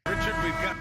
Richard, we've got...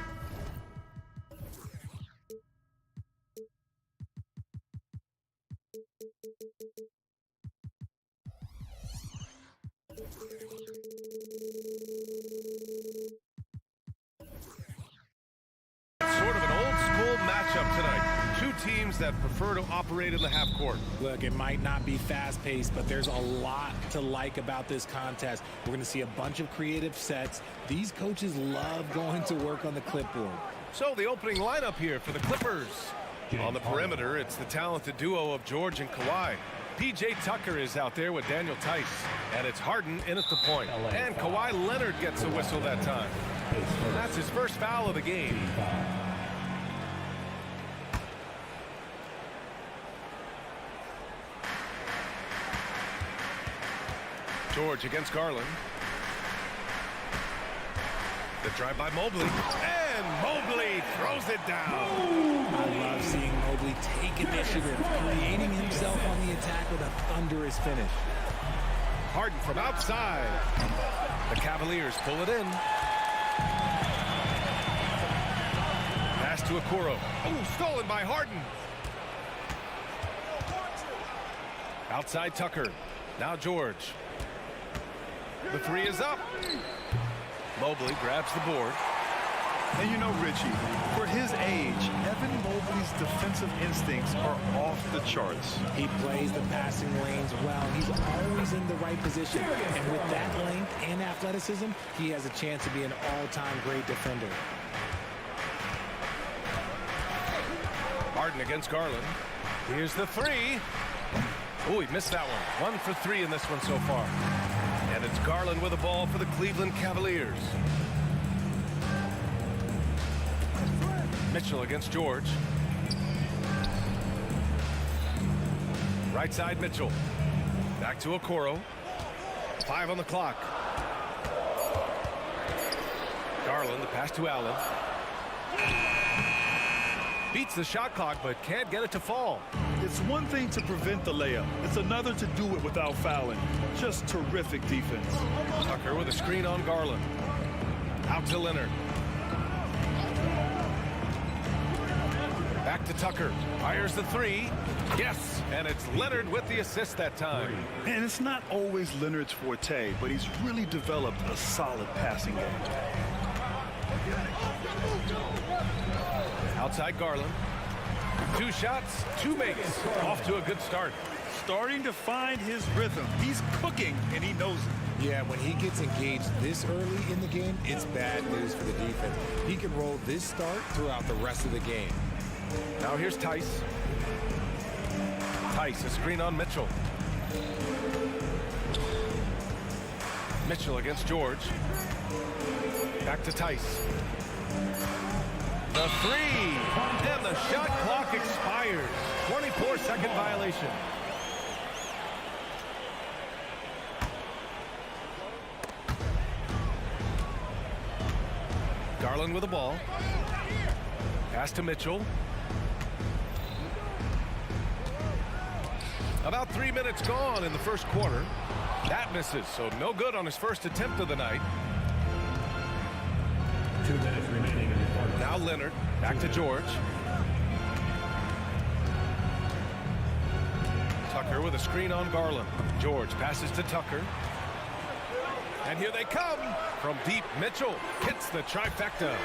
Sort of an old-school matchup tonight. Two teams that prefer to operate in the half court. Look, it might not be fast-paced, but there's a lot to like about this contest. We're going to see a bunch of creative sets. These coaches love going to work on the clipboard. So the opening lineup here for the Clippers. On the perimeter, it's the talented duo of George and Kawhi. P.J. Tucker is out there with Daniel Tice. And it's Harden in at the point. And Kawhi Leonard gets a whistle that time. That's his first foul of the game. George against Garland. The drive by Mobley. And Mobley throws it down. I love seeing Mobley take initiative, creating himself on the attack with a thunderous finish. Harden from outside. The Cavaliers pull it in. Pass to Okoro. Oh, stolen by Harden. Outside Tucker. Now George. The three is up. Mobley grabs the board. And you know, Richie, for his age, Evan Mobley's defensive instincts are off the charts. He plays the passing lanes well. He's always in the right position. And with that length and athleticism, he has a chance to be an all-time great defender. Harden against Garland. Here's the three. Oh, he missed that one. 1 for 3 in this one so far. And it's Garland with the ball for the Cleveland Cavaliers. Mitchell against George. Right side Mitchell. Back to Okoro. 5 on the clock. Garland, the pass to Allen. Beats the shot clock, but can't get it to fall. It's one thing to prevent the layup. It's another to do it without fouling. Just terrific defense. Tucker with a screen on Garland. Out to Leonard. Back to Tucker. Fires the three. Yes, and it's Leonard with the assist that time. And it's not always Leonard's forte, but he's really developed a solid passing game. Outside Garland. 2 shots, 2 makes. Off to a good start. Starting to find his rhythm. He's cooking, and he knows it. Yeah, when he gets engaged this early in the game, it's bad news for the defense. He can roll this start throughout the rest of the game. Now here's Tice. Tice, a screen on Mitchell. Mitchell against George. Back to Tice. The three, and the shot clock expires. 24-second violation. Garland with the ball. Pass to Mitchell. About 3 minutes gone in the first quarter. That misses, so no good on his first attempt of the night. 2 minutes remaining in the quarter. Now Leonard, back to George. Tucker with a screen on Garland. George passes to Tucker. And here they come. From deep, Mitchell hits the trifecta.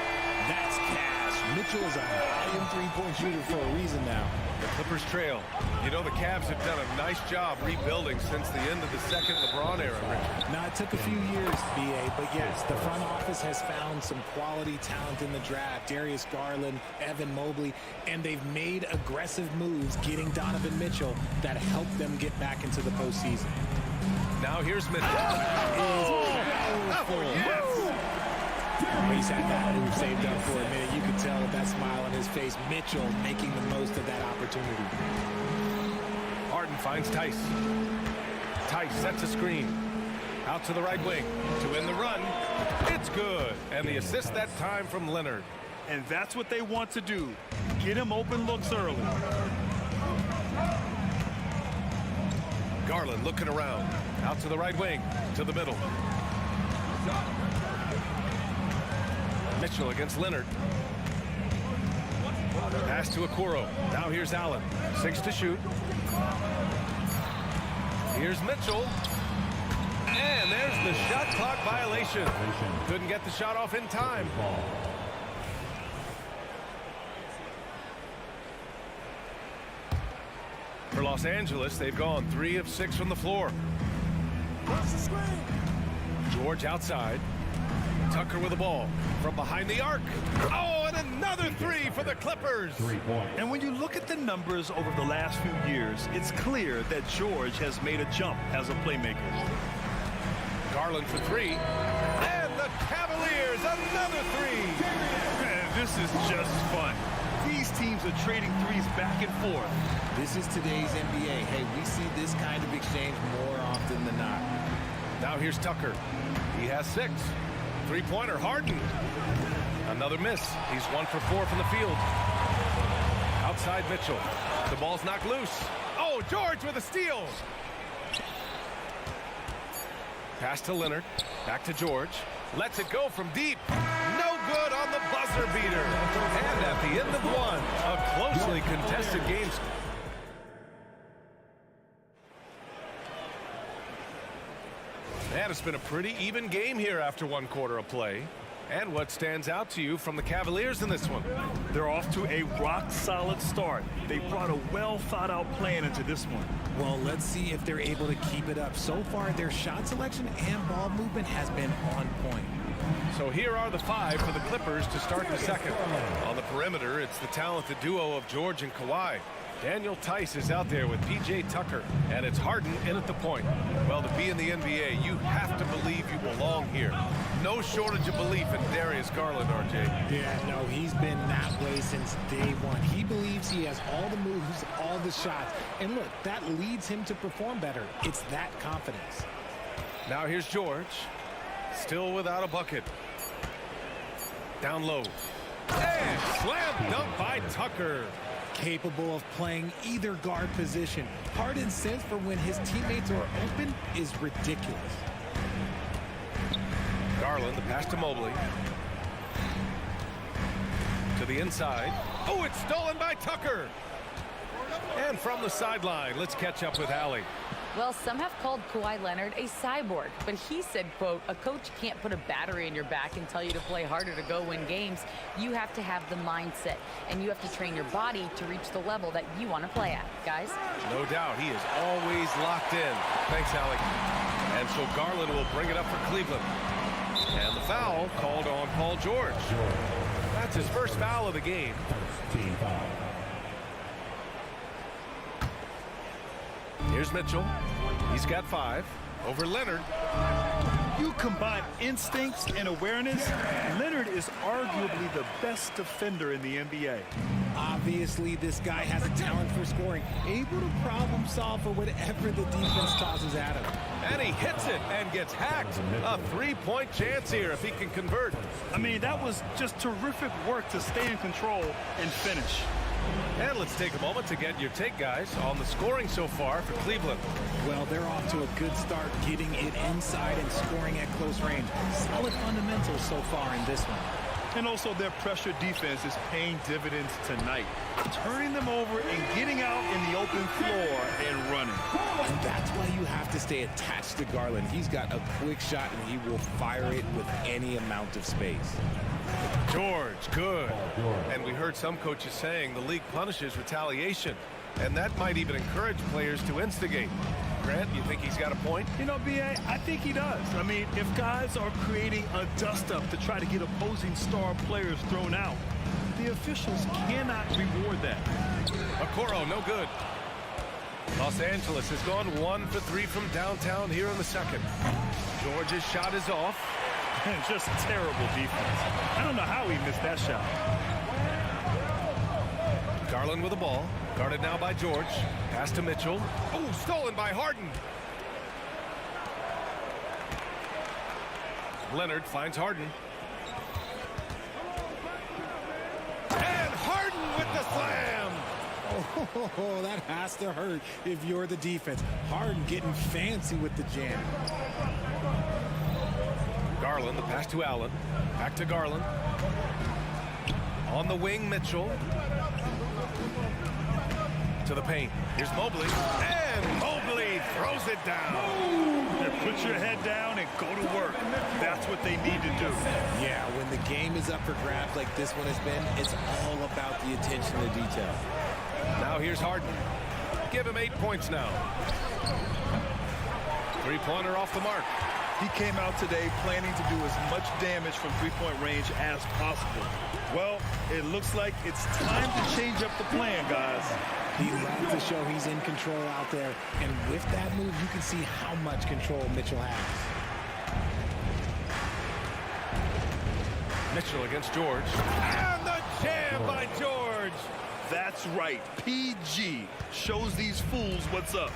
That's cash. Mitchell is a volume three-point shooter for a reason now. The Clippers trail. You know, the Cavs have done a nice job rebuilding since the end of the second LeBron era, Richard. Now, it took a few years, B.A., but yes, the front office has found some quality talent in the draft. Darius Garland, Evan Mobley, and they've made aggressive moves getting Donovan Mitchell that help them get back into the postseason. Now here's Mitchell. Yes! He's had that move saved up for a minute. You could tell with that smile on his face. Mitchell making the most of that opportunity. Harden finds Tice. Tice sets a screen. Out to the right wing to win the run. It's good. And the assist that time from Leonard. And that's what they want to do. Get him open looks early. Garland looking around. Out to the right wing. To the middle. Mitchell against Leonard. Pass to Okoro. Now here's Allen. 6 to shoot. Here's Mitchell. And there's the shot clock violation. Couldn't get the shot off in time. For Los Angeles, they've gone 3 of 6 from the floor. George outside. Tucker with the ball from behind the arc. Oh, and another 3 for the Clippers. 3 points. And when you look at the numbers over the last few years, it's clear that George has made a jump as a playmaker. Garland for 3. And the Cavaliers, another 3. Man, this is just fun. These teams are trading threes back and forth. This is today's NBA. Hey, we see this kind of exchange more often than not. Now here's Tucker. He has 6. 3-pointer Harden. Another miss. He's 1 for 4 from the field. Outside Mitchell. The ball's knocked loose. Oh, George with a steal. Pass to Leonard. Back to George. Lets it go from deep. No good on the buzzer beater. And at the end of 1, a closely contested game. And it's been a pretty even game here after 1 quarter of play. And what stands out to you from the Cavaliers in this one? They're off to a rock-solid start. They brought a well-thought-out plan into this one. Well, let's see if they're able to keep it up. So far, their shot selection and ball movement has been on point. So here are the 5 for the Clippers to start the second. On the perimeter, it's the talented duo of George and Kawhi. Daniel Tice is out there with P.J. Tucker, and it's Harden in at the point. Well, to be in the NBA, you have to believe you belong here. No shortage of belief in Darius Garland, RJ. Yeah, no, he's been that way since day 1. He believes he has all the moves, all the shots. And look, that leads him to perform better. It's that confidence. Now here's George. Still without a bucket. Down low. And slam dunk by Tucker. Capable of playing either guard position. Harden's sense for when his teammates are open is ridiculous. Garland, the pass to Mobley. To the inside. Oh, it's stolen by Tucker. And from the sideline, let's catch up with Allie. Well, some have called Kawhi Leonard a cyborg, but he said, quote, a coach can't put a battery in your back and tell you to play harder to go win games. You have to have the mindset, and you have to train your body to reach the level that you want to play at, guys. No doubt, he is always locked in. Thanks, Allie. And so Garland will bring it up for Cleveland. And the foul called on Paul George. That's his first foul of the game. Team foul. Here's Mitchell. He's got 5 over Leonard. You combine instincts and awareness, Leonard is arguably the best defender in the NBA. Obviously, this guy has a talent for scoring, able to problem solve for whatever the defense tosses at him. And he hits it and gets hacked. A 3-point chance here if he can convert. I mean, that was just terrific work to stay in control and finish. And let's take a moment to get your take, guys, on the scoring so far for Cleveland. Well, they're off to a good start, getting it inside and scoring at close range. Solid fundamentals so far in this one. And also their pressure defense is paying dividends tonight. Turning them over and getting out in the open floor and running. And that's why you have to stay attached to Garland. He's got a quick shot and he will fire it with any amount of space. George, good. And we heard some coaches saying the league punishes retaliation. And that might even encourage players to instigate. Grant, you think he's got a point? You know, B.A., I think he does. I mean, if guys are creating a dust-up to try to get opposing star players thrown out, the officials cannot reward that. Okoro, no good. Los Angeles has gone 1 for 3 from downtown here in the second. George's shot is off. Just terrible defense. I don't know how he missed that shot. Garland with the ball. Guarded now by George. Pass to Mitchell. Oh, stolen by Harden. Leonard finds Harden. And Harden with the slam. Oh, that has to hurt if you're the defense. Harden getting fancy with the jam. Garland, the pass to Allen. Back to Garland. On the wing, Mitchell. To the paint. Here's Mobley. And Mobley throws it down. Put your head down and go to work. That's what they need to do. Yeah, when the game is up for grabs like this one has been, it's all about the attention to detail. Now here's Harden. Give him 8 points now. Three-pointer off the mark. He came out today planning to do as much damage from three-point range as possible. Well, it looks like it's time to change up the plan, guys. He loves to show he's in control out there. And with that move, you can see how much control Mitchell has. Mitchell against George. And the jam by George. That's right. PG shows these fools what's up.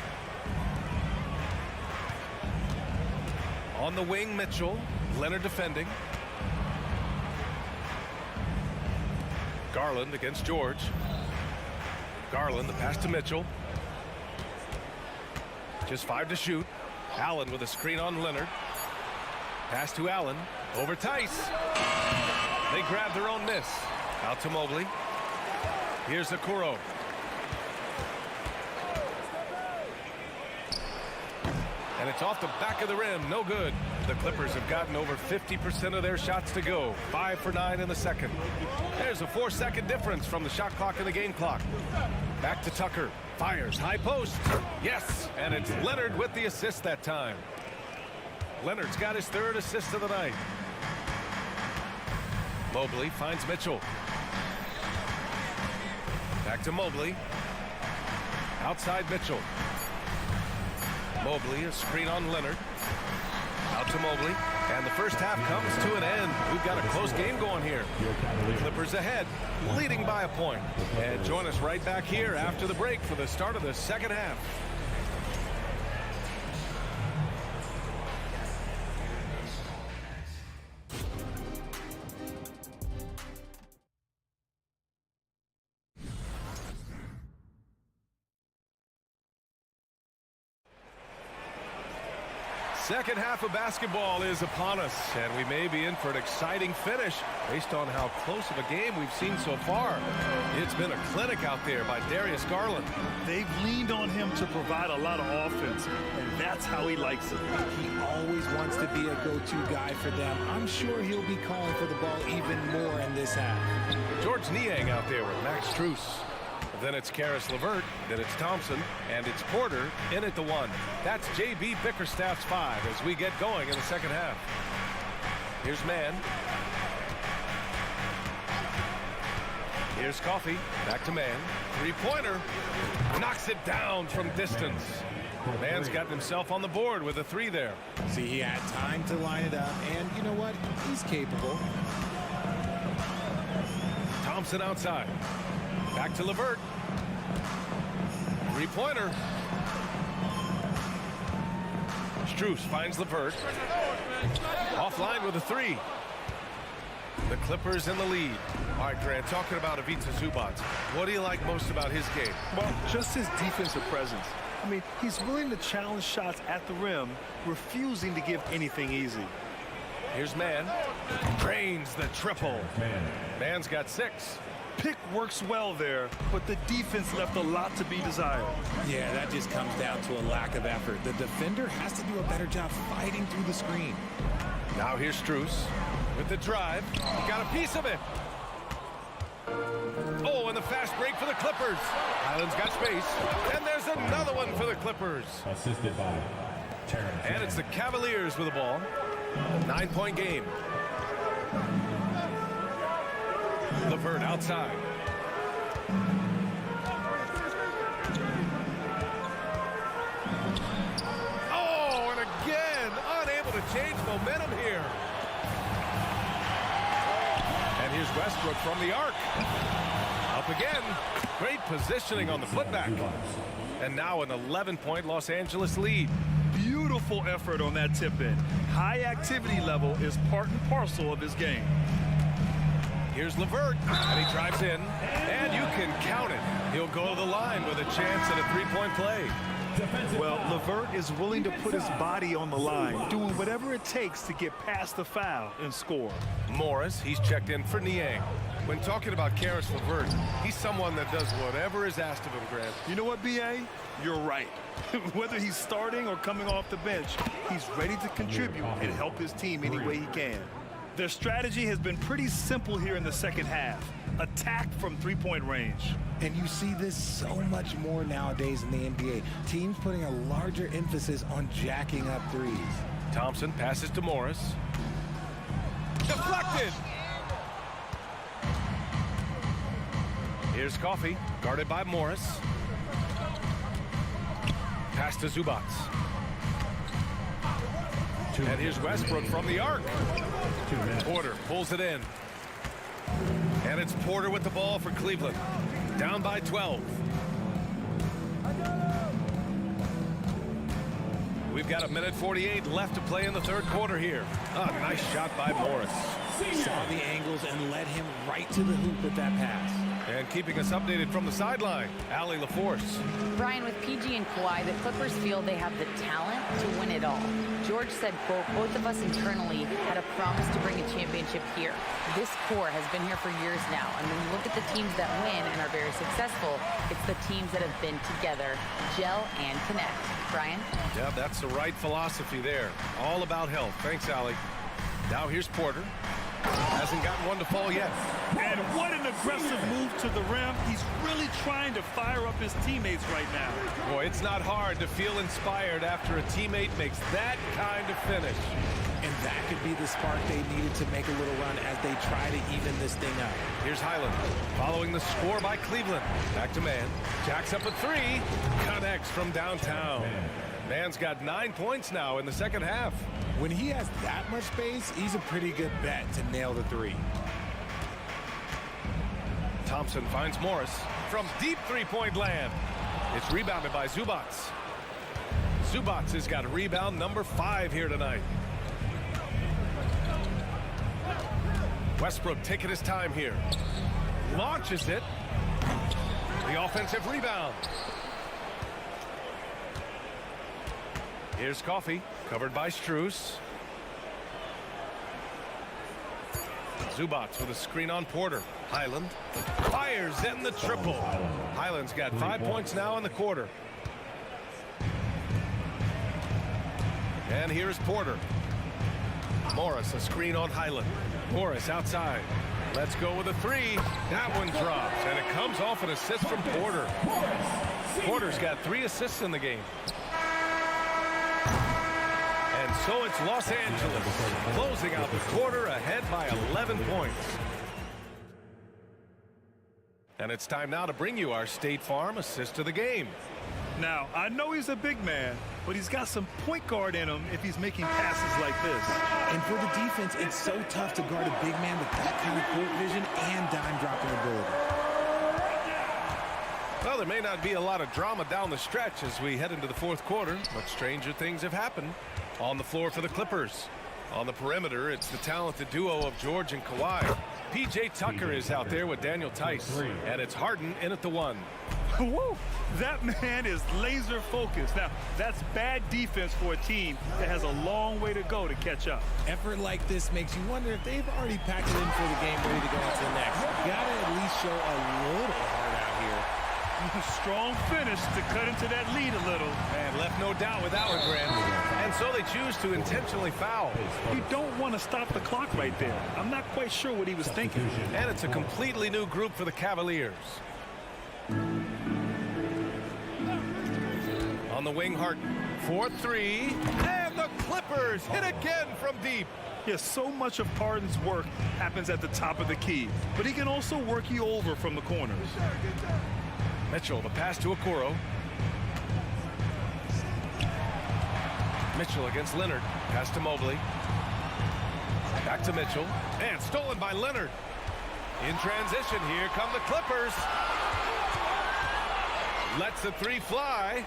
On the wing, Mitchell. Leonard defending. Garland against George. Garland, the pass to Mitchell. Just 5 to shoot. Allen with a screen on Leonard. Pass to Allen. Over Tice. They grab their own miss. Out to Mobley. Here's Okoro. And it's off the back of the rim. No good. The Clippers have gotten over 50% of their shots to go. 5 for 9 in the second. There's a 4-second difference from the shot clock and the game clock. Back to Tucker. Fires. High post. Yes. And it's Leonard with the assist that time. Leonard's got his 3rd assist of the night. Mobley finds Mitchell. Back to Mobley. Outside Mitchell. Mobley, a screen on Leonard. Out to Mobley. And the first half comes to an end. We've got a close game going here. The Clippers ahead, leading by a point. And join us right back here after the break for the start of the second half. Second half of basketball is upon us, and we may be in for an exciting finish based on how close of a game we've seen so far. It's been a clinic out there by Darius Garland. They've leaned on him to provide a lot of offense, and that's how he likes it. He always wants to be a go-to guy for them. I'm sure he'll be calling for the ball even more in this half. George Niang out there with Max Strus. Then it's Karis LeVert, then it's Thompson, and it's Porter in at the 1. That's J.B. Bickerstaff's 5 as we get going in the second half. Here's Mann. Here's Coffey. Back to Mann. Three-pointer. Knocks it down from distance. Mann's gotten himself on the board with a 3 there. See, he had time to line it up, and you know what? He's capable. Thompson outside. Back to LeVert. Three-pointer. Strus finds LeVert. Offline with a 3. The Clippers in the lead. All right, Grant, talking about Ivica Zubac. What do you like most about his game? Well, just his defensive presence. I mean, he's willing to challenge shots at the rim, refusing to give anything easy. Here's Mann. Drains the triple. Mann's got 6. Pick works well there, but the defense left a lot to be desired. Yeah, that just comes down to a lack of effort. The defender has to do a better job fighting through the screen. Now here's Strus with the drive. Got a piece of it. Oh, and the fast break for the Clippers. Highland's got space. And there's another one for the Clippers. Assisted by Terrence. And it's the Cavaliers with the ball. 9-point game. LeVert outside. Oh, and again, unable to change momentum here. And here's Westbrook from the arc. Up again. Great positioning on the putback. And now an 11-point Los Angeles lead. Beautiful effort on that tip-in. High activity level is part and parcel of his game. Here's LeVert, and he drives in, and you can count it. He'll go to the line with a chance at a three-point play. Well, LeVert is willing to put his body on the line, doing whatever it takes to get past the foul and score. Morris, he's checked in for Niang. When talking about Karis LeVert, he's someone that does whatever is asked of him, Grant. You know what, B.A.? You're right. Whether he's starting or coming off the bench, he's ready to contribute and help his team any way he can. Their strategy has been pretty simple here in the second half. Attack from three-point range. And you see this so much more nowadays in the NBA. Teams putting a larger emphasis on jacking up threes. Thompson passes to Morris. Deflected! Here's Coffey, guarded by Morris. Pass to Zubats. And here's Westbrook from the arc. Porter pulls it in. And it's Porter with the ball for Cleveland. Down by 12. We've got 1:48 left to play in the third quarter here. A nice shot by Morris. Saw the angles and led him right to the hoop with that pass. And keeping us updated from the sideline, Allie LaForce. Brian, with PG and Kawhi, the Clippers feel they have the talent to win it all. George said, quote, both of us internally had a promise to bring a championship here. This core has been here for years now, and when you look at the teams that win and are very successful, it's the teams that have been together, gel and connect. Brian? Yeah, that's the right philosophy there. All about health. Thanks, Allie. Now here's Porter. Hasn't gotten one to fall yet. And what an aggressive move to the rim. He's really trying to fire up his teammates right now. Boy, it's not hard to feel inspired after a teammate makes that kind of finish. And that could be the spark they needed to make a little run as they try to even this thing up. Here's Highland following the score by Cleveland. Back to Mann. Jacks up a three. Connects from downtown. Mann's got 9 points now in the second half. When he has that much space, he's a pretty good bet to nail the three. Thompson finds Morris from deep three-point land. It's rebounded by Zubats. Zubats has got rebound number 5 here tonight. Westbrook taking his time here. Launches it. The offensive rebound. Here's Coffey, covered by Strus. Zubats with a screen on Porter. Highland fires in the triple. Highland's got 5 points now in the quarter. And here's Porter. Morris, a screen on Highland. Morris outside. Let's go with a three. That one drops, and it comes off an assist from Porter. Porter's got 3 assists in the game. And so it's Los Angeles closing out the quarter ahead by 11 points. And it's time now to bring you our State Farm assist of the game. Now, I know he's a big man, but he's got some point guard in him if he's making passes like this. And for the defense, it's so tough to guard a big man with that kind of court vision and dime dropping ability. Well, there may not be a lot of drama down the stretch as we head into the fourth quarter, but stranger things have happened. On the floor for the Clippers. On the perimeter, it's the talented duo of George and Kawhi. P.J. Tucker is out there with Daniel Tice, and it's Harden in at the 1. Woo! That man is laser focused. Now, that's bad defense for a team that has a long way to go to catch up. Effort like this makes you wonder if they've already packed it in for the game, ready to go on to the next. Gotta at least show a little heart out here. Strong finish to cut into that lead a little. And left no doubt with that one, Grant. And so they choose to intentionally foul. You don't want to stop the clock right there. I'm not quite sure what he was thinking. And it's a completely new group for the Cavaliers. On the wing, Harden. 4-3. And the Clippers hit again from deep. Yes, so much of Harden's work happens at the top of the key. But he can also work you over from the corners. Mitchell, the pass to Okoro. Mitchell against Leonard. Pass to Mobley. Back to Mitchell. And stolen by Leonard. In transition, here come the Clippers. Lets the 3 fly.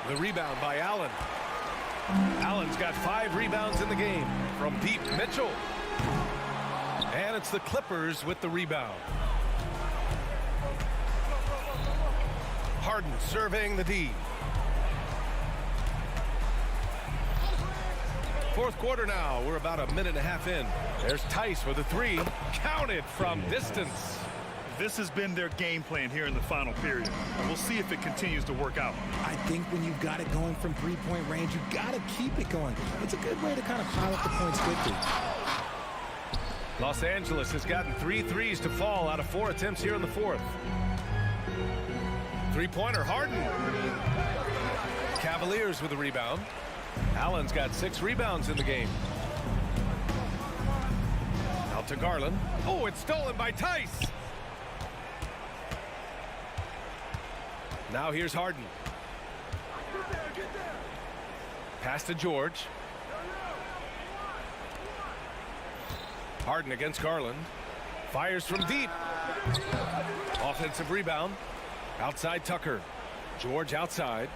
The rebound by Allen. Allen's got 5 rebounds in the game. From deep, Mitchell. And it's the Clippers with the rebound. Harden surveying the D. Fourth quarter now. We're about a minute and a half in. There's Tice with a three. Counted from distance. This has been their game plan here in the final period. We'll see if it continues to work out. I think when you've got it going from three-point range, you've got to keep it going. It's a good way to kind of pile up the points quickly. Los Angeles has gotten 3 threes to fall out of 4 attempts here in the fourth. Three-pointer, Harden. Cavaliers with a rebound. Allen's got 6 rebounds in the game. Out to Garland. Oh, it's stolen by Tice. Now here's Harden. Pass to George. Harden against Garland. Fires from deep. Offensive rebound. Outside Tucker. George outside.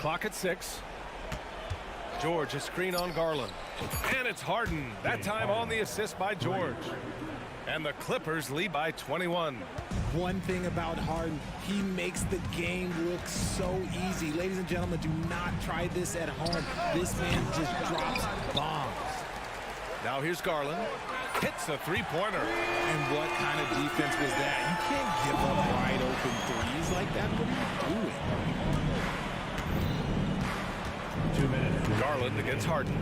Clock at 6. George, a screen on Garland. And it's Harden. That time on the assist by George. And the Clippers lead by 21. One thing about Harden, he makes the game look so easy. Ladies and gentlemen, do not try this at home. This man just drops bombs. Now here's Garland. Hits a three-pointer. And what kind of defense was that? You can't give up wide open threes like that. What are you doing? 2 minutes. Garland against Harden.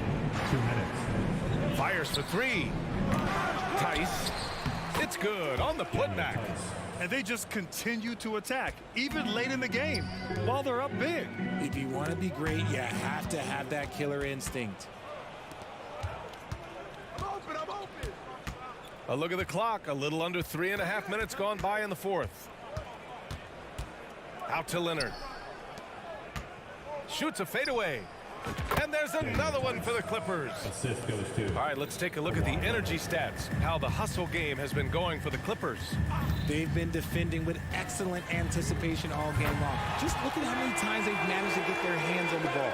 2 minutes. Fires for 3. Tice. It's good on the putback. And they just continue to attack, even late in the game, while they're up big. If you want to be great, you have to have that killer instinct. A look at the clock. A little under 3.5 minutes gone by in the fourth. Out to Leonard. Shoots a fadeaway. And there's another one for the Clippers. Assist goes to. All right, let's take a look at the energy stats. How the hustle game has been going for the Clippers. They've been defending with excellent anticipation all game long. Just look at how many times they've managed to get their hands on the ball.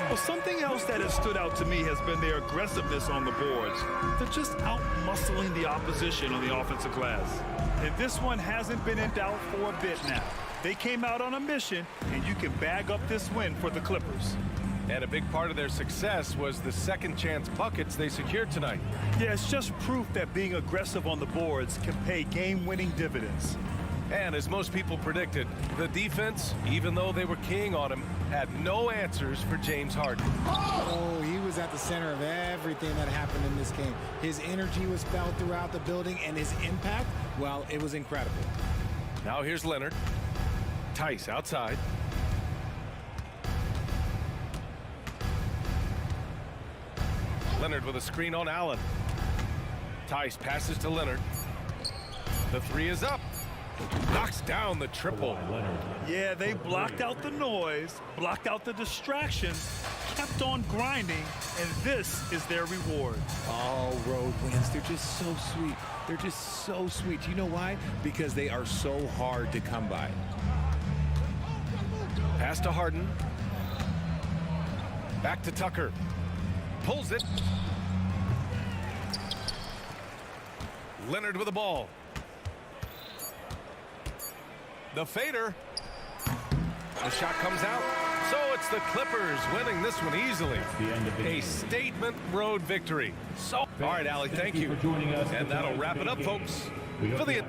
Well, something else that has stood out to me has been their aggressiveness on the boards. They're just out-muscling the opposition on the offensive glass. And this one hasn't been in doubt for a bit now. They came out on a mission, and you can bag up this win for the Clippers. And a big part of their success was the second chance buckets they secured tonight. Yeah, it's just proof that being aggressive on the boards can pay game-winning dividends. And as most people predicted, the defense, even though they were keying on him, had no answers for James Harden. Oh, he was at the center of everything that happened in this game. His energy was felt throughout the building, and his impact, well, it was incredible. Now here's Leonard. Tice outside. Leonard with a screen on Allen. Tice passes to Leonard. The three is up. Knocks down the triple. Yeah, they blocked out the noise, blocked out the distractions, kept on grinding, and this is their reward. All road wins. They're just so sweet. They're just so sweet. You know why? Because they are so hard to come by. Pass to Harden. Back to Tucker. Pulls it. Leonard with the ball. The fader. The shot comes out. So it's the Clippers winning this one easily. A statement road victory. So, all right, Allie, thank you. For joining us. And that'll wrap it up, folks. For the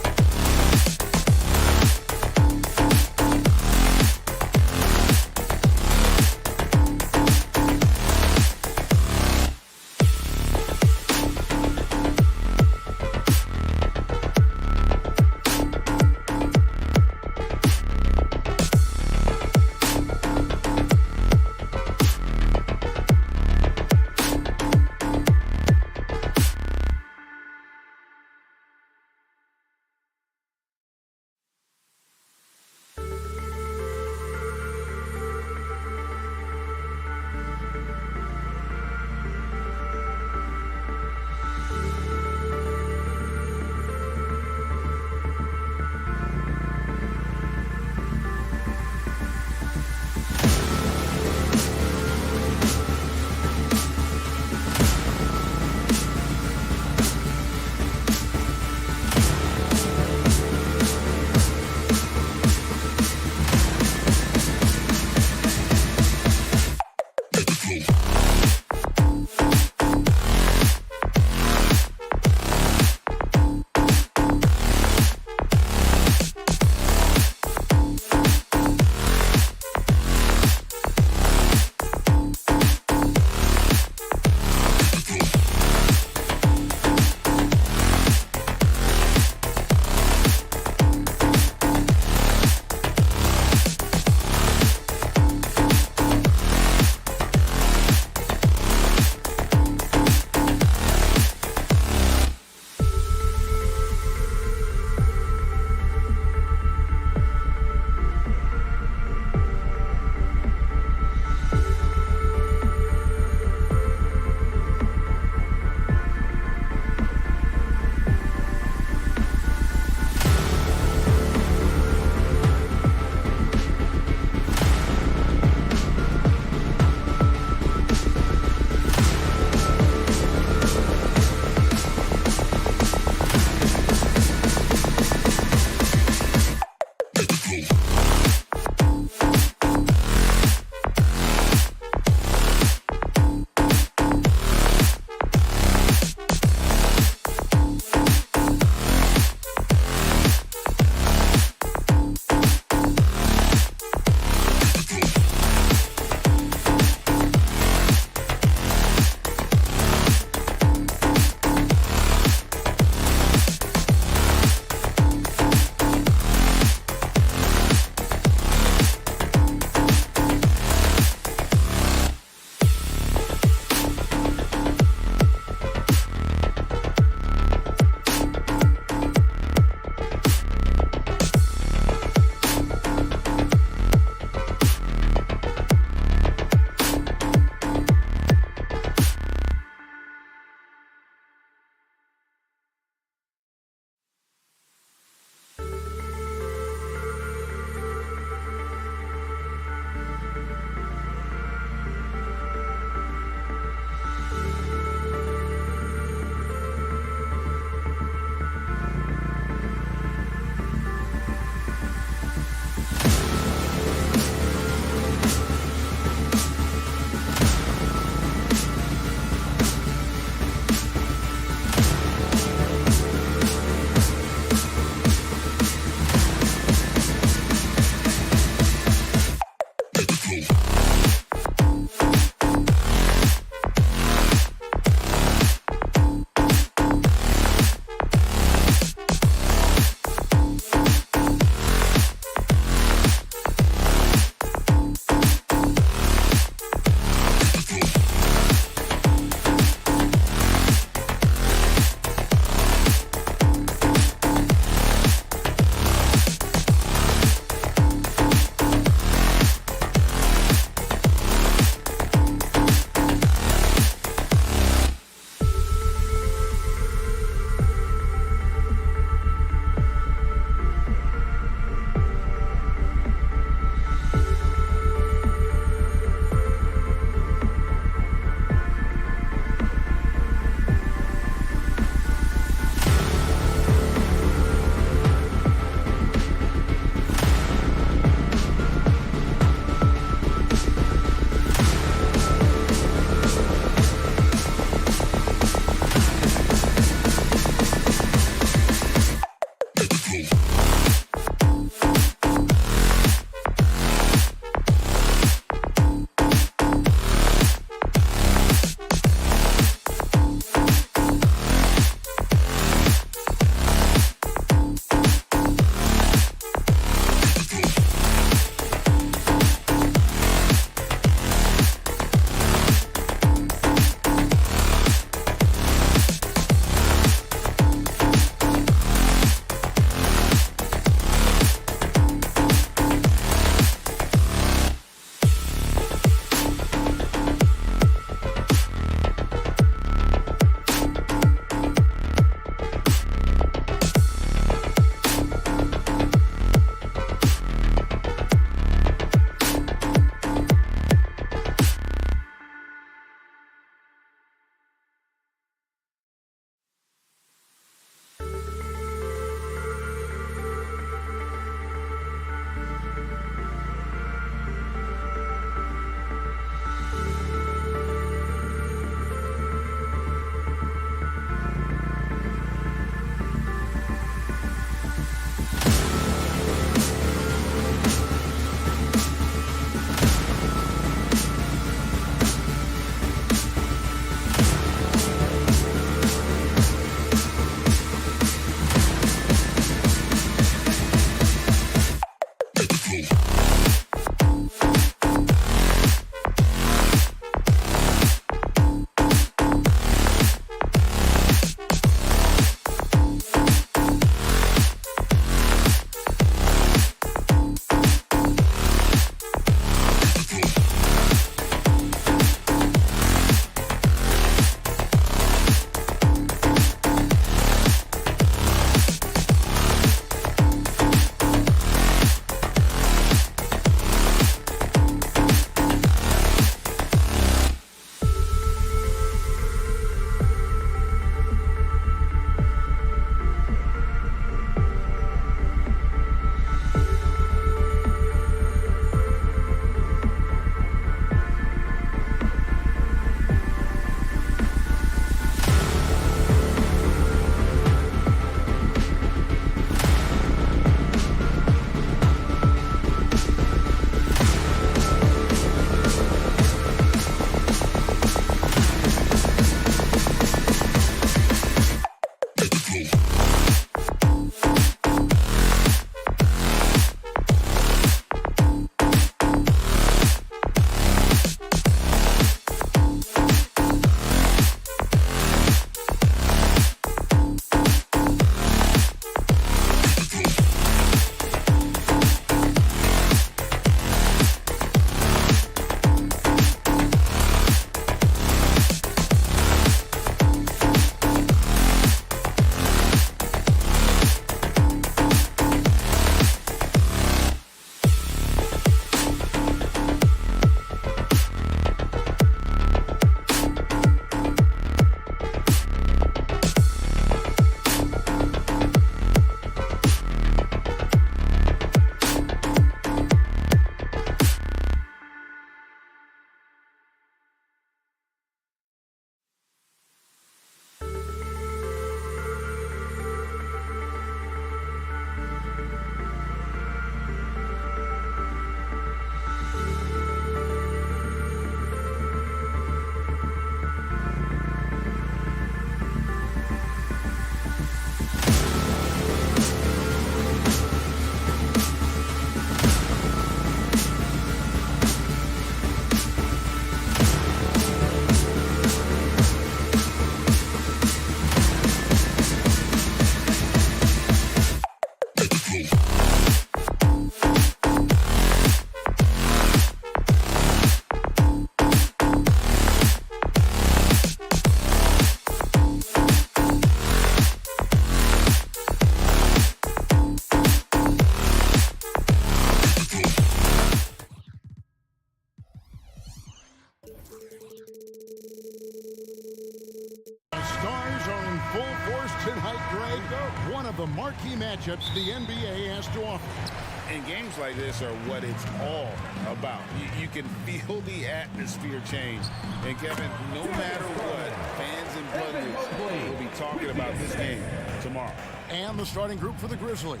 full force tonight, Greg. One of the marquee matchups the NBA has to offer. And games like this are what it's all about. You can feel the atmosphere change. And Kevin, no matter what, fans and pundits will be talking about this game tomorrow. And the starting group for the Grizzlies.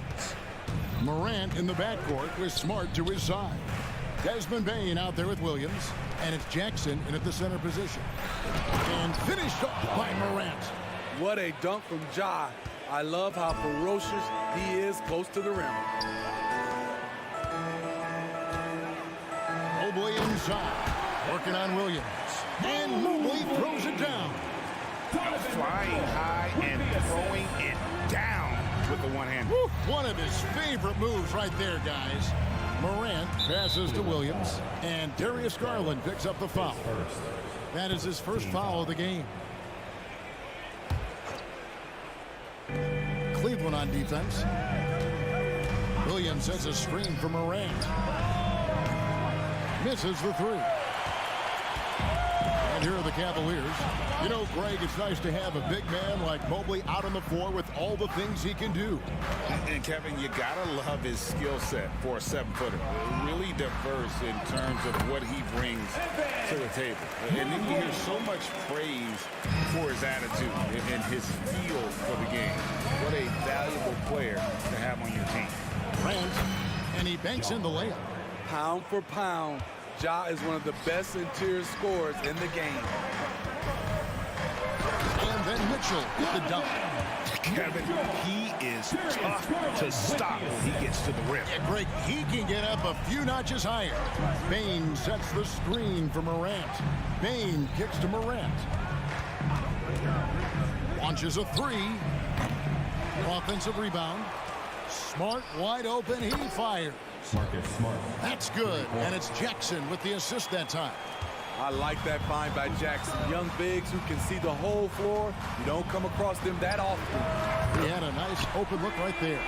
Morant in the backcourt with Smart to his side. Desmond Bane out there with Williams. And it's Jackson in at the center position. And finished off by Morant. What a dunk from Ja. I love how ferocious he is close to the rim. Mobley inside. Working on Williams. And Mobley throws it down. Flying high and throwing it down with the one hand. One of his favorite moves right there, guys. Morant passes to Williams, and Darius Garland picks up the foul. That is his first foul of the game. Cleveland on defense. Williams sets a screen for Morant. Misses the three. And here are the Cavaliers. You know, Greg, it's nice to have a big man like Mobley out on the floor with all the things he can do. And Kevin, you gotta love his skill set for a 7-footer. Really diverse in terms of what he brings to the table. And then you hear so much praise for his attitude and his feel for the game. What a valuable player to have on your team. Grant, and he banks in the layup. Pound for pound, Ja is one of the best interior scorers in the game. And then Mitchell with the dunk. Kevin, he is tough to stop when he gets to the rim. Yeah, Greg, he can get up a few notches higher. Bane sets the screen for Morant. Bane kicks to Morant. Launches a three. Offensive rebound. Smart wide open. He fires. Marcus Smart. That's good. And it's Jackson with the assist that time. I like that find by Jackson. Young bigs who can see the whole floor. You don't come across them that often. He had a nice open look right there.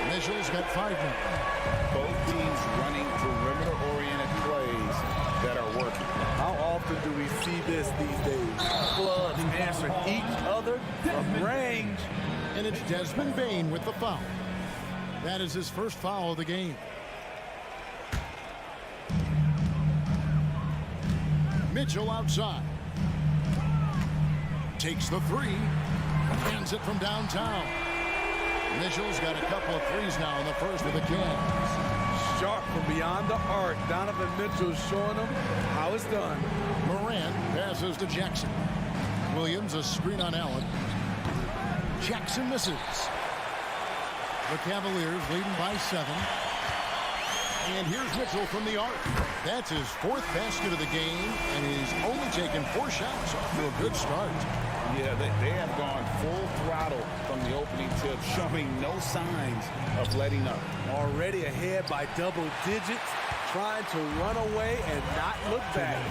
Mitchell's got 5 men. Both teams running perimeter-oriented plays that are working. How often do we see this these days? Clubs answering each other from range. And it's Desmond Bane with the foul. That is his first foul of the game. Mitchell outside. Takes the three. Hands it from downtown. Mitchell's got a couple of threes now in the first with the Cavs. Sharp from beyond the arc. Donovan Mitchell showing them how it's done. Morant passes to Jackson. Williams a screen on Allen. Jackson misses. The Cavaliers leading by 7. And here's Mitchell from the arc. That's his 4th basket of the game, and he's only taken 4 shots off to a good start. Yeah, they have gone full throttle from the opening tip, showing no signs of letting up. Already ahead by double digits, trying to run away and not look back.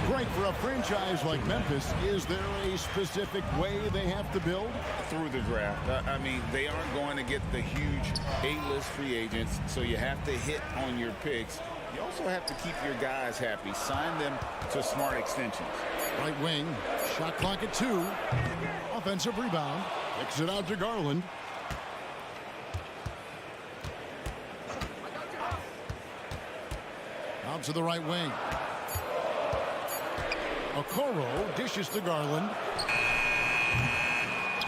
Great for a franchise like Memphis. Is there a specific way they have to build? Through the draft. I mean, they aren't going to get the huge A-list free agents, so you have to hit on your picks. You also have to keep your guys happy. Sign them to smart extensions. Right wing, shot clock at 2. Offensive rebound. Kicks it out to Garland. Out to the right wing. Okoro dishes to Garland.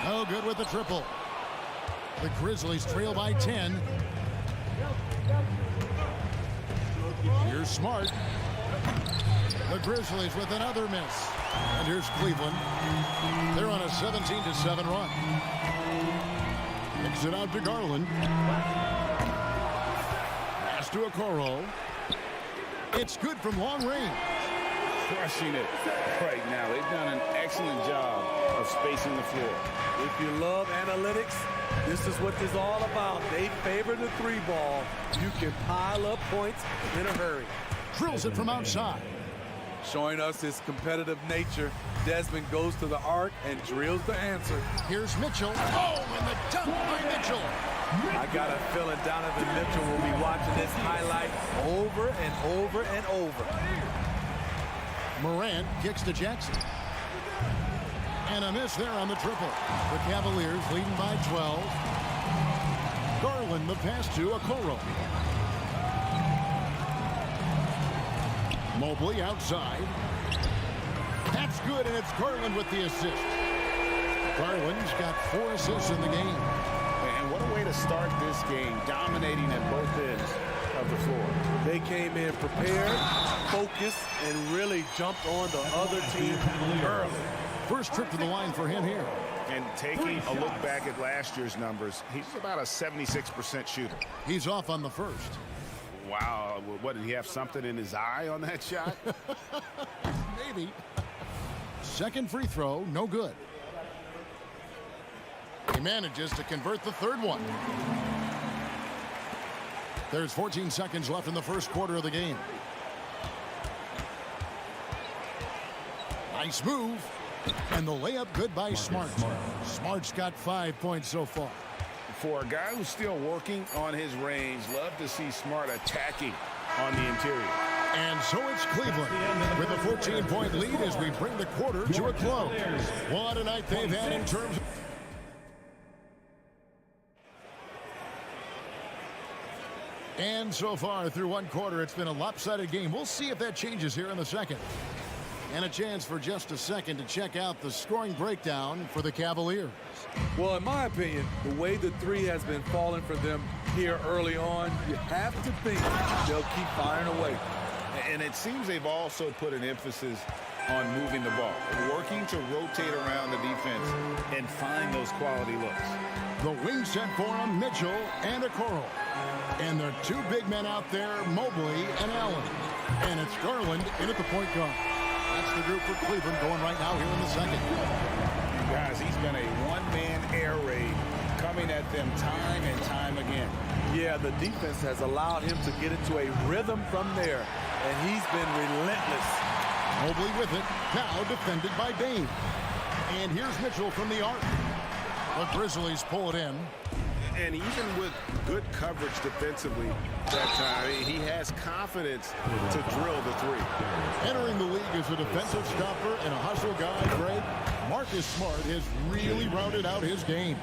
No good with the triple. The Grizzlies trail by 10. Here's Smart. The Grizzlies with another miss. And here's Cleveland. They're on a 17-7 run. Kicks it out to Garland. Pass to Okoro. It's good from long range. Crushing it right now. They've done an excellent job of spacing the floor. If you love analytics, this is what this is all about. They favor the 3-ball. You can pile up points in a hurry. Drills it from outside. Showing us his competitive nature, Desmond goes to the arc and drills the answer. Here's Mitchell. Oh, and the dunk by Mitchell. I got a feeling Donovan Mitchell will be watching this highlight over and over and over. Morant kicks to Jackson. And a miss there on the triple. The Cavaliers leading by 12. Garland the pass to Okoro. Mobley outside. That's good, and it's Garland with the assist. Garland's got 4 assists in the game. And what a way to start this game, dominating at both ends of the floor. They came in prepared, focused, and really jumped on the other team early. First trip to the line for him here. And taking a look back at last year's numbers, he's about a 76% shooter. He's off on the first. Wow, what, did he have something in his eye on that shot? Maybe. Second free throw, no good. He manages to convert the third one. There's 14 seconds left in the first quarter of the game. Nice move. And the layup good by Smart. Smart's got 5 points so far. For a guy who's still working on his range, love to see Smart attacking on the interior. And so it's Cleveland with a 14-point lead as we bring the quarter to a close. What a night they've had in terms of... And so far through one quarter, it's been a lopsided game. We'll see if that changes here in the second. And a chance for just a second to check out the scoring breakdown for the Cavaliers. Well, in my opinion, the way the three has been falling for them here early on, you have to think they'll keep firing away. And it seems they've also put an emphasis on moving the ball, working to rotate around the defense and find those quality looks. The wing set for him, Mitchell and Okoro. And the two big men out there, Mobley and Allen. And it's Garland in at the point guard. That's the group for Cleveland going right now here in the second. Guys, he's been a one-man air raid coming at them time and time again. Yeah, the defense has allowed him to get into a rhythm from there, and he's been relentless. Mobley with it, now defended by Bain. And here's Mitchell from the arc. The Grizzlies pull it in. And even with good coverage defensively that time, he has confidence to drill the three. Entering the league as a defensive stopper and a hustle guy, Greg, Marcus Smart has really rounded out his game.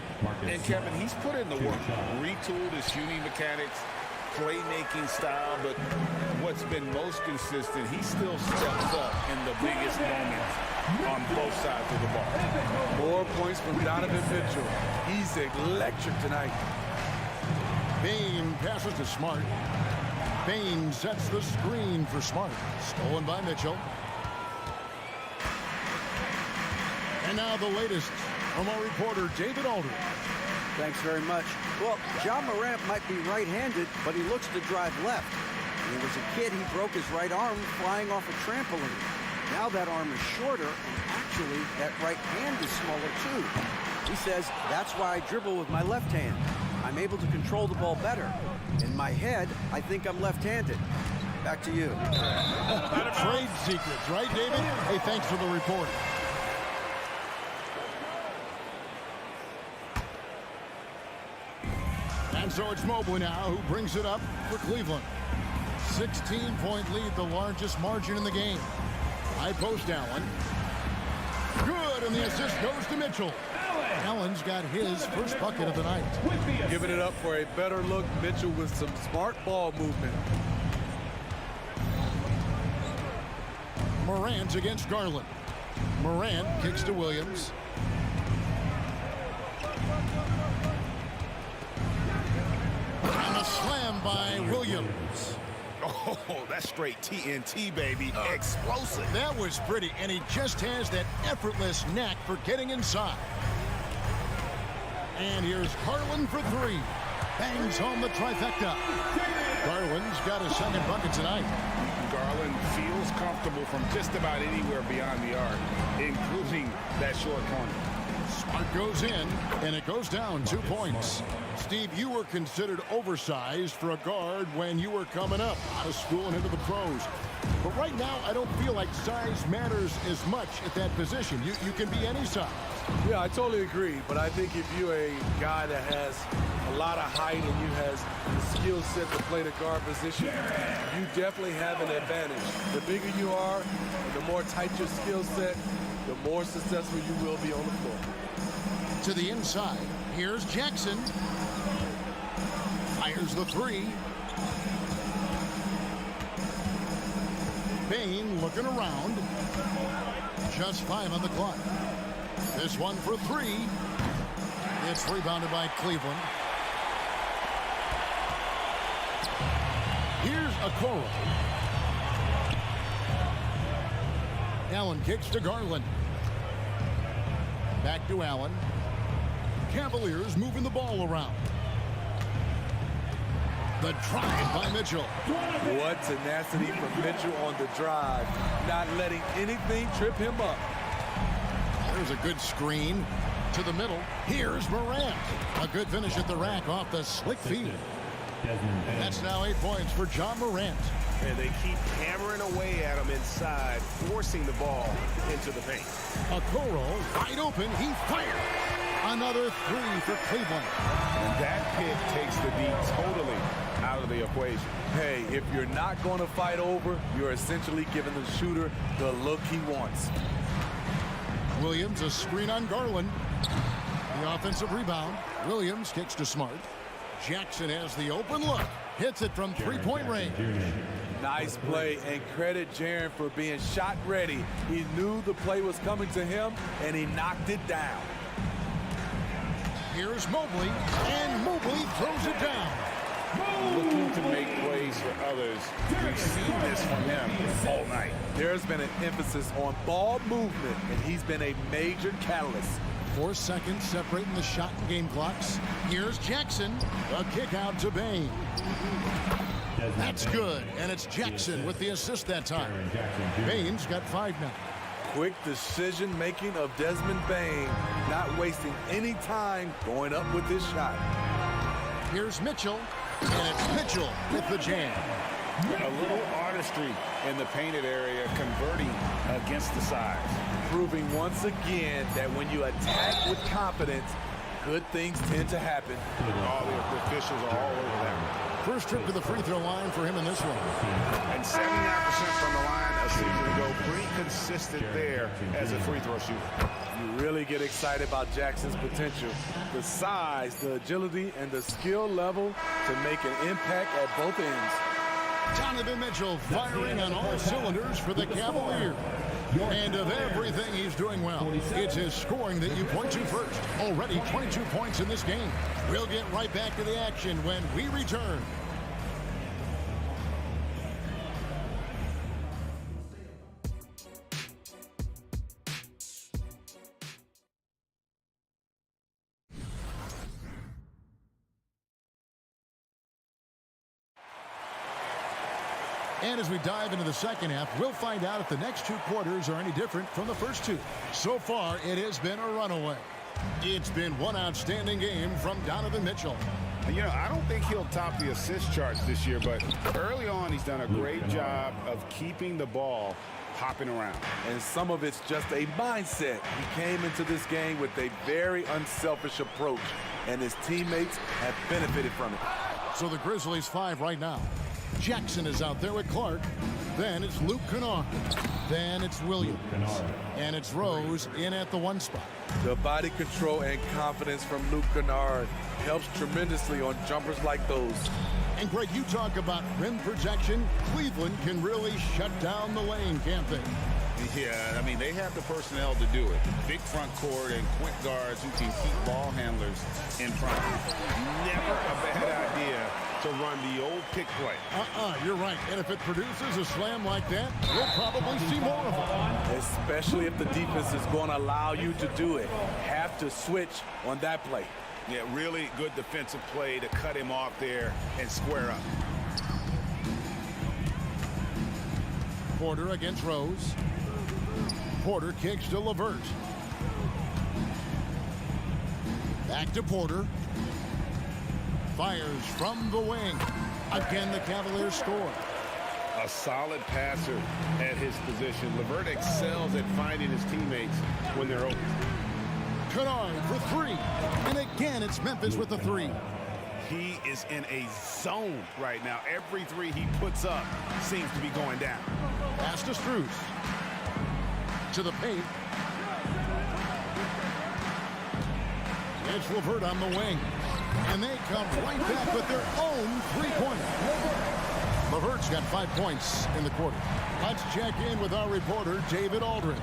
And Kevin, he's put in the work, retooled his shooting mechanics, playmaking style, but what's been most consistent, he still steps up in the biggest moments on both sides of the ball. More points from Donovan Mitchell. He's electric tonight. Bain passes to Smart. Bain sets the screen for Smart. Stolen by Mitchell. And now the latest from our reporter, David Aldridge. Thanks very much. Well, Ja Morant might be right-handed, but he looks to drive left. When he was a kid, he broke his right arm flying off a trampoline. Now that arm is shorter, and actually that right hand is smaller too. He says, that's why I dribble with my left hand. I'm able to control the ball better. In my head, I think I'm left-handed. Back to you. Trade secrets, right, David? Hey, thanks for the report. And so it's Mobley now who brings it up for Cleveland. 16-point lead, the largest margin in the game. High post Allen. Good, and the assist goes to Mitchell. Allen's got his first bucket of the night. Giving it up for a better look, Mitchell with some smart ball movement. Morant against Garland. Morant kicks to Williams. And a slam by Williams. Oh, that's straight TNT, baby. Explosive. That was pretty, and he just has that effortless knack for getting inside. And here's Garland for three. Bangs home the trifecta. Garland's got his second bucket tonight. Garland feels comfortable from just about anywhere beyond the arc, including that short corner. Smart goes in, and it goes down 2 points. Steve, you were considered oversized for a guard when you were coming up out of school and into the pros. But right now, I don't feel like size matters as much at that position. You can be any size. Yeah, I totally agree. But I think if you're a guy that has a lot of height and you has the skill set to play the guard position, you definitely have an advantage. The bigger you are, the more tight your skill set, the more successful you will be on the floor. To the inside. Here's Jackson. Fires the three. Bain looking around. Just 5 on the clock. This one for 3. It's rebounded by Cleveland. Here's Okoro. Allen kicks to Garland. Back to Allen. Cavaliers moving the ball around. The drive by Mitchell. What tenacity from Mitchell on the drive. Not letting anything trip him up. There's a good screen to the middle. Here's Morant. A good finish at the rack off the slick feed. That's now 8 points for John Morant. And they keep hammering away at him inside, forcing the ball into the paint. Okoro wide open. He fired. Another 3 for Cleveland. And that pick takes the D totally out of the equation. Hey, if you're not going to fight over, you're essentially giving the shooter the look he wants. Williams, a screen on Garland. The offensive rebound. Williams kicks to Smart. Jackson has the open look. Hits it from three-point range. Nice play, and credit Jaren for being shot ready. He knew the play was coming to him, and he knocked it down. Here's Mobley, and Mobley throws it down. Looking to make plays for others. We've seen this from him all night. There's been an emphasis on ball movement, and he's been a major catalyst. 4 seconds separating the shot and game clocks. Here's Jackson. A kick out to Bain. That's good, and it's Jackson with the assist that time. Bain's got 5 now. Quick decision-making of Desmond Bain, not wasting any time going up with this shot. Here's Mitchell, and it's Mitchell with the jam. A little artistry in the painted area, converting against the size. Proving once again that when you attack with confidence, good things tend to happen. All the officials are all over that. First trip to the free throw line for him in this one. And 79% from the line a season ago. Pretty consistent there as a free throw shooter. You really get excited about Jackson's potential. The size, the agility, and the skill level to make an impact at both ends. Donovan Mitchell firing on all cylinders for the Cavaliers. And of everything he's doing well, it's his scoring that you point to first. Already 22 points in this game. We'll get right back to the action when we return. And as we dive into the second half, we'll find out if the next 2 quarters are any different from the first 2. So far, it has been a runaway. It's been one outstanding game from Donovan Mitchell. You know, I don't think he'll top the assist charts this year, but early on, he's done a great job of keeping the ball hopping around. And some of it's just a mindset. He came into this game with a very unselfish approach, and his teammates have benefited from it. So the Grizzlies 5 right now. Jackson is out there with Clark. Then it's Luke Kennard. Then it's Williams. And it's Rose in at the 1 spot. The body control and confidence from Luke Kennard helps tremendously on jumpers like those. And Greg, you talk about rim protection. Cleveland can really shut down the lane, can't they? Yeah, I mean, they have the personnel to do it. Big front court and quick guards who can keep ball handlers in front. Never a bad idea to run the old pick play. You're right. And if it produces a slam like that, we'll probably see more of it. Especially if the defense is going to allow you to do it. Have to switch on that play. Yeah, really good defensive play to cut him off there and square up. Porter against Rose. Porter kicks to LeVert. Back to Porter. Fires from the wing. Again, the Cavaliers score. A solid passer at his position. LeVert excels at finding his teammates when they're open. Kennard for 3. And again, it's Memphis with the 3. He is in a zone right now. Every 3 he puts up seems to be going down. Pass to Strus. To the paint. It's LeVert on the wing. And they come right back with their own three-pointer. LeVert's got 5 points in the quarter. Let's check in with our reporter, David Aldridge.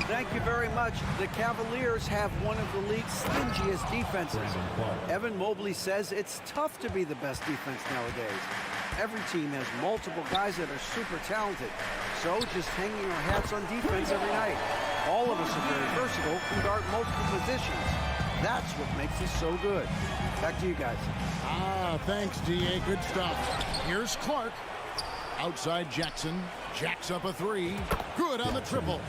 Thank you very much. The Cavaliers have one of the league's stingiest defenses. Evan Mobley says it's tough to be the best defense nowadays. Every team has multiple guys that are super talented. So just hanging our hats on defense every night. All of us are very versatile, can guard multiple positions. That's what makes us so good. Back to you guys. Thanks, D.A. Good stuff. Here's Clark. Outside Jackson. Jacks up a three. Good on the triple.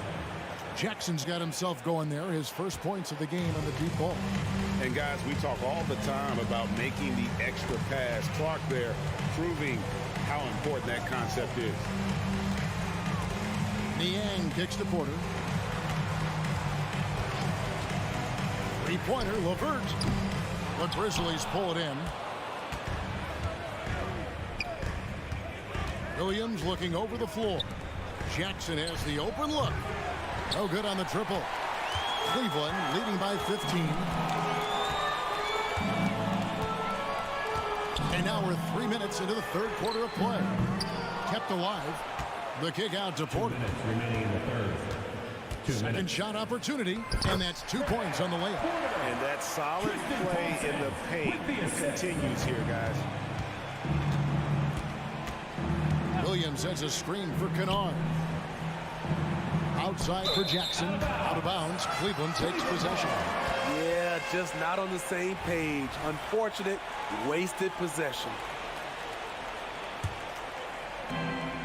Jackson's got himself going there. His first points of the game on the deep ball. And guys, we talk all the time about making the extra pass. Clark there proving how important that concept is. Niang kicks to Porter. Three-pointer, LeVert. The Grizzlies pull it in. Williams looking over the floor. Jackson has the open look. No good on the triple. Cleveland leading by 15. And now we're 3 minutes into the third quarter of play. Kept alive. The kick out to Porter. 2 minutes remaining in the third. Second shot opportunity, and that's 2 points on the layup. And that solid play in the paint continues here, guys. Williams has a screen for Kennard. Outside for Jackson. Out of bounds. Cleveland takes possession. Yeah, just not on the same page. Unfortunate, wasted possession.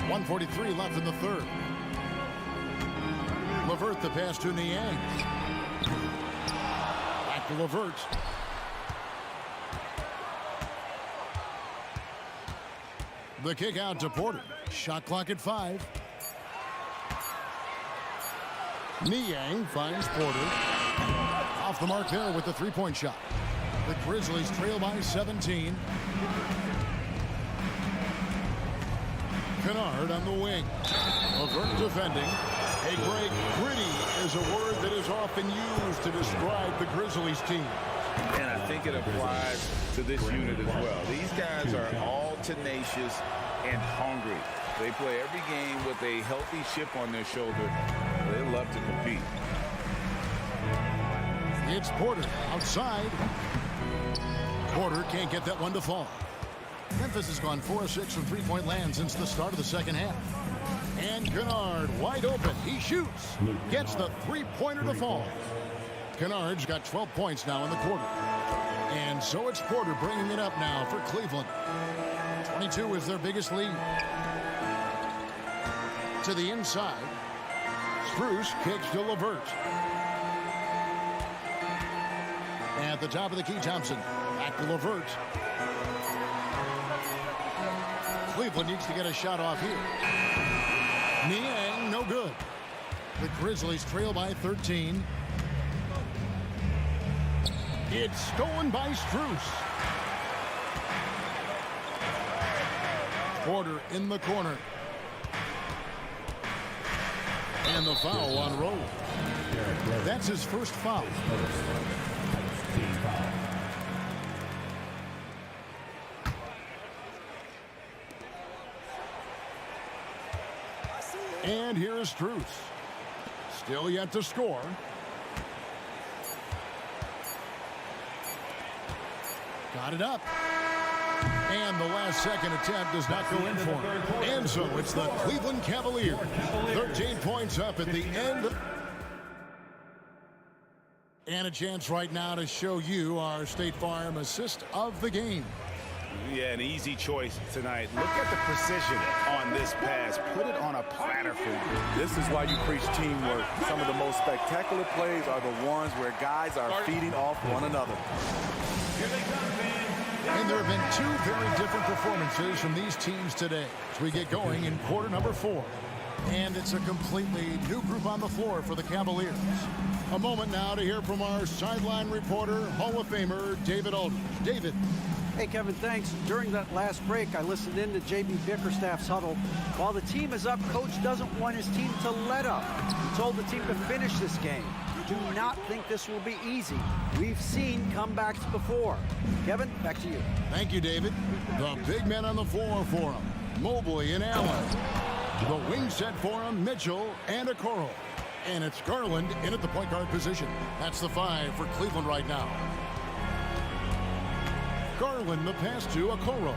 1:43 left in the third. LeVert the pass to Niang. Back to LeVert. The kick out to Porter. Shot clock at 5. Niang finds Porter. Off the mark there with the three-point shot. The Grizzlies trail by 17. Kennard on the wing. LeVert defending. Hey, Greg, gritty is a word that is often used to describe the Grizzlies team. And I think it applies to this unit as well. These guys are all tenacious and hungry. They play every game with a healthy chip on their shoulder. They love to compete. It's Porter outside. Porter can't get that one to fall. Memphis has gone 4 of 6 from three-point land since the start of the second half. And Kennard wide open. He shoots. Gets the three-pointer to fall. Kennard's got 12 points now in the quarter. And so it's Porter bringing it up now for Cleveland. 22 is their biggest lead. To the inside. Spruce kicks to LeVert. At the top of the key, Thompson. Back to LeVert. Cleveland needs to get a shot off here. Niang, no good. The Grizzlies trail by 13. It's stolen by Spruce. Porter in the corner. And the foul on Rowe. That's his first foul. And here is Strus. Still yet to score. Got it up. And the last second attempt does not go in for him. And so it's the Cleveland Cavaliers. 13 points up at the end. And a chance right now to show you our State Farm assist of the game. Yeah, an easy choice tonight. Look at the precision on this pass. Put it on a platter for you. This is why you preach teamwork. Some of the most spectacular plays are the ones where guys are feeding off one another. And there have been 2 very different performances from these teams today as we get going in quarter number 4. And it's a completely new group on the floor for the Cavaliers. A moment now to hear from our sideline reporter, Hall of Famer, David Aldridge. David. Hey, Kevin, thanks. During that last break, I listened in to J.B. Bickerstaff's huddle. While the team is up, Coach doesn't want his team to let up. He told the team to finish this game. do not think this will be easy. We've seen comebacks before. Kevin, back to you. Thank you, David. The big men on the floor for him, Mobley and Allen. The wing set for him, Mitchell and Okoro. And it's Garland in at the point guard position. That's the 5 for Cleveland right now. Garland, the pass to Okoro.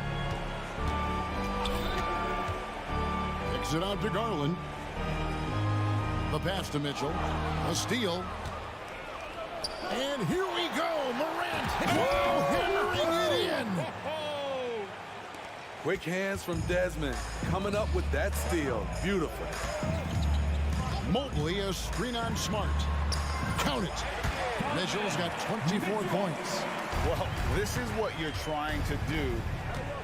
Kicks it out to Garland. The pass to Mitchell. A steal. And here we go. Morant. Oh, hammering it in. Quick hands from Desmond. Coming up with that steal. Beautiful. Mobley, a screen on Smart. Count it. Mitchell's got 24 points. Well, this is what you're trying to do.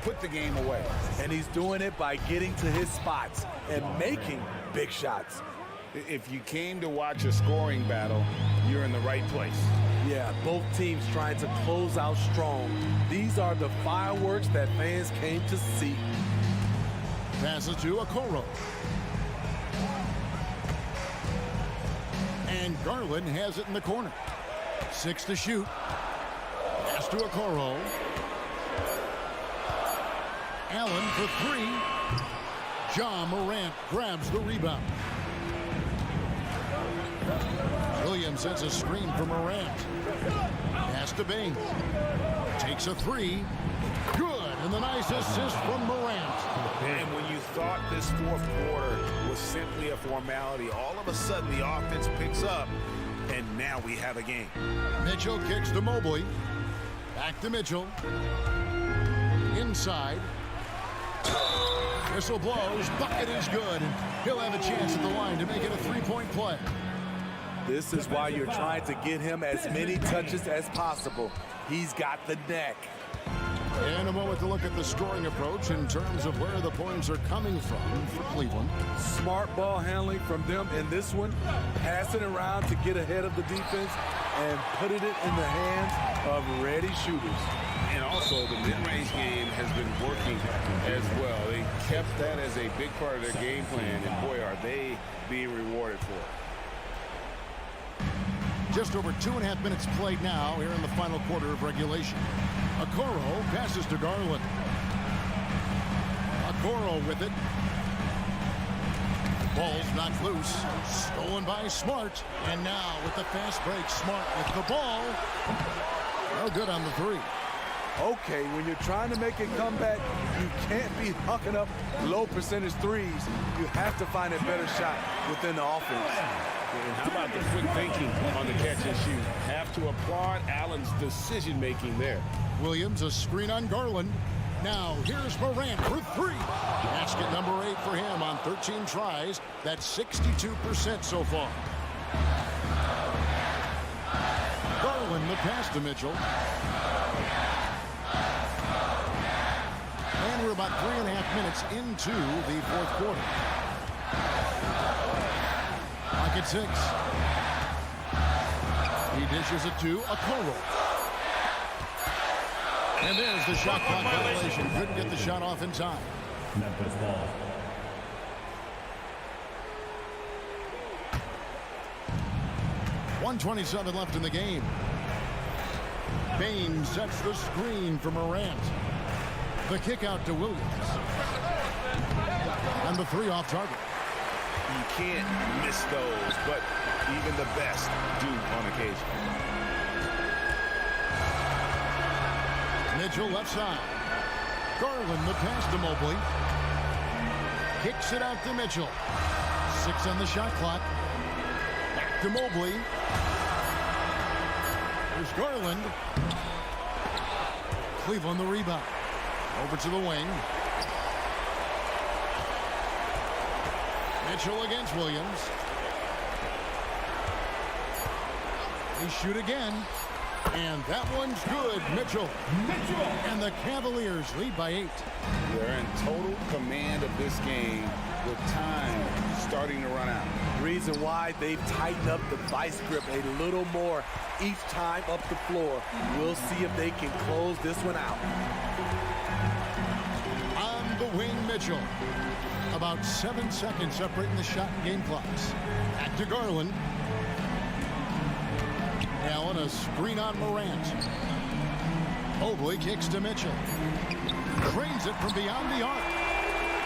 Put the game away. And he's doing it by getting to his spots and making big shots. If you came to watch a scoring battle, you're in the right place. Yeah, both teams trying to close out strong. These are the fireworks that fans came to see. Passes to Okoro. And Garland has it in the corner. 6 to shoot. Pass to Okoro. Allen for 3. Ja Morant grabs the rebound. Williams sets a screen for Morant. Pass to Bain. Takes a 3. Good. And the nice assist from Morant. And when you thought this fourth quarter was simply a formality, all of a sudden the offense picks up, and now we have a game. Mitchell kicks to Mobley. Back to Mitchell. Inside. Whistle blows. Bucket is good. And he'll have a chance at the line to make it a 3-point play. This is why you're trying to get him as many touches as possible. He's got the neck. In a moment to look at the scoring approach in terms of where the points are coming from for Cleveland. Smart ball handling from them in this one. Passing around to get ahead of the defense and putting it in the hands of ready shooters. And also the mid-range game has been working as well. They kept that as a big part of their game plan, and boy, are they being rewarded for it. Just over 2.5 minutes played now here in the final quarter of regulation. Okoro passes to Garland. Okoro with it. Ball's knocked loose. Stolen by Smart. And now with the fast break, Smart with the ball. No good on the 3. Okay, when you're trying to make a comeback, you can't be hucking up low percentage threes. You have to find a better shot within the offense. And how about the quick thinking on the catch and shoot? Have to applaud Allen's decision-making there. Williams, a screen on Garland. Now here's Morant for 3. Basket number 8 for him on 13 tries. That's 62% so far. Garland, the pass to Mitchell. And we're about 3.5 minutes into the fourth quarter. Clock at 6. He dishes it to Okoro. And there's the shot clock violation. Couldn't get the shot off in time. Memphis ball. .127 left in the game. Bain sets the screen for Morant. The kick out to Williams. And the 3 off target. You can't miss those, but even the best do on occasion. Mitchell left side. Garland the pass to Mobley. Kicks it out to Mitchell. 6 on the shot clock. Back to Mobley. There's Garland. Cleveland the rebound. Over to the wing. Mitchell against Williams. They shoot again. And that one's good. Mitchell. And the Cavaliers lead by 8. They're in total command of this game with time starting to run out. Reason why they've tightened up the vice grip a little more each time up the floor. We'll see if they can close this one out. On the wing, Mitchell. About 7 seconds separating the shot and game clocks. Back to Garland. Allen, a screen on Morant. Mobley kicks to Mitchell. Drains it from beyond the arc.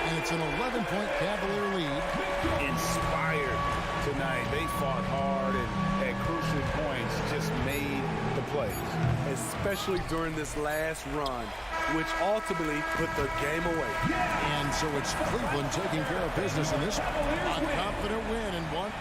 And it's an 11-point Cavalier lead. Inspired tonight. They fought hard and at crucial points just made the plays. Especially during this last run, which ultimately put the game away. And so it's Cleveland taking care of business in this. A confident win in one.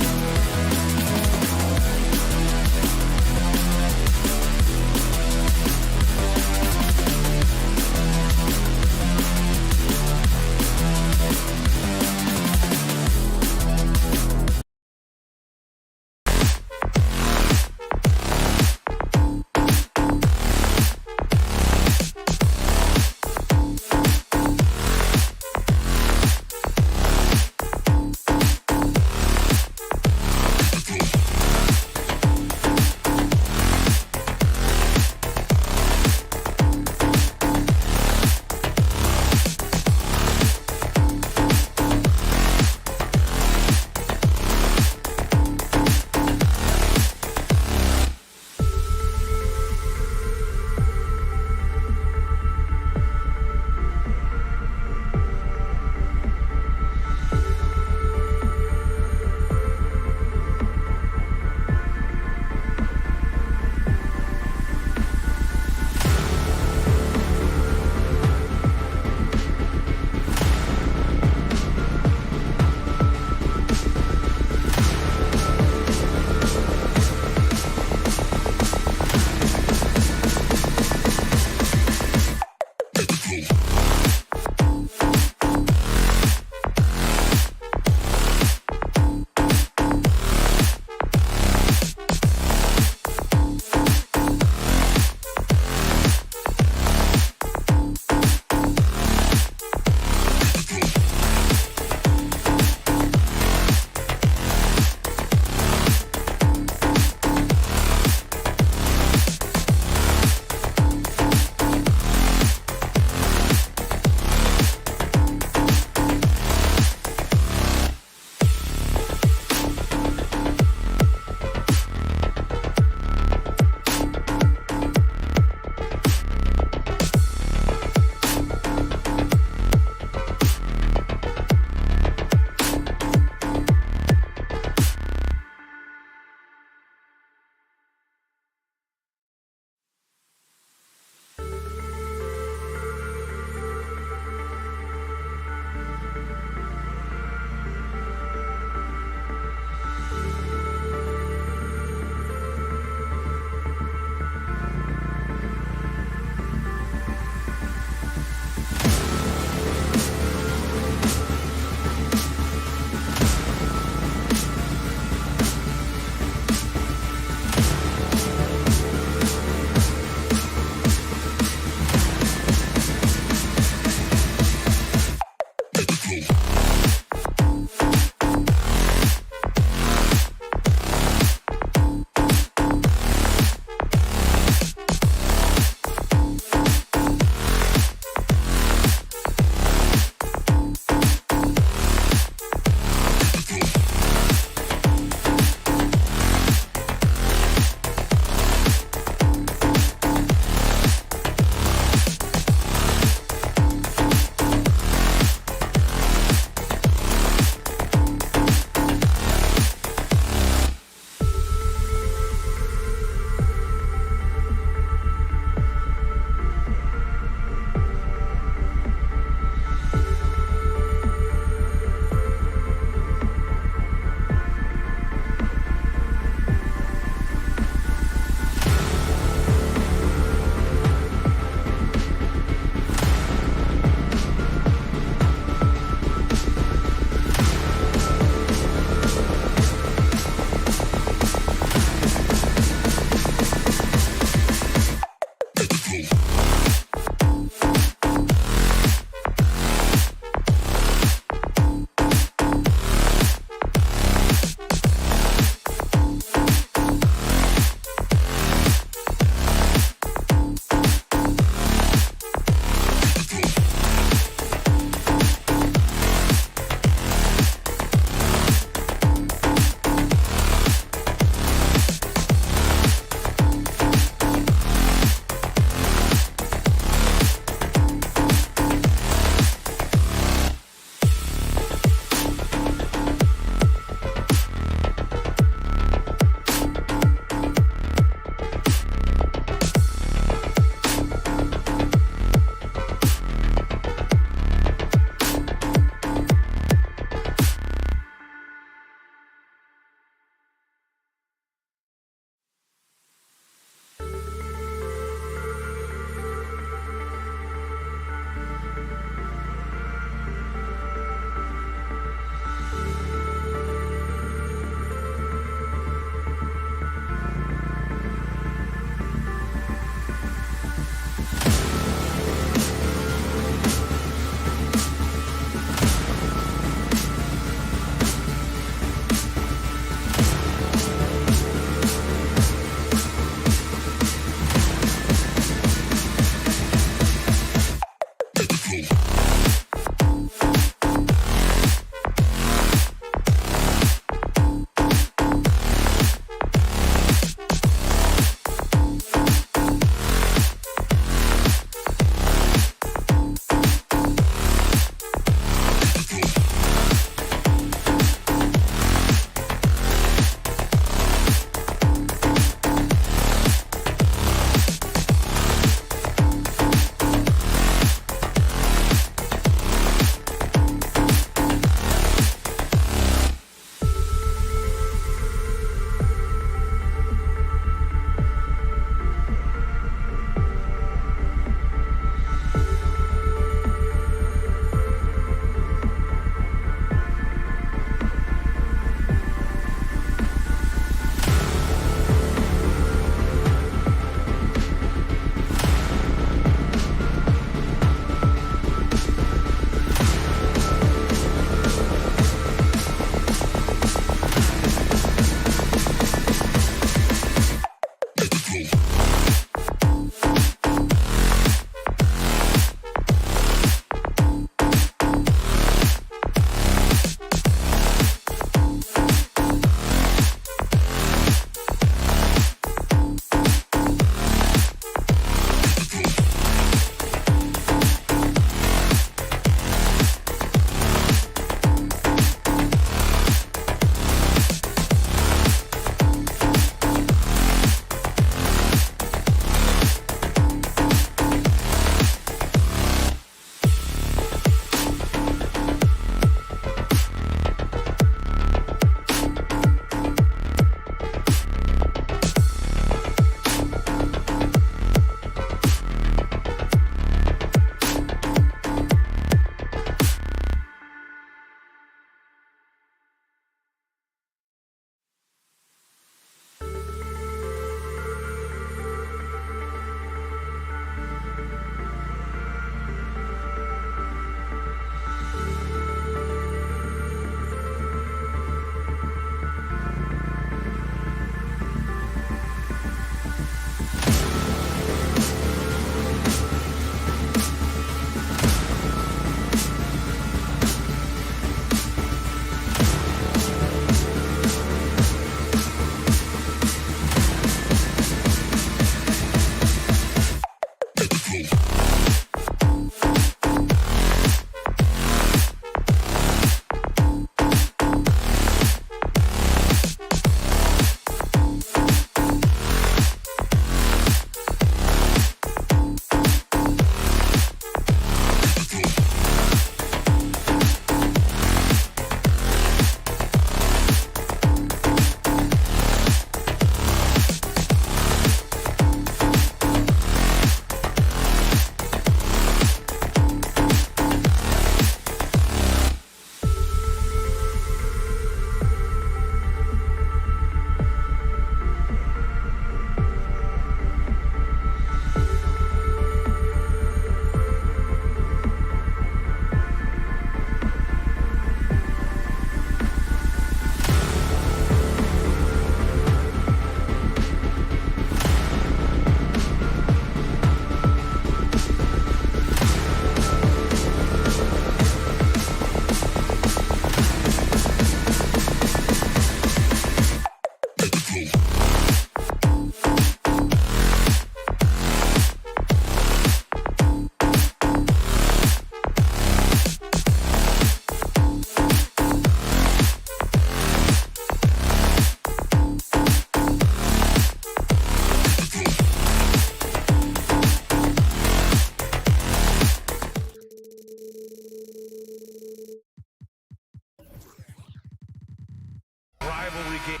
Rivalry game.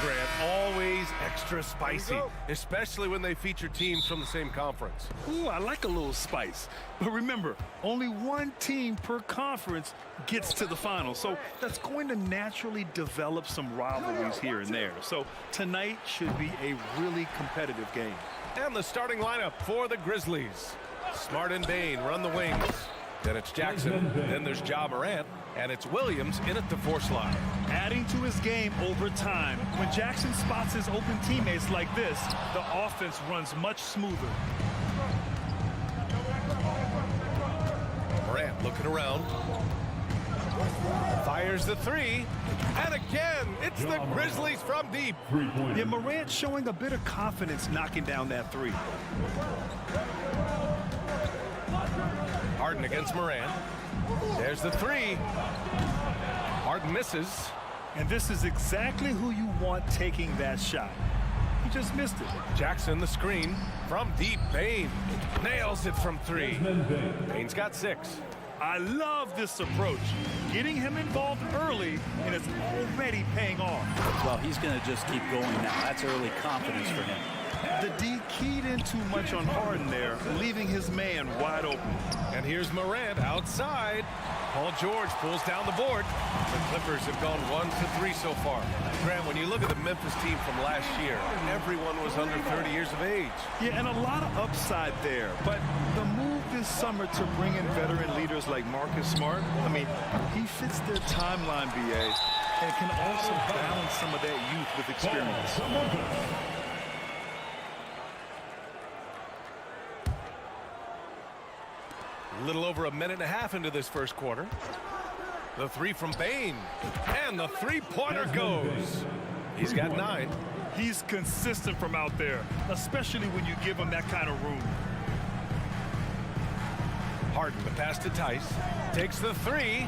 Grant, always extra spicy, especially when they feature teams from the same conference. Ooh, I like a little spice. But remember, only one team per conference gets to the final. So that's going to naturally develop some rivalries here and there. So tonight should be a really competitive game. And the starting lineup for the Grizzlies. Smart and Bain run the wings. Then it's Jackson, then there's Ja Morant, and it's Williams in at the 4 slot. Adding to his game over time. When Jackson spots his open teammates like this, the offense runs much smoother. Morant looking around. Fires the 3. And again, it's the Grizzlies from deep. Yeah, Morant showing a bit of confidence knocking down that 3. Harden against Morant. There's the 3. Harden misses. And this is exactly who you want taking that shot. He just missed it. Jackson the screen from deep. Bain nails it from 3. Bain's got 6. I love this approach. Getting him involved early, and it's already paying off. Well, he's going to just keep going now. That's early confidence for him. The D keyed in too much on Harden there, leaving his man wide open. And here's Morant outside. Paul George pulls down the board. The Clippers have gone 1 for 3 so far. Grant, when you look at the Memphis team from last year, everyone was under 30 years of age. Yeah, and a lot of upside there. But the move this summer to bring in veteran leaders like Marcus Smart, I mean, he fits their timeline, BA, and can also balance some of that youth with experience. A little over a minute and a half into this first quarter. The 3 from Bain. And the 3-pointer goes. He's got 9. He's consistent from out there, especially when you give him that kind of room. Harden, the pass to Tice. Takes the 3.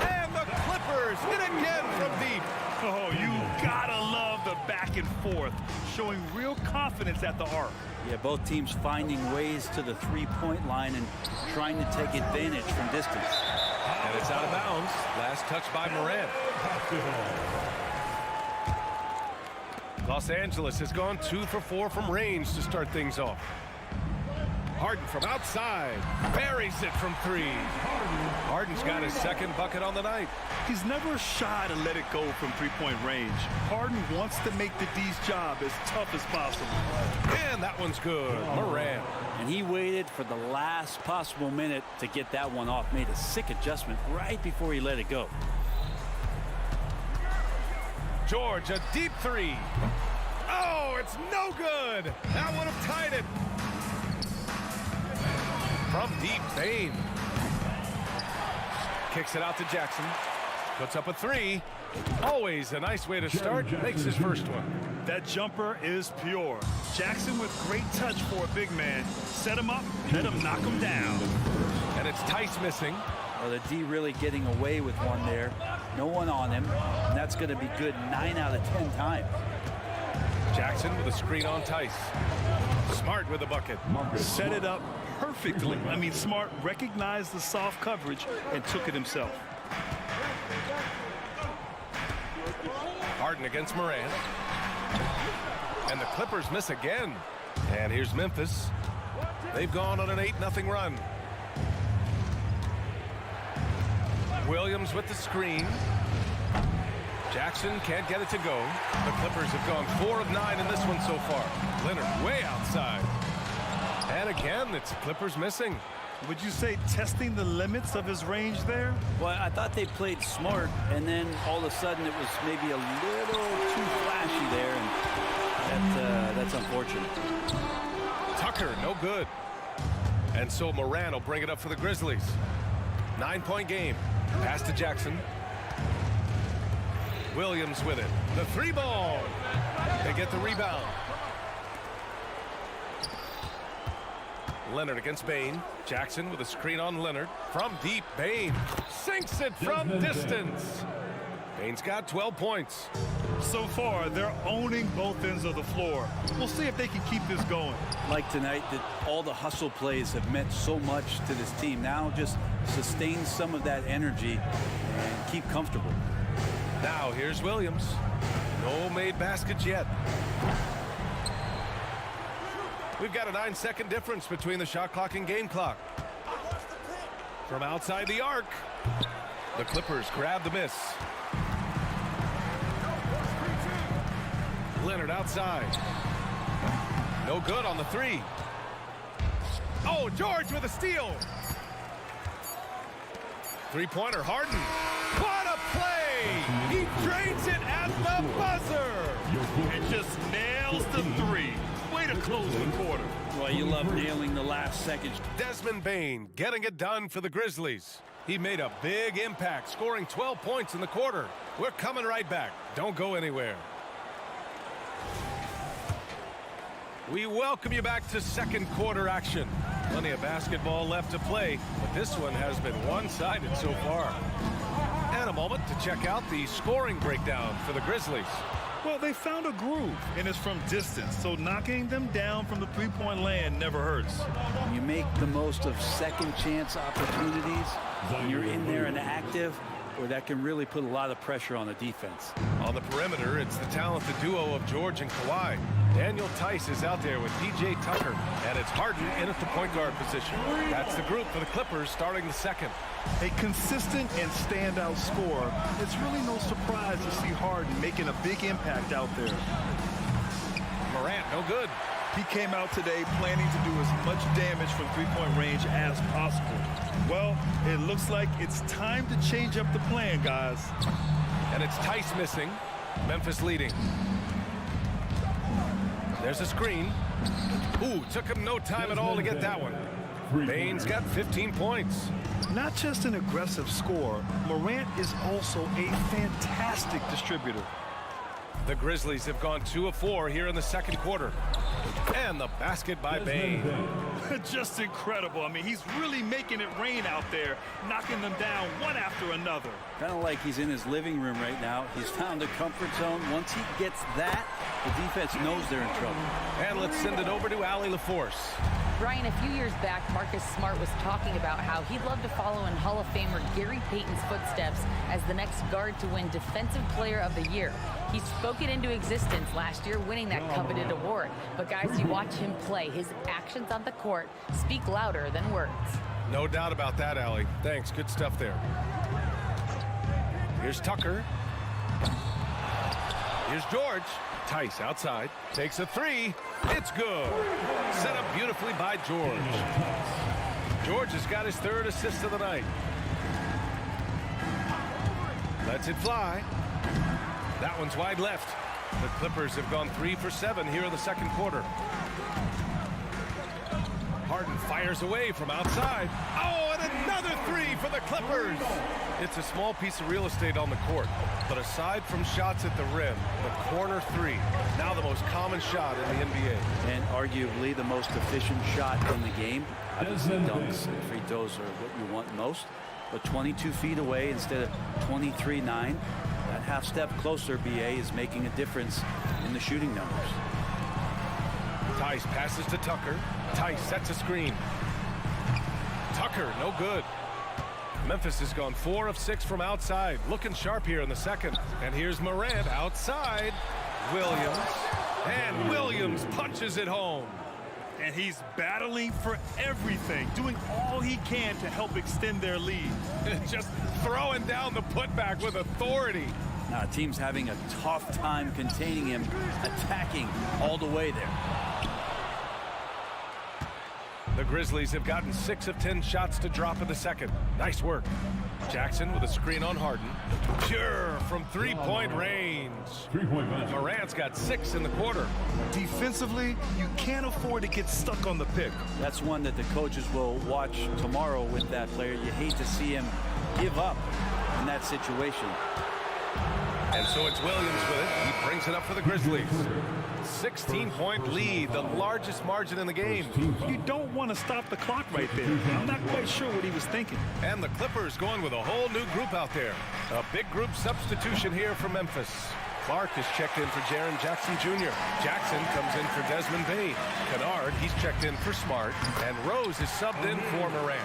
And the Clippers hit again from deep. Oh, you gotta love the back and forth, showing real confidence at the arc. Yeah, both teams finding ways to the 3-point line and trying to take advantage from distance. And it's out of bounds. Last touch by Morant. Los Angeles has gone 2 for 4 from range to start things off. Harden from outside. Buries it from 3. Harden's got his second bucket on the night. He's never shy to let it go from 3-point range. Harden wants to make the D's job as tough as possible. And that one's good. Morant. And he waited for the last possible minute to get that one off. Made a sick adjustment right before he let it go. George, a deep 3. Oh, it's no good. That would have tied it. From deep, Bain. Kicks it out to Jackson. Puts up a 3. Always a nice way to start. Makes his first one. That jumper is pure. Jackson with great touch for a big man. Set him up, let him knock him down. And it's Tice missing. Well, the D really getting away with one there. No one on him. And that's going to be good 9 out of 10 times. Jackson with a screen on Tice. Smart with a bucket. Set it up perfectly. I mean, Smart recognized the soft coverage and took it himself. Harden against Morant. And the Clippers miss again. And here's Memphis. They've gone on an 8-0 run. Williams with the screen. Jackson can't get it to go. The Clippers have gone 4 of 9 in this one so far. Leonard way outside. And again, it's Clippers missing. Would you say testing the limits of his range there? Well, I thought they played smart, and then all of a sudden it was maybe a little too unfortunate. Tucker, no good. And so Moran will bring it up for the Grizzlies. 9-point game. Pass to Jackson. Williams with it. The 3-ball. They get the rebound. Leonard against Bain. Jackson with a screen on Leonard. From deep, Bain sinks it from distance. Bain's got 12 points. So far, they're owning both ends of the floor. We'll see if they can keep this going. Like tonight, that all the hustle plays have meant so much to this team. Now just sustain some of that energy and keep comfortable. Now here's Williams. No made baskets yet. We've got a 9-second difference between the shot clock and game clock. From outside the arc, the Clippers grab the miss. Leonard outside. No good on the 3. Oh, George with a steal. 3-pointer, Harden. What a play! He drains it at the buzzer. And just nails the 3. Way to close the quarter. Well, you love nailing the last seconds. Desmond Bain getting it done for the Grizzlies. He made a big impact, scoring 12 points in the quarter. We're coming right back. Don't go anywhere. We welcome you back to second quarter action. Plenty of basketball left to play, but this one has been one-sided so far. And a moment to check out the scoring breakdown for the Grizzlies. Well, they found a groove, and it's from distance, so knocking them down from the three-point land never hurts. You make the most of second chance opportunities when you're in there and active, or that can really put a lot of pressure on the defense. On the perimeter, it's the talented duo of George and Kawhi. Daniel Tice is out there with P.J. Tucker, and it's Harden in at the point guard position. That's the group for the Clippers starting the second. A consistent and standout scorer. It's really no surprise to see Harden making a big impact out there. Morant, no good. He came out today planning to do as much damage from three-point range as possible. Well, it looks like it's time to change up the plan, guys. And it's Tice missing. Memphis leading. There's a screen. Ooh, took him no time at all to get that one. Bain's got 15 points. Not just an aggressive scorer, Morant is also a fantastic distributor. The Grizzlies have gone 2 of 4 here in the second quarter. And the basket by Bain. Just incredible. I mean, he's really making it rain out there, knocking them down one after another. Kind of like he's in his living room right now. He's found a comfort zone. Once he gets that, the defense knows they're in trouble. And let's send it over to Allie LaForce. Brian, a few years back, Marcus Smart was talking about how he'd love to follow in Hall of Famer Gary Payton's footsteps as the next guard to win Defensive Player of the Year. He spoke it into existence last year, winning that coveted award. But guys, you watch him play. His actions on the court speak louder than words. No doubt about that, Allie. Thanks. Good stuff there. Here's Tucker. Here's George. Tice outside. Takes a 3. It's good. Set up beautifully by George. George has got his 3rd assist of the night. Lets it fly. That one's wide left. The Clippers have gone 3 for 7 here in the second quarter. Harden fires away from outside. Oh, and another 3 for the Clippers. It's a small piece of real estate on the court, but aside from shots at the rim, the corner 3, now the most common shot in the NBA. And arguably the most efficient shot in the game. Obviously dunks and free throws are what you want most, but 22 feet away instead of 23-9. That half step closer, BA, is making a difference in the shooting numbers. Tice passes to Tucker. Tice sets a screen. Tucker, no good. Memphis has gone 4 of 6 from outside. Looking sharp here in the second. And here's Morant outside. Williams. And Williams punches it home. And he's battling for everything, doing all he can to help extend their lead. Just throwing down the putback with authority. Now, the team's having a tough time containing him, attacking all the way there. The Grizzlies have gotten 6 of 10 shots to drop in the second. Nice work. Jackson with a screen on Harden. Pure from three-point range. Three-point match. Morant's got 6 in the quarter. Defensively, you can't afford to get stuck on the pick. That's one that the coaches will watch tomorrow with that player. You hate to see him give up in that situation. And so it's Williams with it. He brings it up for the Grizzlies. 16-point lead, the largest margin in the game. You don't want to stop the clock right there. I'm not quite sure what he was thinking. And the Clippers going with a whole new group out there. A big group substitution here for Memphis. Clark is checked in for Jaren Jackson Jr. Jackson comes in for Desmond Bane. Kennard, he's checked in for Smart. And Rose is subbed in for Morant.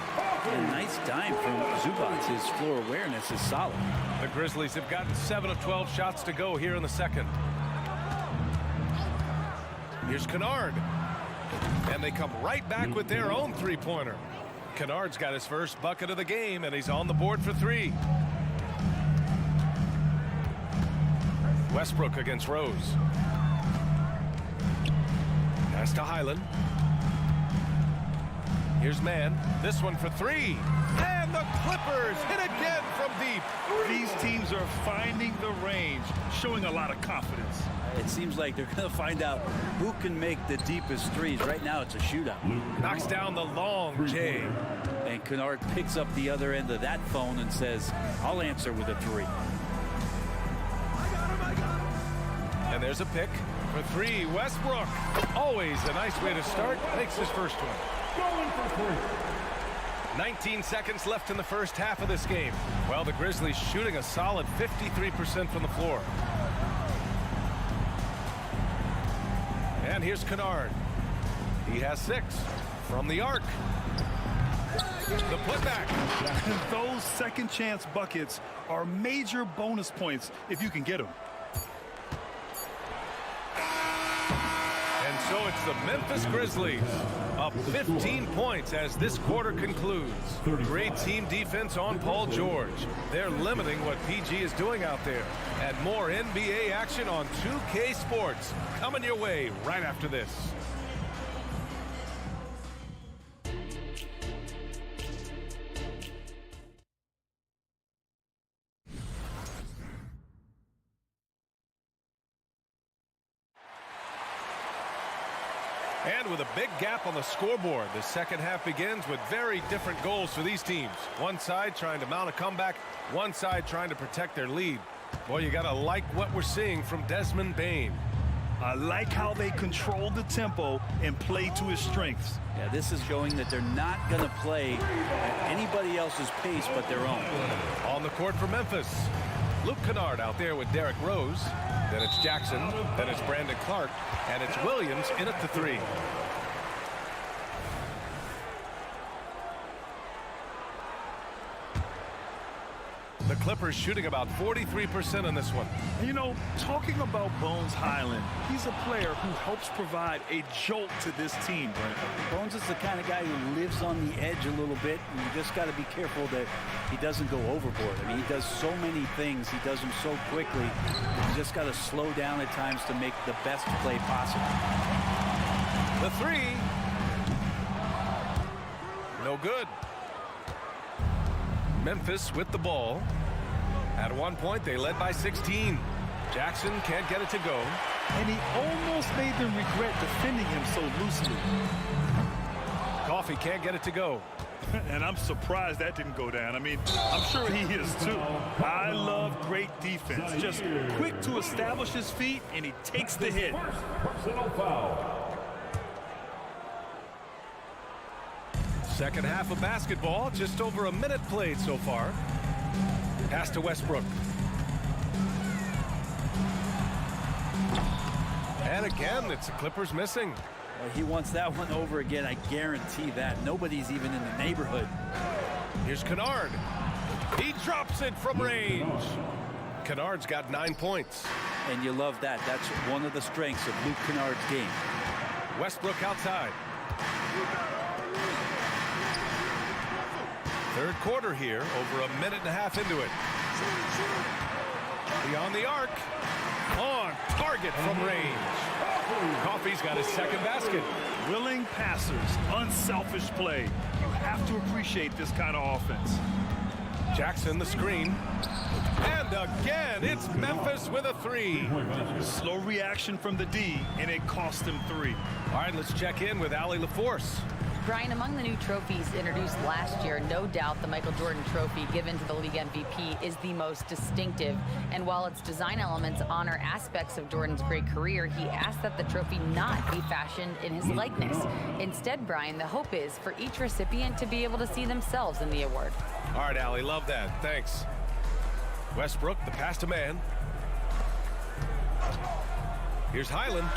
A nice dime from Zubac. His floor awareness is solid. The Grizzlies have gotten 7 of 12 shots to go here in the second. Here's Kennard. And they come right back with their own three-pointer. Kennard's got his first bucket of the game, and he's on the board for 3. Westbrook against Rose. Pass to Highland. Here's Mann. This one for 3. And the Clippers hit again from deep. These teams are finding the range, showing a lot of confidence. It seems like they're going to find out who can make the deepest threes. Right now, it's a shootout. Knocks down the long J. And Kennard picks up the other end of that phone and says, I'll answer with a 3. And there's a pick for 3. Westbrook. Always a nice way to start. Makes his first one. Going for 3. 19 seconds left in the first half of this game. Well, the Grizzlies shooting a solid 53% from the floor. And here's Kennard. He has 6 from the arc. The putback. Those second chance buckets are major bonus points if you can get them. And so it's the Memphis Grizzlies up 15 points as this quarter concludes. Great team defense on Paul George. They're limiting what PG is doing out there. And more NBA action on 2K Sports coming your way right after this. And with a big gap on the scoreboard, the second half begins with very different goals for these teams. One side trying to mount a comeback, one side trying to protect their lead. Boy, you got to like what we're seeing from Desmond Bane. I like how they control the tempo and play to his strengths. Yeah, this is showing that they're not going to play at anybody else's pace but their own. On the court for Memphis, Luke Kennard out there with Derrick Rose. Then it's Jackson, then it's Brandon Clark, and it's Williams in at the 3. The Clippers shooting about 43% in this one. You know, talking about Bones Highland, he's a player who helps provide a jolt to this team, Brent. Bones is the kind of guy who lives on the edge a little bit, and you just got to be careful that he doesn't go overboard. I mean, he does so many things. He does them so quickly. You just got to slow down at times to make the best play possible. The 3. No good. Memphis with the ball. At one point, they led by 16. Jackson can't get it to go. And he almost made them regret defending him so loosely. Coffey can't get it to go. And I'm surprised that didn't go down. I mean, I'm sure he is too. I love great defense. Just quick to establish his feet, and he takes the hit. Personal foul. Second half of basketball, just over a minute played so far. Pass to Westbrook. And again, it's the Clippers missing. He wants that one over again. I guarantee that. Nobody's even in the neighborhood. Here's Kennard. He drops it from range. Kennard's got 9 points. And you love that. That's one of the strengths of Luke Kennard's game. Westbrook outside. Third quarter here, over a minute and a half into it. Beyond the arc. On target from range. Coffey's got his second basket. Willing passers, unselfish play. You have to appreciate this kind of offense. Jackson the screen. And again, it's Memphis with a three. Slow reaction from the D, and it cost him 3. All right, let's check in with Allie LaForce. Brian, among the new trophies introduced last year, no doubt the Michael Jordan trophy given to the league MVP is the most distinctive. And while its design elements honor aspects of Jordan's great career, he asked that the trophy not be fashioned in his likeness. Instead, Brian, the hope is for each recipient to be able to see themselves in the award. All right, Allie, love that. Thanks. Westbrook, the pass to man. Here's Highland.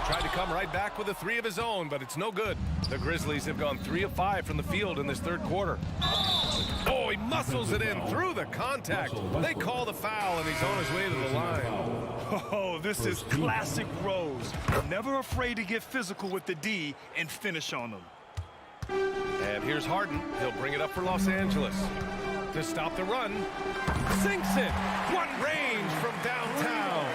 Tried to come right back with a 3 of his own, but it's no good. The Grizzlies have gone 3 of 5 from the field in this third quarter. Oh, he muscles it in through the contact. They call the foul, and he's on his way to the line. Oh, this is classic Rose. Never afraid to get physical with the D and finish on them. And here's Harden. He'll bring it up for Los Angeles. To stop the run. Sinks it. What range from downtown.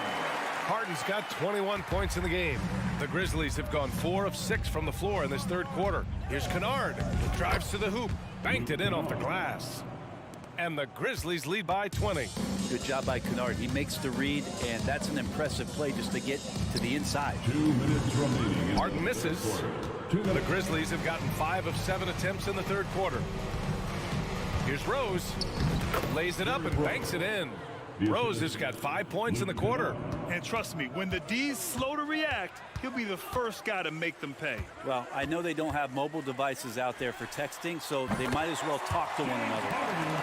Harden's got 21 points in the game. The Grizzlies have gone 4 of 6 from the floor in this third quarter. Here's Kennard. Drives to the hoop. Banked it in off the glass. And the Grizzlies lead by 20. Good job by Kennard. He makes the read, and that's an impressive play just to get to the inside. 2 minutes remaining. Harden misses. The Grizzlies have gotten 5 of 7 attempts in the third quarter. Here's Rose. Lays it up and banks it in. Rose has got 5 points in the quarter. And trust me, when the D's slow to react, he'll be the first guy to make them pay. Well, I know they don't have mobile devices out there for texting, so they might as well talk to one another.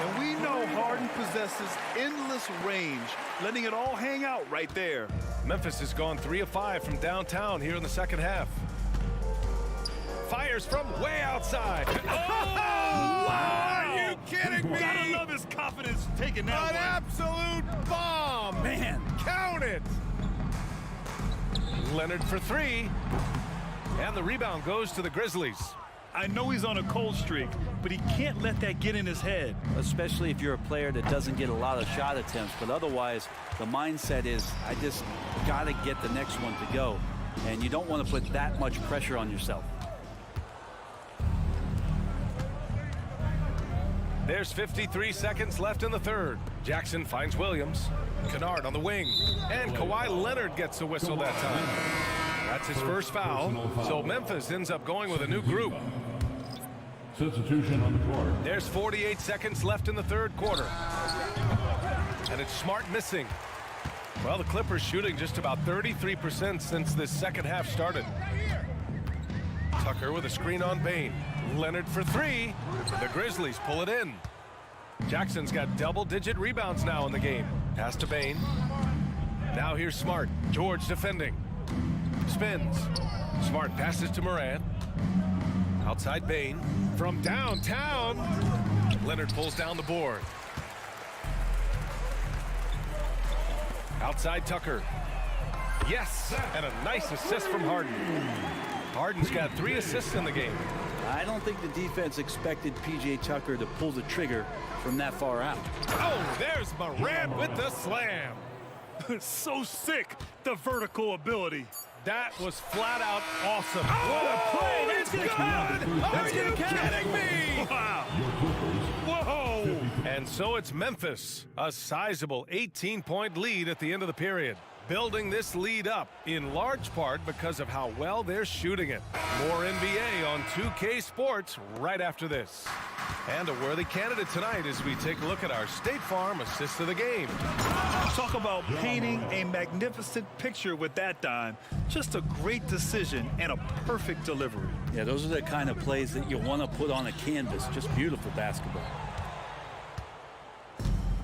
And we know Harden possesses endless range, letting it all hang out right there. Memphis has gone 3 of 5 from downtown here in the second half. Fires from way outside. Oh! Wow! Are you kidding me? Gotta love his confidence taking that one. An absolute bomb! Man, count it! Leonard for 3. And the rebound goes to the Grizzlies. I know he's on a cold streak, but he can't let that get in his head. especially if you're a player that doesn't get a lot of shot attempts. But otherwise, the mindset is, I just got to get the next one to go. And you don't want to put that much pressure on yourself. There's 53 seconds left in the third. Jackson finds Williams. Kennard on the wing. And Kawhi Leonard gets a whistle that time. That's his first foul. So Memphis ends up going with a new group. Substitution on the court. There's 48 seconds left in the third quarter. And it's Smart missing. Well, the Clippers shooting just about 33% since this second half started. Tucker with a screen on Bane. Leonard for 3. The Grizzlies pull it in. Jackson's got double-digit rebounds now in the game. Pass to Bane. Now here's Smart. George defending. Spins. Smart passes to Morant. Outside Bane. From downtown. Leonard pulls down the board. Outside Tucker. Yes! And a nice assist from Harden. Harden's got 3 assists in the game. I don't think the defense expected P.J. Tucker to pull the trigger from that far out. Oh, there's Morant with the slam. So sick, the vertical ability. That was flat out awesome. Oh, what a play! it's good! Are you kidding me? Wow. Whoa! And so it's Memphis, a sizable 18-point lead at the end of the period. Building this lead up in large part because of how well they're shooting it. More NBA on 2K Sports right after this. And a worthy candidate tonight as we take a look at our State Farm assist of the game. Talk about painting a magnificent picture with that dime. Just a great decision and a perfect delivery. Yeah, those are the kind of plays that you want to put on a canvas. Just beautiful basketball.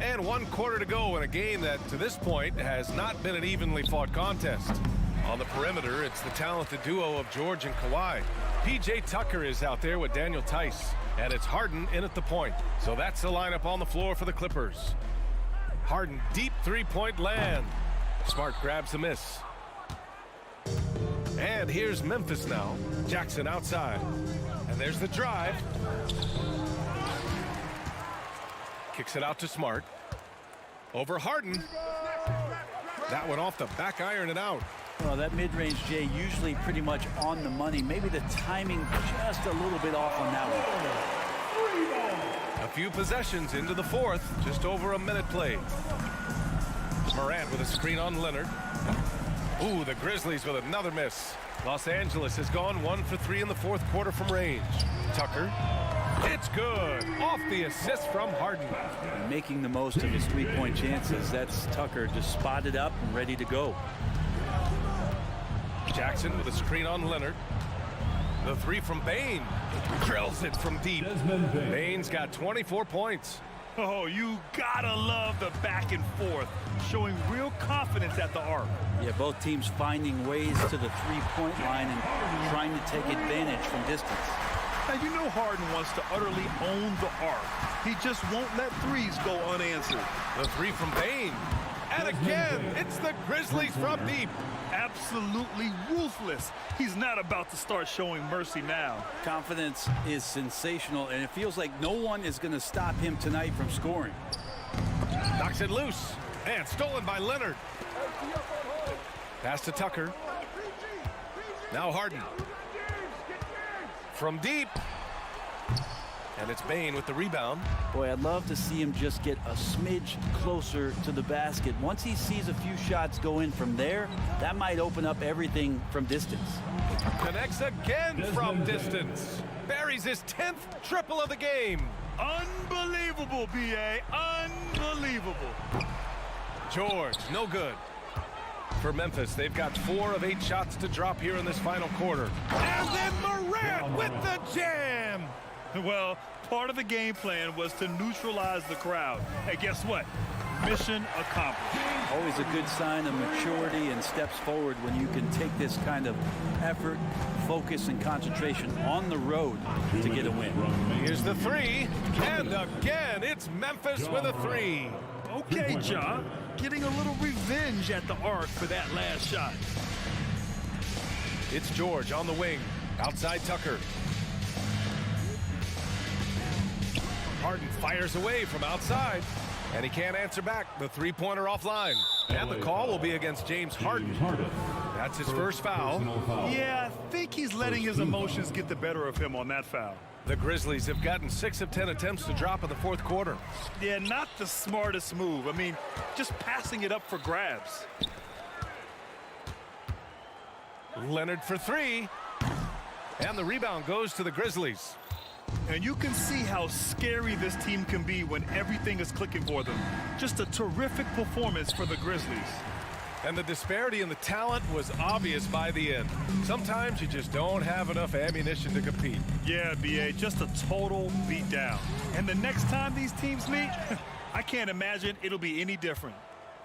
And 1 quarter to go in a game that, to this point, has not been an evenly fought contest. On the perimeter, it's the talented duo of George and Kawhi. P.J. Tucker is out there with Daniel Tice. And it's Harden in at the point. So that's the lineup on the floor for the Clippers. Harden, deep three-point land. Smart grabs the miss. And here's Memphis now. Jackson outside. And there's the drive. Kicks it out to Smart. Over Harden. That one off the back iron and out. Well, that mid-range, Jay, usually pretty much on the money. Maybe the timing just a little bit off on that one. A few possessions into the fourth, just over a minute played. Morant with a screen on Leonard. Ooh, the Grizzlies with another miss. Los Angeles has gone 1 for 3 in the fourth quarter from range. Tucker. It's good. Off the assist from Harden. Making the most of his three-point chances. That's Tucker just spotted up and ready to go. Jackson with a screen on Leonard. The three from Bane. Drills it from deep. Bane's got 24 points. Oh, you gotta love the back and forth, showing real confidence at the arc. Yeah, both teams finding ways to the three-point line and trying to take advantage from distance. Now, you know Harden wants to utterly own the arc. He just won't let threes go unanswered. The three from Bane. And again, it's the Grizzlies from deep. Absolutely ruthless. He's not about to start showing mercy now. Confidence is sensational, and it feels like no one is going to stop him tonight from scoring. Knocks it loose. And stolen by Leonard. Pass to Tucker. Now Harden. From deep. And it's Bane with the rebound. Boy, I'd love to see him just get a smidge closer to the basket. Once he sees a few shots go in from there, that might open up everything from distance. Connects again from distance. Buries his 10th triple of the game. Unbelievable, B.A. Unbelievable. George, no good. For Memphis, they've got 4 of 8 shots to drop here in this final quarter. And then Morant with the jam. Well, part of the game plan was to neutralize the crowd. And guess what? Mission accomplished. Always a good sign of maturity and steps forward when you can take this kind of effort, focus, and concentration on the road to get a win. Here's the three. And again, it's Memphis with a three. Okay, Ja. Getting a little revenge at the arc for that last shot. It's George on the wing. Outside Tucker. Harden fires away from outside, and he can't answer back. The three-pointer offline. And the call will be against James Harden. That's his first foul. Yeah, I think he's letting his emotions get the better of him on that foul. The Grizzlies have gotten 6 of 10 attempts to drop in the fourth quarter. Yeah, not the smartest move. I mean, just passing it up for grabs. Leonard for three. And the rebound goes to the Grizzlies. And you can see how scary this team can be when everything is clicking for them. Just a terrific performance for the Grizzlies. And the disparity in the talent was obvious by the end. Sometimes you just don't have enough ammunition to compete. Yeah, B.A., just a total beatdown. And the next time these teams meet, I can't imagine it'll be any different.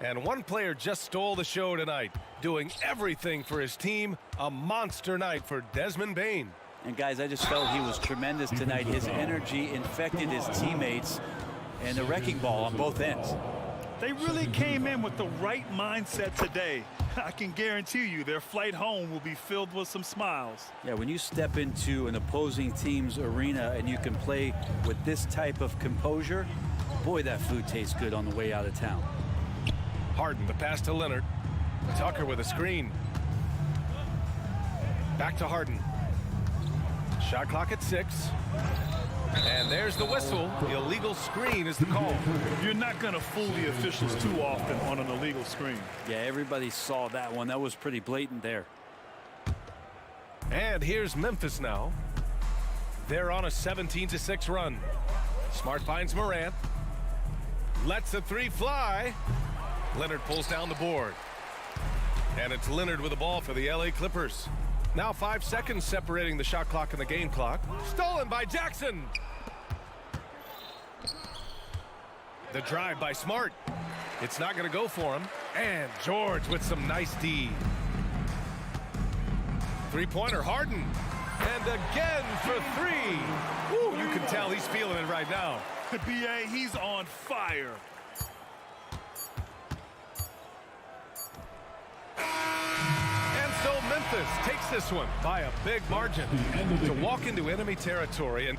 And one player just stole the show tonight, doing everything for his team. A monster night for Desmond Bane. And guys, I just felt he was tremendous tonight. His energy infected his teammates, and a wrecking ball on both ends. They really came in with the right mindset today. I can guarantee you their flight home will be filled with some smiles. Yeah, when you step into an opposing team's arena and you can play with this type of composure, boy, that food tastes good on the way out of town. Harden, the pass to Leonard. Tucker with a screen. Back to Harden. Shot clock at 6. And there's the whistle. The illegal screen is the call. You're not going to fool the officials too often on an illegal screen. Yeah, everybody saw that one. That was pretty blatant there. And here's Memphis now. They're on a 17-6 run. Smart finds Morant. Lets the three fly. Leonard pulls down the board. And it's Leonard with the ball for the LA Clippers. Now 5 seconds separating the shot clock and the game clock. Stolen by Jackson. The drive by Smart. It's not going to go for him. And George with some nice D. Three-pointer Harden. And again for three. Woo, you can tell he's feeling it right now. B.A., he's on fire. So Memphis takes this one by a big margin to walk into enemy territory and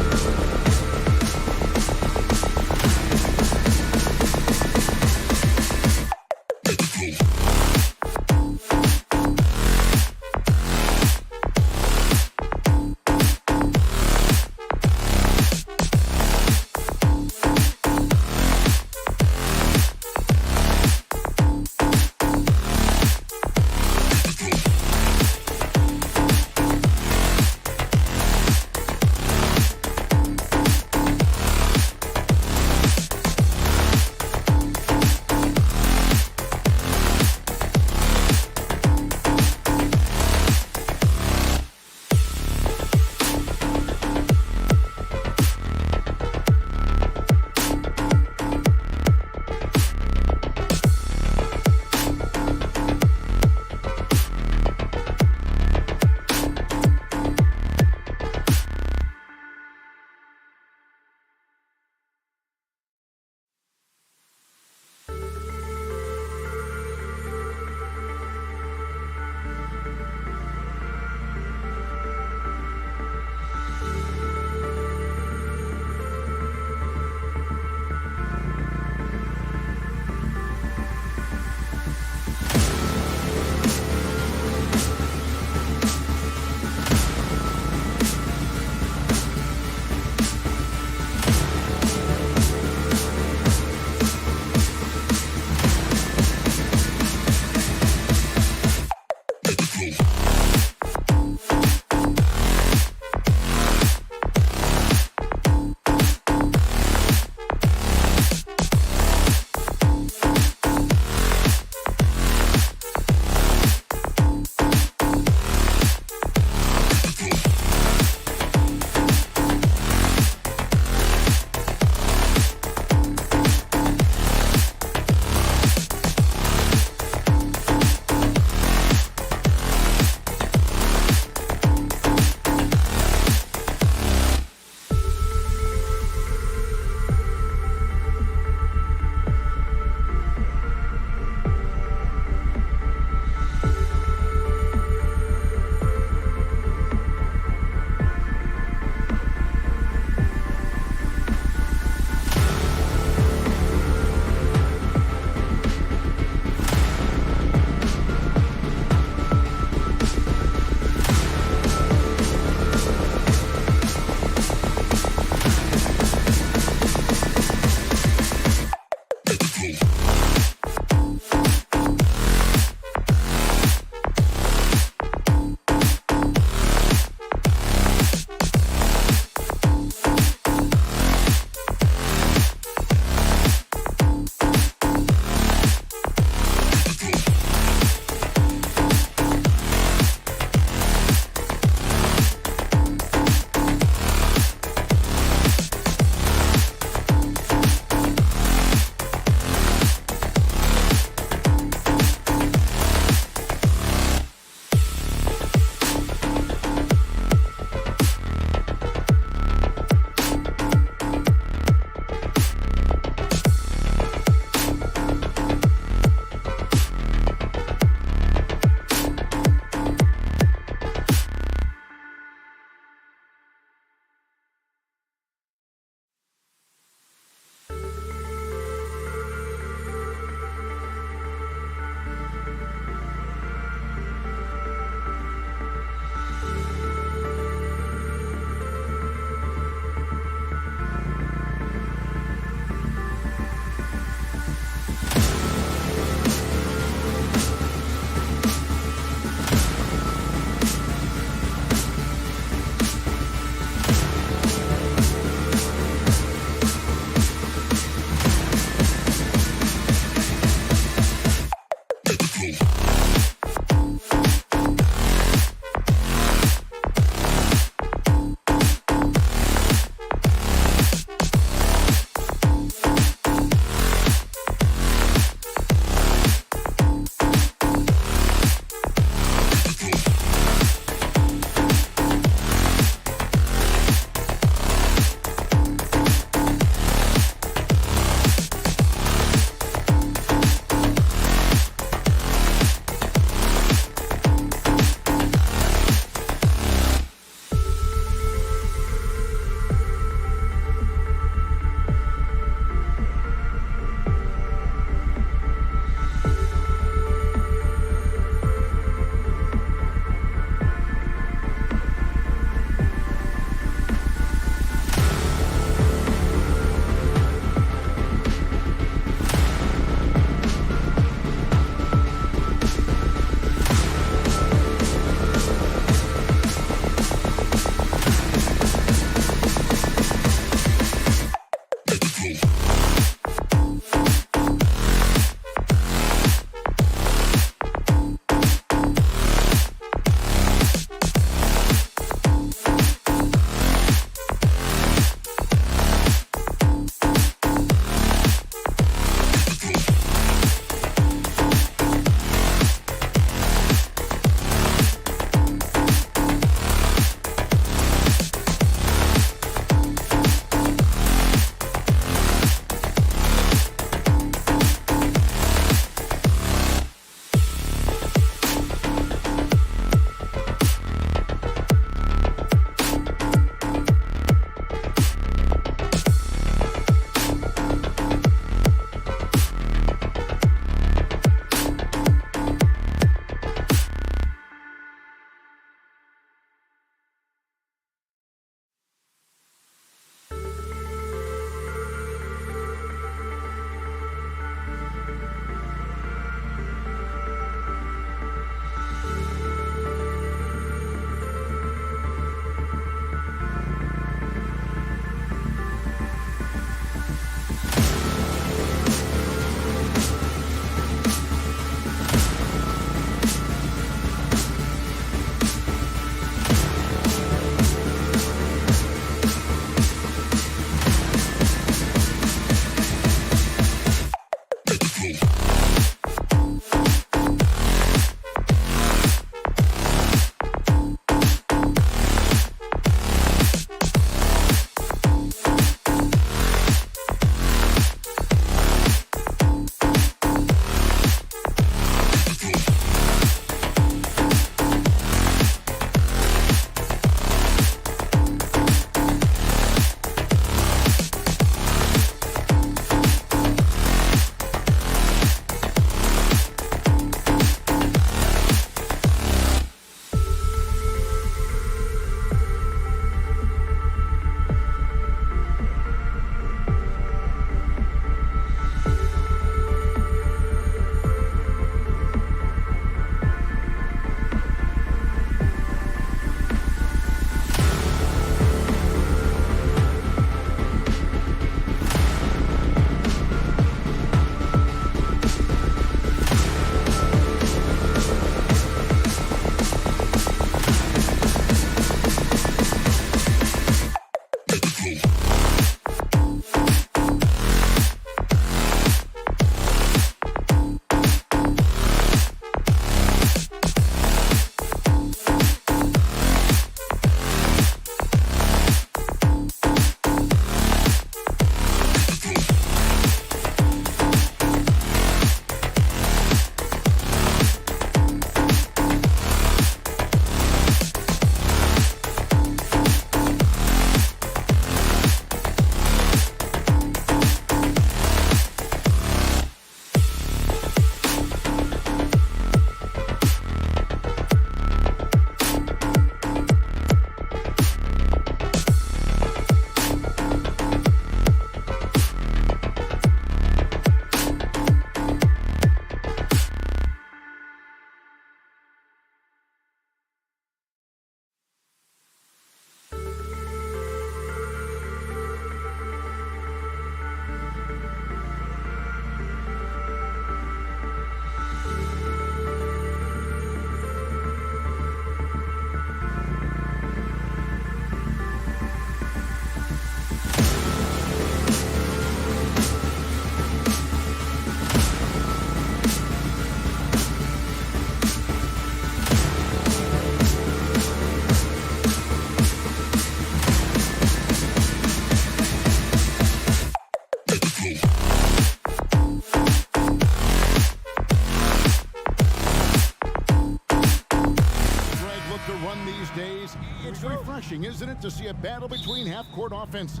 refreshing, isn't it, to see a battle between half-court offenses?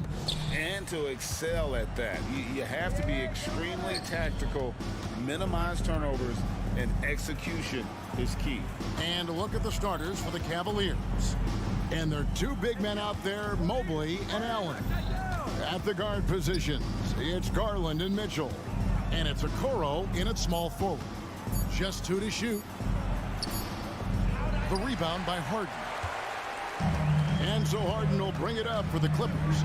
And to excel at that. You have to be extremely tactical, minimize turnovers, and execution is key. And look at the starters for the Cavaliers. And there are two big men out there, Mobley and Allen. At the guard positions, it's Garland and Mitchell. And it's Okoro in at small forward. Just two to shoot. The rebound by Harden. And so Harden will bring it up for the Clippers.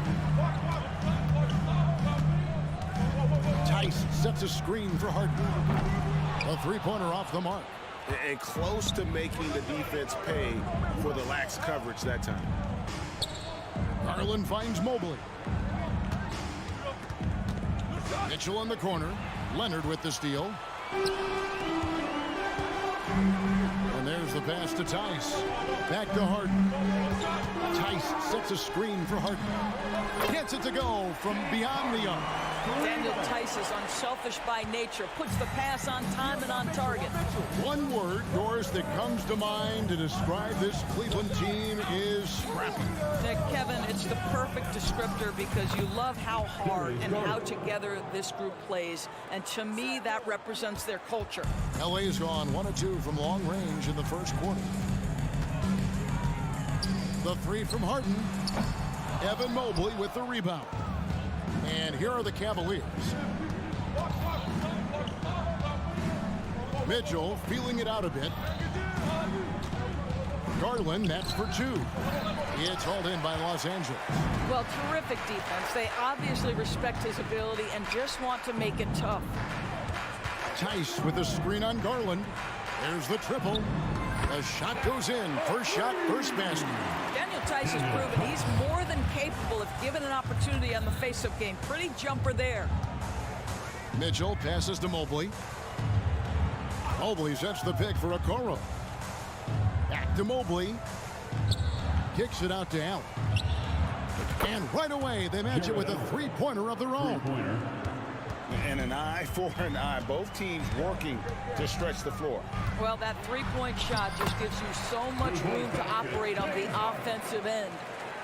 Tice sets a screen for Harden. A three-pointer off the mark. And close to making the defense pay for the lax coverage that time. Garland finds Mobley. Mitchell in the corner. Leonard with the steal. And there's the pass to Tice. Back to Harden. Tice sets a screen for Harden. Gets it to go from beyond the arc. Daniel Tice is unselfish by nature. Puts the pass on time and on target. One word, Doris, that comes to mind to describe this Cleveland team is scrappy. Kevin, it's the perfect descriptor because you love how hard and how together this group plays. And to me, that represents their culture. LA's gone 1 of 2 from long range in the first quarter. The three from Harden. Evan Mobley with the rebound. And here are the Cavaliers. Mitchell feeling it out a bit. Garland, that's for 2. It's hauled in by Los Angeles. Well, terrific defense. They obviously respect his ability and just want to make it tough. Tice with a screen on Garland. There's the triple. The shot goes in. First shot, first basket. Daniel Tice has proven he's more than capable if given an opportunity on the face-up game. Pretty jumper there. Mitchell passes to Mobley. Mobley sets the pick for Okoro. Back to Mobley. Kicks it out to Allen. And right away, they match it with a three-pointer of their own. And an eye for an eye. Both teams working to stretch the floor. Well, that three-point shot just gives you so much room to operate on the offensive end.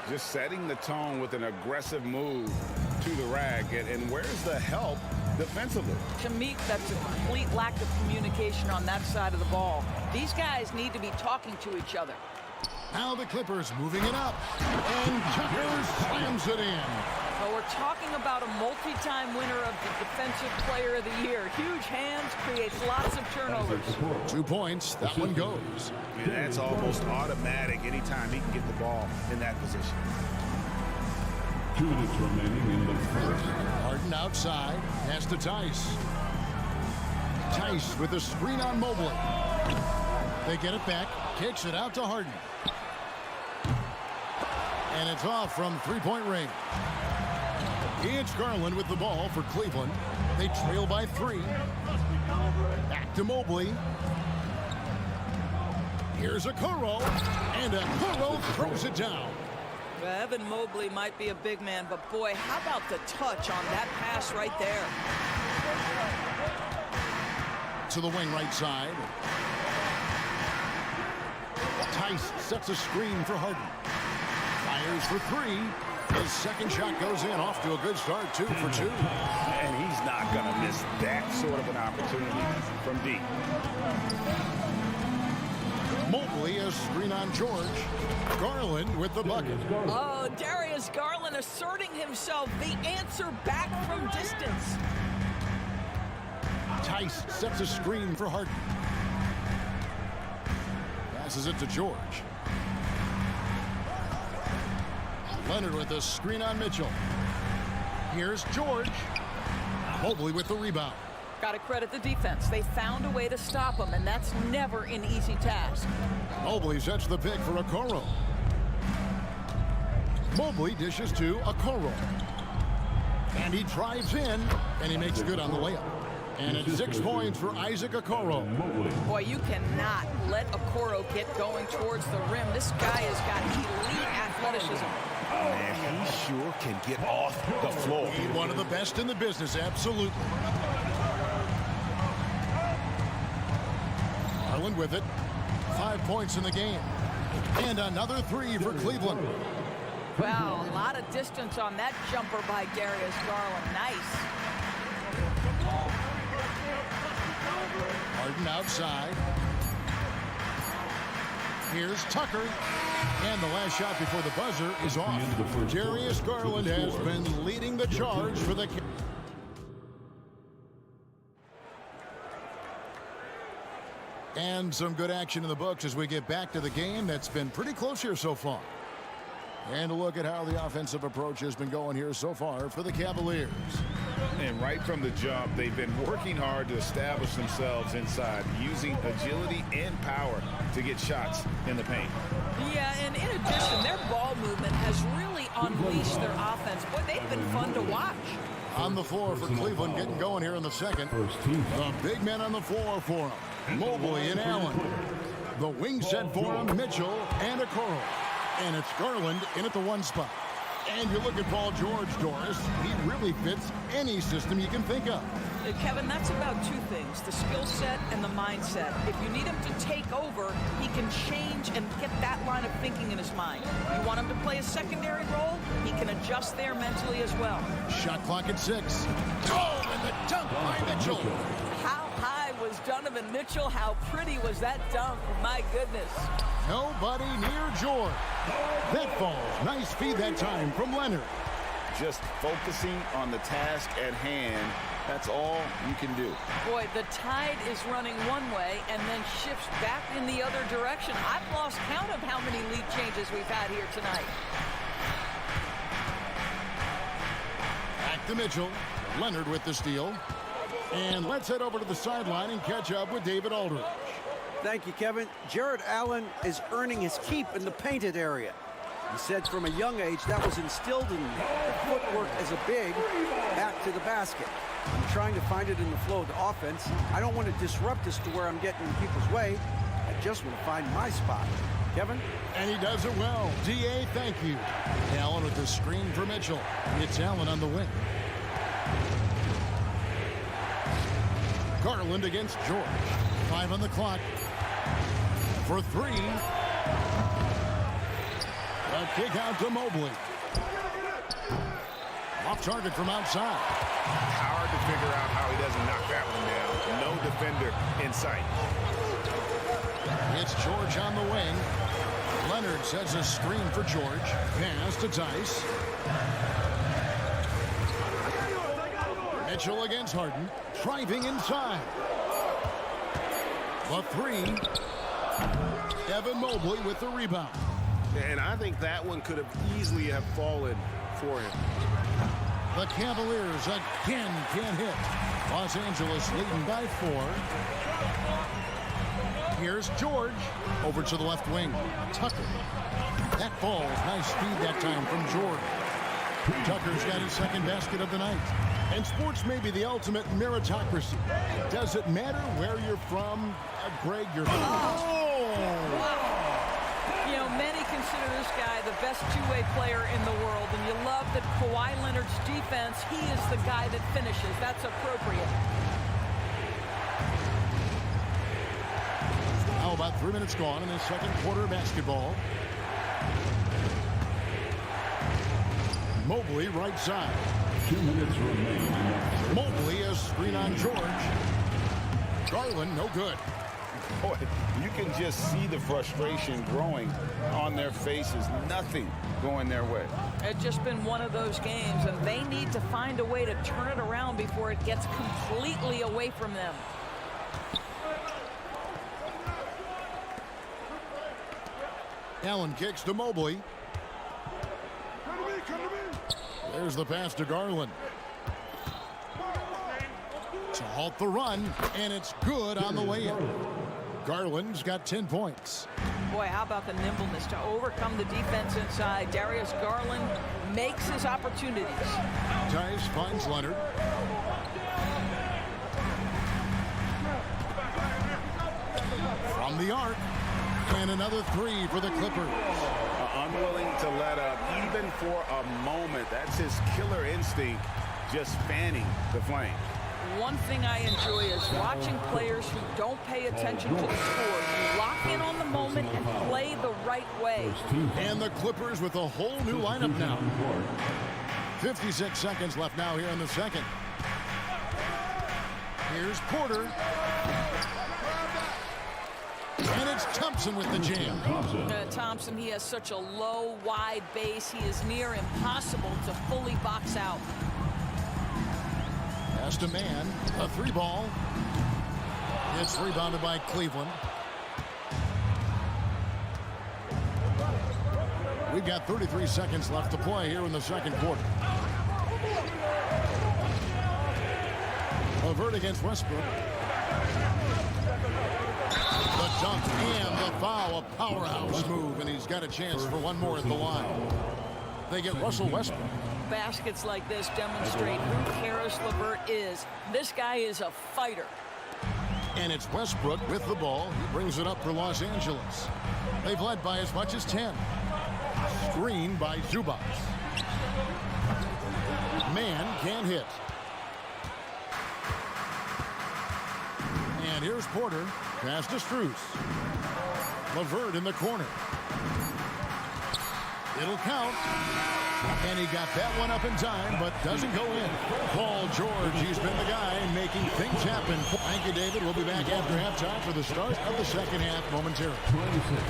Just setting the tone with an aggressive move to the rack. And where's the help defensively? To me, that's a complete lack of communication on that side of the ball. These guys need to be talking to each other. Now the Clippers moving it up. And Tucker slams it in. Well, we're talking about a multi-time winner of the Defensive Player of the Year. Huge hands, creates lots of turnovers. 2 points. That one goes. And that's almost automatic anytime he can get the ball in that position. 2 minutes remaining in the first. Harden outside. Pass to Tice. Tice with a screen on Mobley. They get it back. Kicks it out to Harden. And it's off from three-point range. It's Garland with the ball for Cleveland. They trail by 3. Back to Mobley. Here's Okoro. And Okoro throws it down. Well, Evan Mobley might be a big man, but boy, how about the touch on that pass right there? To the wing right side. Tice sets a screen for Harden. Fires for 3. His second shot goes in. Off to a good start. 2 for 2. And he's not going to miss that sort of an opportunity from deep. Mobley, a screen on George. Garland with the bucket. Oh, Darius Garland asserting himself. The answer back from distance. Tice sets a screen for Harden. Passes it to George. Leonard with a screen on Mitchell. Here's George. Mobley with the rebound. Got to credit the defense. They found a way to stop him, and that's never an easy task. Mobley sets the pick for Okoro. Mobley dishes to Okoro. And he drives in, and he makes good on the layup. And it's 6 points for Isaac Okoro. Boy, you cannot let Okoro get going towards the rim. This guy has got elite athleticism. Man, he sure can get off the floor. He's one of the best in the business, absolutely. Garland with it. 5 points in the game. And another 3 for Cleveland. Wow, a lot of distance on that jumper by Darius Garland. Nice. Harden outside. Here's Tucker. And the last shot before the buzzer is off. Darius Garland has been leading the charge for the... And some good action in the books as we get back to the game that's been pretty close here so far. And a look at how the offensive approach has been going here so far for the Cavaliers. And right from the jump, they've been working hard to establish themselves inside, using agility and power to get shots in the paint. Yeah, and in addition, their ball movement has really unleashed their offense. Boy, they've been fun to watch. On the floor for Cleveland, getting going here in the second. The big men on the floor for him. Mobley and Allen. The wing set for him, Mitchell and Okoro. And it's Garland in at the 1 spot. And you look at Paul George, Doris, he really fits any system you can think of. Kevin, that's about 2 things, the skill set and the mindset. If you need him to take over, he can change and get that line of thinking in his mind. You want him to play a secondary role, he can adjust there mentally as well. Shot clock at 6. Oh, and the dunk by Mitchell. How high was Donovan Mitchell? How pretty was that dunk? My goodness. Nobody near George. That falls. Nice feed that time from Leonard. Just focusing on the task at hand. That's all you can do. Boy, the tide is running one way and then shifts back in the other direction. I've lost count of how many lead changes we've had here tonight. Back to Mitchell. Leonard with the steal. And let's head over to the sideline and catch up with David Aldridge. Thank you, Kevin. Jared Allen is earning his keep in the painted area. He said from a young age that was instilled in the footwork as a big back to the basket. I'm trying to find it in the flow of the offense. I don't want to disrupt this to where I'm getting in people's way. I just want to find my spot. Kevin? And he does it well. D.A., thank you. Allen with the screen for Mitchell. It's Allen on the wing. Garland against George. 5 on the clock. For 3. A kick out to Mobley. Off target from outside. Hard to figure out how he doesn't knock that one down. No defender in sight. It's George on the wing. Leonard sets a screen for George. Pass to Tice. Mitchell against Harden. Driving inside. The 3. Evan Mobley with the rebound. And I think that one could have easily have fallen for him. The Cavaliers again can't hit. Los Angeles leading by 4. Here's George. Over to the left wing. Tucker. That falls. Nice speed that time from George. Tucker's got his second basket of the night. And sports may be the ultimate meritocracy. Does it matter where you're from? Greg, you're from. You know, many consider this guy the best two-way player in the world, and you love that Kawhi Leonard's defense, he is the guy that finishes. That's appropriate. Now about 3 minutes gone in the second quarter of basketball. Mobley right side. 2 minutes remaining. Mobley a screen on George. Garland no good. Boy, you can just see the frustration growing on their faces. Nothing going their way. It's just been one of those games, and they need to find a way to turn it around before it gets completely away from them. Allen kicks to Mobley. There's the pass to Garland. To halt the run, and it's good on the way in. Garland's got 10 points. Boy, how about the nimbleness to overcome the defense inside. Darius Garland makes his opportunities. Tice finds Leonard. From the arc, and another 3 for the Clippers. Unwilling to let up even for a moment. That's his killer instinct, just fanning the flame. One thing I enjoy is watching players who don't pay attention to the score. You lock in on the moment and play the right way. And the Clippers with a whole new lineup now. 56 seconds left now here in the second. Here's Porter. And it's Thompson with the jam. Thompson, he has such a low, wide base. He is near impossible to fully box out. Pass to man. A 3 ball. It's rebounded by Cleveland. We've got 33 seconds left to play here in the second quarter. LeVert against Westbrook. The dunk and the foul. A powerhouse move, and he's got a chance for one more at the line. They get Russell Westbrook. Baskets like this demonstrate who Caris LeVert is. This guy is a fighter. And it's Westbrook with the ball. He brings it up for Los Angeles. They've led by as much as 10. Screen by Zubac. Man can't hit. And here's Porter. Pass to Strus. LeVert in the corner. It'll count. And he got that one up in time, but doesn't go in. Paul George, he's been the guy making things happen. Thank you, David. We'll be back after halftime for the start of the second half momentarily. 26.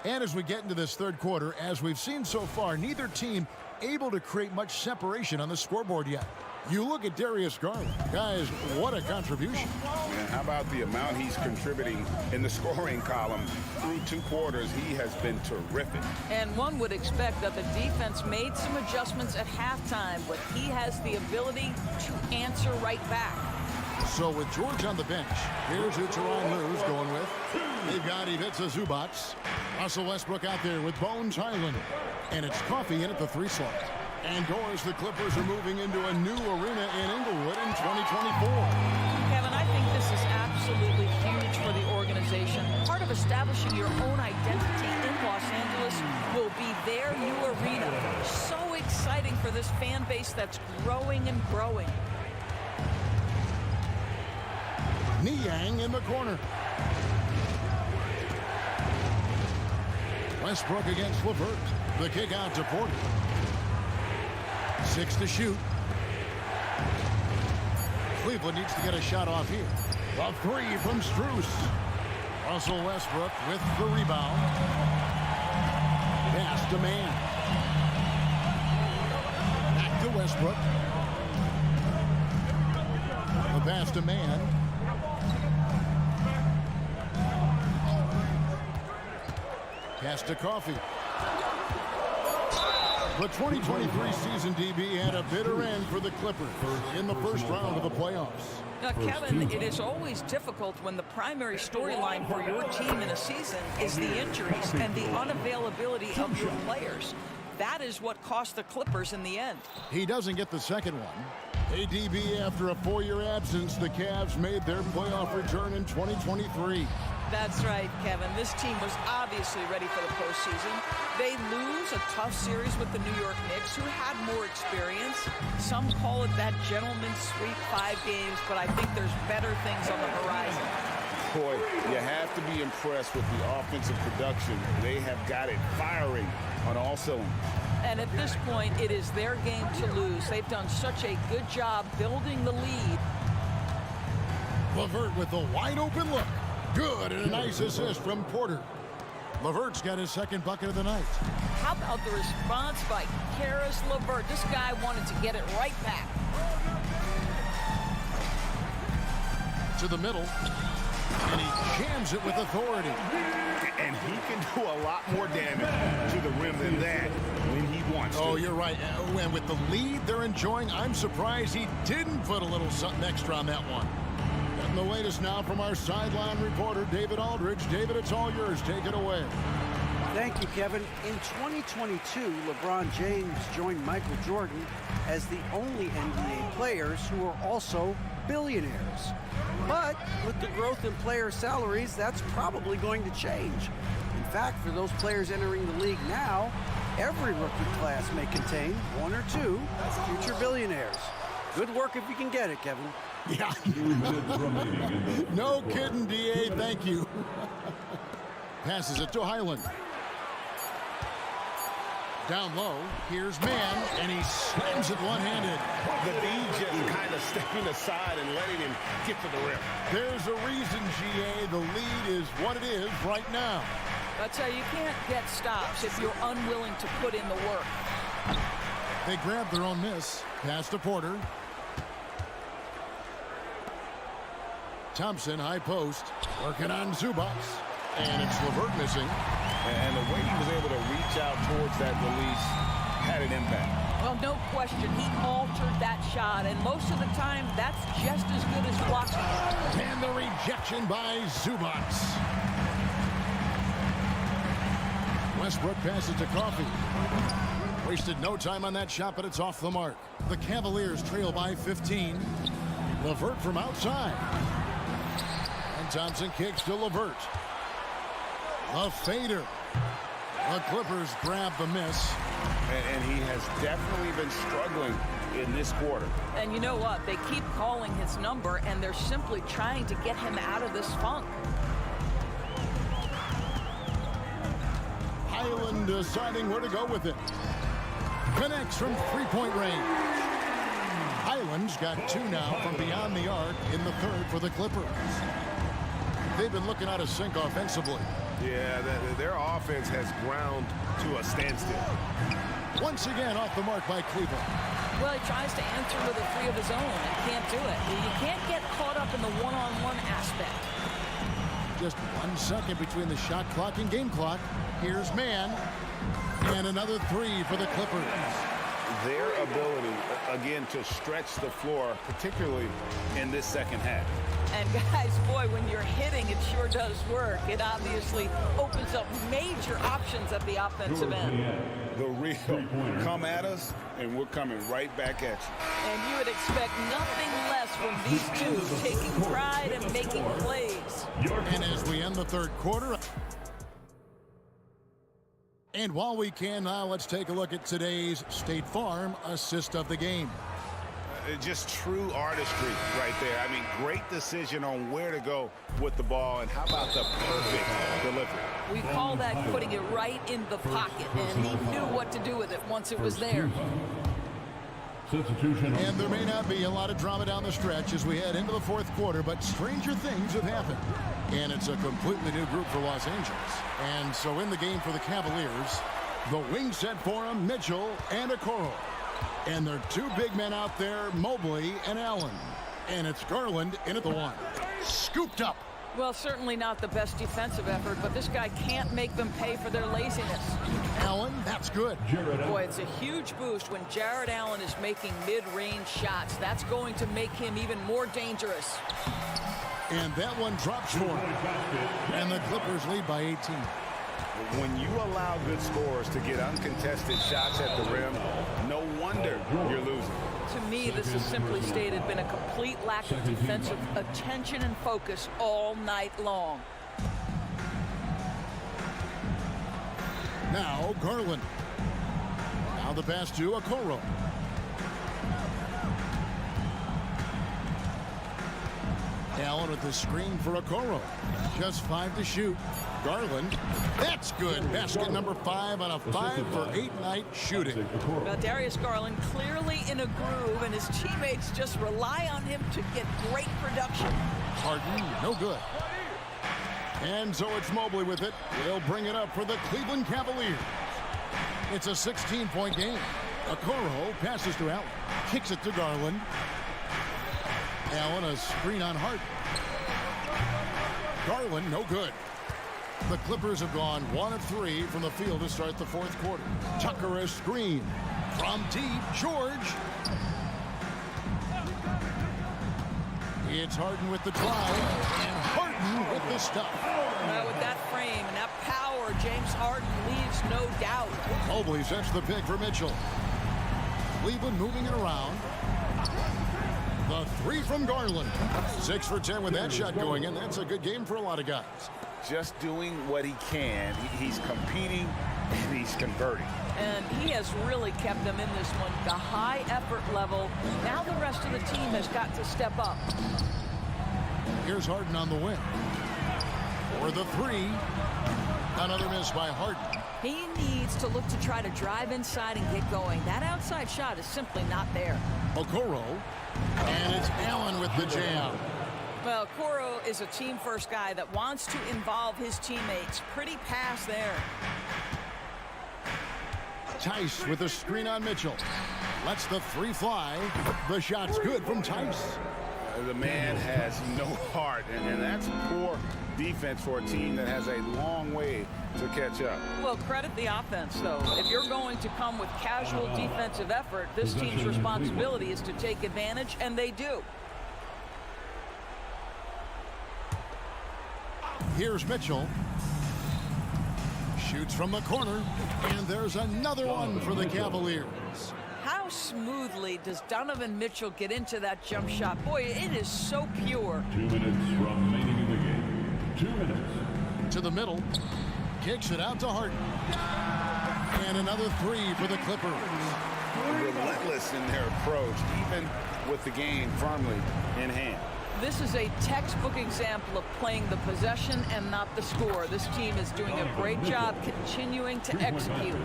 And as we get into this third quarter, as we've seen so far, neither team able to create much separation on the scoreboard yet. You look at Darius Garland. Guys, what a contribution. And how about the amount he's contributing in the scoring column through 2 quarters? He has been terrific. And one would expect that the defense made some adjustments at halftime, but he has the ability to answer right back. So with George on the bench, here's who Tyronn Lue's going with. They've got Ivica Zubac. Russell Westbrook out there with Bones Highland. And it's Coffey in at the 3 slot. And doors, the Clippers are moving into a new arena in Inglewood in 2024. Kevin, I think this is absolutely huge for the organization. Part of establishing your own identity in Los Angeles will be their new arena. So exciting for this fan base that's growing and growing. Niang in the corner. Westbrook against LeVert. The kick out to Porter. 6 to shoot. Cleveland needs to get a shot off here. A 3 from Strus. Russell Westbrook with the rebound. Pass to Man. Back to Westbrook. The pass to Man. Pass to Coffey. The 2023 season, DB, had a bitter end for the Clippers in the first round of the playoffs. Now, Kevin, it is always difficult when the primary storyline for your team in a season is the injuries and the unavailability of your players. That is what cost the Clippers in the end. He doesn't get the second one. ADB, after a 4-year absence, the Cavs made their playoff return in 2023. That's right, Kevin. This team was obviously ready for the postseason. They lose a tough series with the New York Knicks, who had more experience. Some call it that gentleman's sweep, 5 games, but I think there's better things on the horizon. Boy, you have to be impressed with the offensive production. They have got it firing on all cylinders. And at this point, it is their game to lose. They've done such a good job building the lead. LeVert with a wide-open look. Good, and a nice assist from Porter. LeVert's got his second bucket of the night. How about the response by Caris LeVert? This guy wanted to get it right back. To the middle, and he jams it with authority. And he can do a lot more damage to the rim than that when he wants to. Oh, you're right. And with the lead they're enjoying, I'm surprised he didn't put a little something extra on that one. And the latest now from our sideline reporter, David Aldridge. David, it's all yours. Take it away. Thank you, Kevin. In 2022, LeBron James joined Michael Jordan as the only NBA players who are also billionaires. But with the growth in player salaries, that's probably going to change. In fact, for those players entering the league now, every rookie class may contain 1 or 2 future billionaires. Good work if you can get it, Kevin. Yeah. No kidding, D.A. Thank you. Passes it to Highland. Down low, here's Man, and he slams it one-handed. The D just kind of stepping aside and letting him get to the rim. There's a reason, G.A. The lead is what it is right now. That's how you can't get stops if you're unwilling to put in the work. They grab their own miss. Pass to Porter. Thompson, high post. Working on Zubats. And it's LeVert missing. And the way he was able to reach out towards that release had an impact. Well, no question. He altered that shot, and most of the time, that's just as good as blocking. And the rejection by Zubats. Westbrook passes to Coffey. Wasted no time on that shot, but it's off the mark. The Cavaliers trail by 15. LeVert from outside. And Thompson kicks to LeVert. A fader. The Clippers grab the miss. And he has definitely been struggling in this quarter. And you know what? They keep calling his number, and they're simply trying to get him out of this funk. Highland deciding where to go with it. Connects from three-point range. Highland's got 2 now from beyond the arc in the third for the Clippers. They've been looking out of sync offensively. Yeah, their offense has ground to a standstill. Once again off the mark by Cleveland. Well, he tries to answer with a 3 of his own and can't do it. You can't get caught up in the one-on-one aspect. Just 1 second between the shot clock and game clock. Here's Mann. And another 3 for the Clippers. Their ability, again, to stretch the floor, particularly in this second half. And guys, boy, when you're hitting, it sure does work. It obviously opens up major options at the offensive end. The real come at us, and we're coming right back at you. And you would expect nothing less from these two, taking pride and making plays. And as we end the third quarter. And while we can now, let's take a look at today's State Farm assist of the game. Just true artistry right there. I mean, great decision on where to go with the ball, and how about the perfect delivery? We call that putting it right in the pocket, and he knew what to do with it once it was there. And there may not be a lot of drama down the stretch as we head into the fourth quarter, but stranger things have happened. And it's a completely new group for Los Angeles. And so in the game for the Cavaliers, the wing set for them, Mitchell and Okoro. And there are 2 big men out there, Mobley and Allen. And it's Garland in at the 1. Scooped up. Well, certainly not the best defensive effort, but this guy can't make them pay for their laziness. Allen, that's good. Boy, it's a huge boost when Jared Allen is making mid-range shots. That's going to make him even more dangerous. And that one drops for him. And the Clippers lead by 18. When you allow good scorers to get uncontested shots at the rim, no wonder you're losing. To me, this has simply stated been a complete lack of defensive attention and focus all night long. Now Garland. Now the pass to Okoro. Allen with the screen for Okoro. Just 5 to shoot. Garland, that's good. Basket number 5 on a 5 for 8 night shooting. Well, Darius Garland clearly in a groove, and his teammates just rely on him to get great production. Harden, no good. And so it's Mobley with it. He'll bring it up for the Cleveland Cavaliers. It's a 16-point game. Okoro passes to Allen. Kicks it to Garland. Allen, a screen on Harden. Garland, no good. The Clippers have gone 1 of 3 from the field to start the fourth quarter. Tucker, a screen. From deep, George. It's Harden with the drive, and Harden with the stuff. Well, with that frame and that power, James Harden leaves no doubt. Mobley sets the pick for Mitchell. Cleveland moving it around. The 3 from Garland. 6 for 10 with that shot going in. That's a good game for a lot of guys. Just doing what he can. He's competing and he's converting. And he has really kept them in this one. The high effort level. Now the rest of the team has got to step up. Here's Harden on the wing. For the 3. Another miss by Harden. He needs to look to try to drive inside and get going. That outside shot is simply not there. Okoro. And it's Allen with the jam. Well, Okoro is a team-first guy that wants to involve his teammates. Pretty pass there. Tice with a screen on Mitchell. Lets the three fly. The shot's good from Tice. The man has no heart, and that's poor defense for a team that has a long way to catch up. Well, credit the offense, though. If you're going to come with casual defensive effort, this team's responsibility is to take advantage, and they do. Here's Mitchell. Shoots from the corner, and there's another one for the Cavaliers. How smoothly does Donovan Mitchell get into that jump shot? Boy, it is so pure. 2 minutes remaining in the game. 2 minutes. To the middle. Kicks it out to Harden. And another three for the Clippers. Relentless in their approach, even with the game firmly in hand. This is a textbook example of playing the possession and not the score. This team is doing a great job continuing to execute.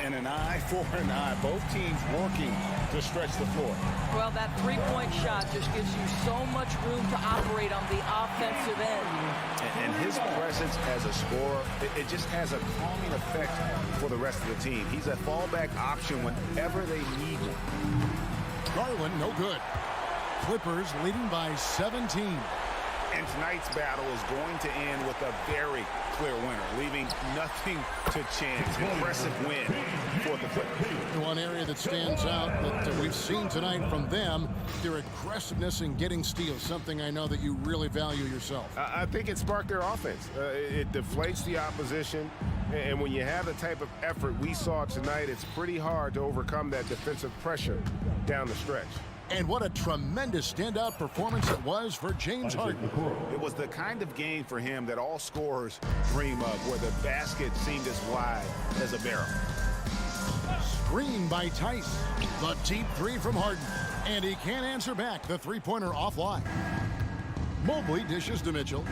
And an eye for an eye. Both teams working to stretch the floor. Well, that three-point shot just gives you so much room to operate on the offensive end. And his presence as a scorer, it just has a calming effect for the rest of the team. He's a fallback option whenever they need him. Garland, no good. Clippers leading by 17. And tonight's battle is going to end with a very clear winner, leaving nothing to chance. Impressive win for the Clippers. One area that stands out that we've seen tonight from them, their aggressiveness in getting steals, something I know that you really value yourself. I think it sparked their offense. It deflates the opposition, and when you have the type of effort we saw tonight, it's pretty hard to overcome that defensive pressure down the stretch. And what a tremendous standout performance it was for James Harden. It was the kind of game for him that all scorers dream of, where the basket seemed as wide as a barrel. Screen by Tice. The deep three from Harden. And he can't answer back. The three-pointer offline. Mobley dishes to Mitchell.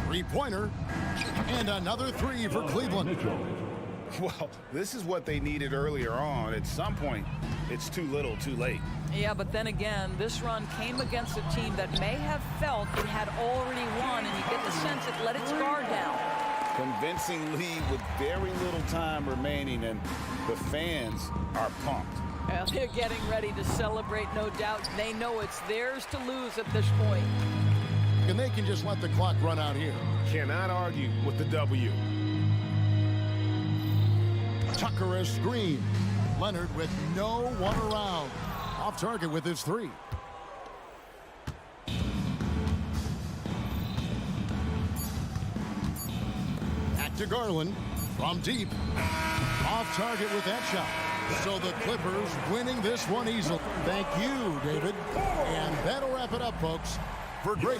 Three-pointer. And another three for Cleveland. Well, this is what they needed earlier on. At some point, it's too little, too late. Yeah, but then again, this run came against a team that may have felt it had already won, and you get the sense it let its guard down. Convincing lead with very little time remaining, and the fans are pumped. Well, they're getting ready to celebrate, no doubt. They know it's theirs to lose at this point. And they can just let the clock run out here. Cannot argue with the W. Tucker a screen. Leonard with no one around. Off target with his three. Back to Garland. From deep. Off target with that shot. So the Clippers winning this one easily. Thank you, David. And that'll wrap it up, folks. For Greg.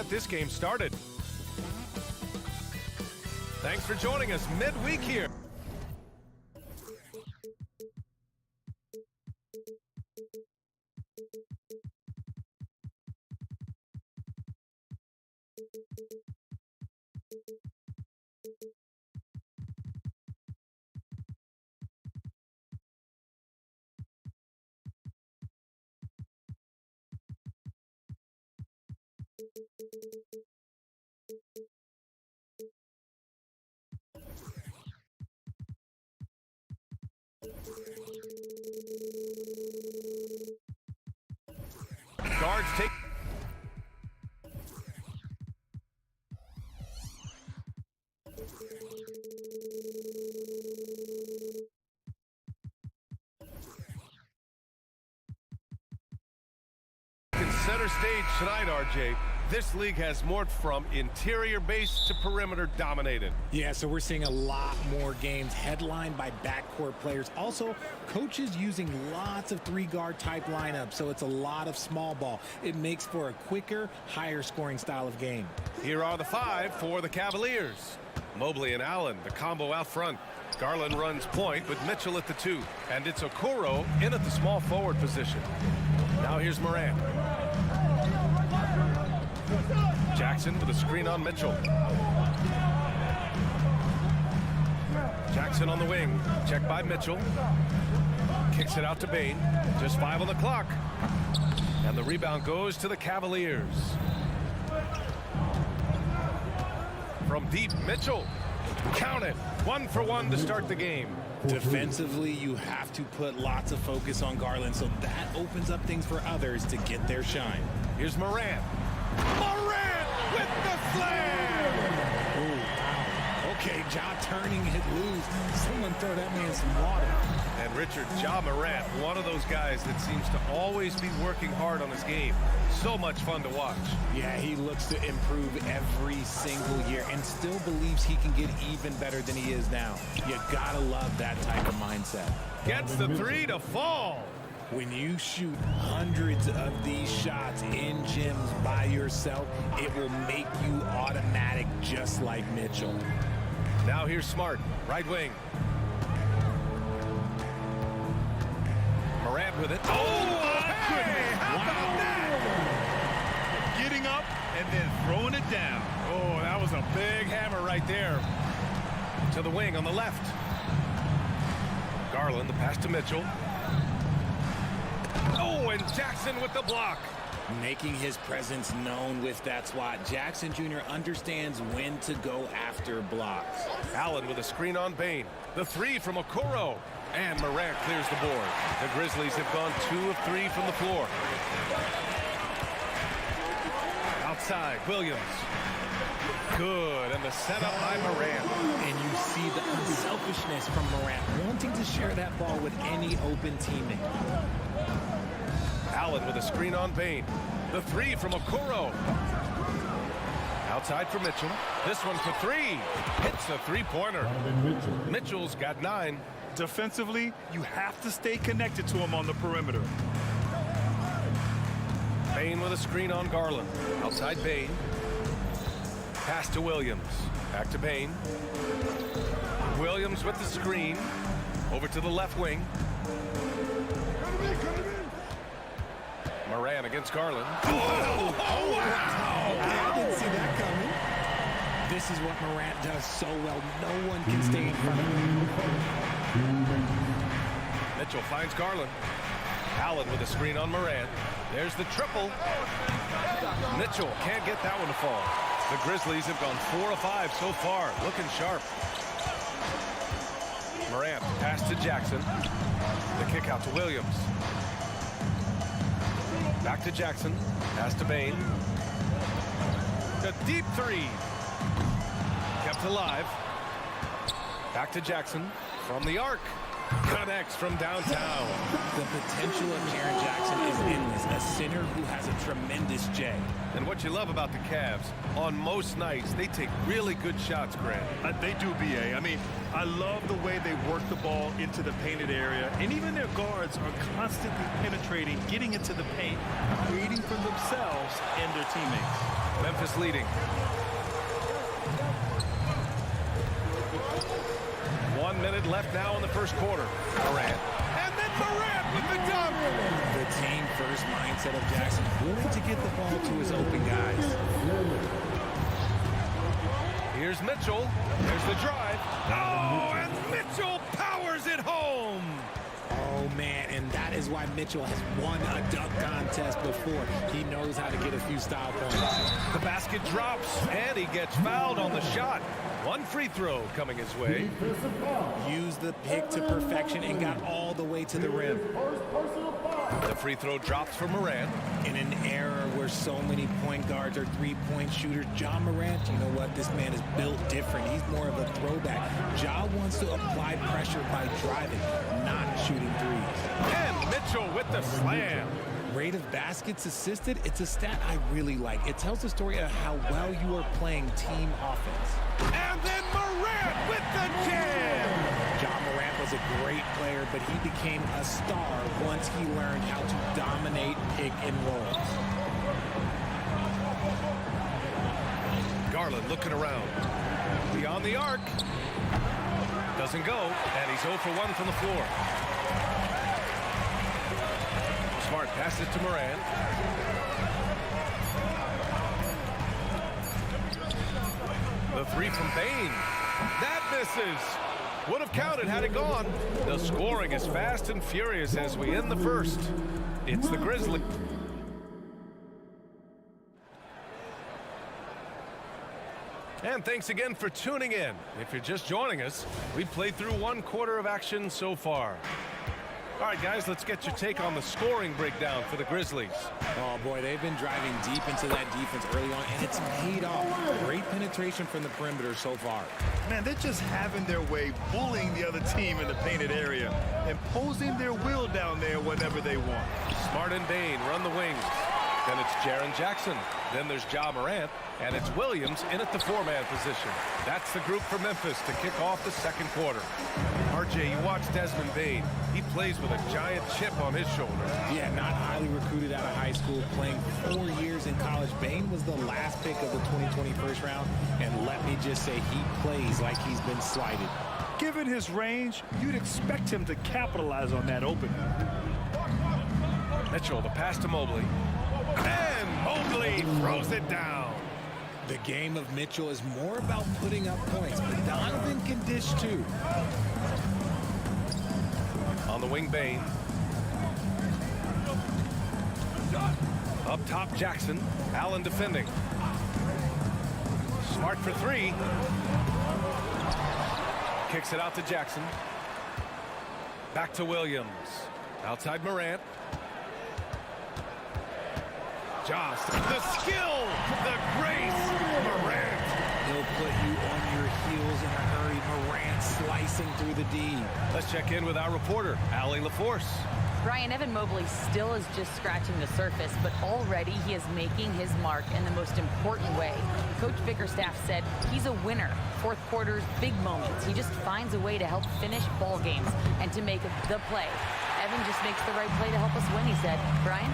got this game started. Thanks for joining us midweek here. Guards take. Center stage tonight, RJ. This league has morphed from interior base to perimeter dominated. Yeah, so we're seeing a lot more games headlined by backcourt players. Also, coaches using lots of three-guard type lineups, so it's a lot of small ball. It makes for a quicker, higher scoring style of game. Here are the 5 for the Cavaliers. Mobley and Allen, the combo out front. Garland runs point with Mitchell at the 2. And it's Okoro in at the small forward position. Now here's Morant. Jackson with a screen on Mitchell. Jackson on the wing. Checked by Mitchell. Kicks it out to Bain. Just 5 on the clock. And the rebound goes to the Cavaliers. From deep, Mitchell. Count it. 1 for 1 to start the game. Defensively, you have to put lots of focus on Garland, so that opens up things for others to get their shine. Here's Morant. Morant with the slam! Oh, wow. Okay, Ja turning it loose. Someone throw that man some water. And Richard, Ja Morant, one of those guys that seems to always be working hard on his game. So much fun to watch. Yeah, he looks to improve every single year and still believes he can get even better than he is now. You gotta love that type of mindset. Gets the 3 to fall. When you shoot hundreds of these shots in gyms by yourself, it will make you automatic just like Mitchell. Now here's Smart, right wing. Morant with it. Oh, hey, how about that? Getting up and then throwing it down. Oh, that was a big hammer right there. To the wing on the left. Garland, the pass to Mitchell. Oh, and Jackson with the block. Making his presence known with that swat. Jackson Jr. understands when to go after blocks. Allen with a screen on Bain. The 3 from Okoro. And Morant clears the board. The Grizzlies have gone 2 of 3 from the floor. Outside, Williams. Good, and the setup by Morant. And you see the unselfishness from Morant, wanting to share that ball with any open teammate. Allen with a screen on Bain. The 3 from Okoro. Outside for Mitchell. This one for 3. Hits a three-pointer. Mitchell's got 9. Defensively, you have to stay connected to him on the perimeter. Bain with a screen on Garland. Outside Bain. Pass to Williams. Back to Bain. Williams with the screen. Over to the left wing. Morant against Garland. Oh, wow. I didn't see that coming. This is what Morant does so well. No one can stay in front of him. Mitchell finds Garland. Allen with a screen on Morant. There's the triple. Mitchell can't get that one to fall. The Grizzlies have gone 4 of 5 so far. Looking sharp. Morant pass to Jackson. The kick out to Williams. Back to Jackson. Pass to Bain. The deep 3. Kept alive. Back to Jackson from the arc. Connects from downtown. The potential of Jaren Jackson is endless. A center who has a tremendous J. And what you love about the Cavs, on most nights, they take really good shots, Grant. They do, B.A. I mean, I love the way they work the ball into the painted area, and even their guards are constantly penetrating, getting into the paint, creating for themselves and their teammates. Memphis leading. 1 minute left now in the first quarter. Morant. And then Morant with the dunk. The team first mindset of Jackson, willing to get the ball to his open guys. Here's Mitchell. There's the drive. Oh, and Mitchell powers it home. Oh, man, and that is why Mitchell has won a dunk contest before. He knows how to get a few style points. The basket drops, and he gets fouled on the shot. One free throw coming his way. Used the pick to perfection and got all the way to the rim. The free throw drops for Morant. In an era where so many point guards are three-point shooters, Ja Morant, you know what? This man is built different. He's more of a throwback. Ja wants to apply pressure by driving, not shooting threes. And Mitchell with the slam. Rate of baskets assisted, it's a stat I really like. It tells the story of how well you are playing team offense. And then Morant with the jam. Ja Morant was a great player, but he became a star once he learned how to dominate pick and rolls. Garland looking around. Beyond the arc. Doesn't go, and he's 0 for 1 from the floor. Smart passes to Morant. The three from Bane. That misses. Would have counted had it gone. The scoring is fast and furious as we end the first. It's the Grizzlies. And thanks again for tuning in. If you're just joining us, we've played through 1 quarter of action so far. All right, guys, let's get your take on the scoring breakdown for the Grizzlies. Oh, boy, they've been driving deep into that defense early on, and it's paid off. Great penetration from the perimeter so far. Man, they're just having their way, bullying the other team in the painted area, imposing their will down there whenever they want. Smart and Bane run the wings. Then it's Jaren Jackson. Then there's Ja Morant. And it's Williams in at the 4-man position. That's the group for Memphis to kick off the second quarter. RJ, you watch Desmond Bane. He plays with a giant chip on his shoulder. Yeah, not highly recruited out of high school, playing 4 years in college. Bane was the last pick of the 2020 first round. And let me just say, he plays like he's been slighted. Given his range, you'd expect him to capitalize on that opening. Mitchell, the pass to Mobley. And Mobley throws it down. The game of Mitchell is more about putting up points, but Donovan can dish too. On the wing, Bane. Up top, Jackson. Allen defending. Smart for 3. Kicks it out to Jackson. Back to Williams. Outside Morant. Just the skill, the grace, Morant. He'll put you on your heels in a hurry. Morant slicing through the D. Let's check in with our reporter, Allie LaForce. Brian, Evan Mobley still is just scratching the surface, but already he is making his mark in the most important way. Coach Bickerstaff said he's a winner. Fourth quarter's big moments. He just finds a way to help finish ball games and to make the play. Evan just makes the right play to help us win, he said. Brian?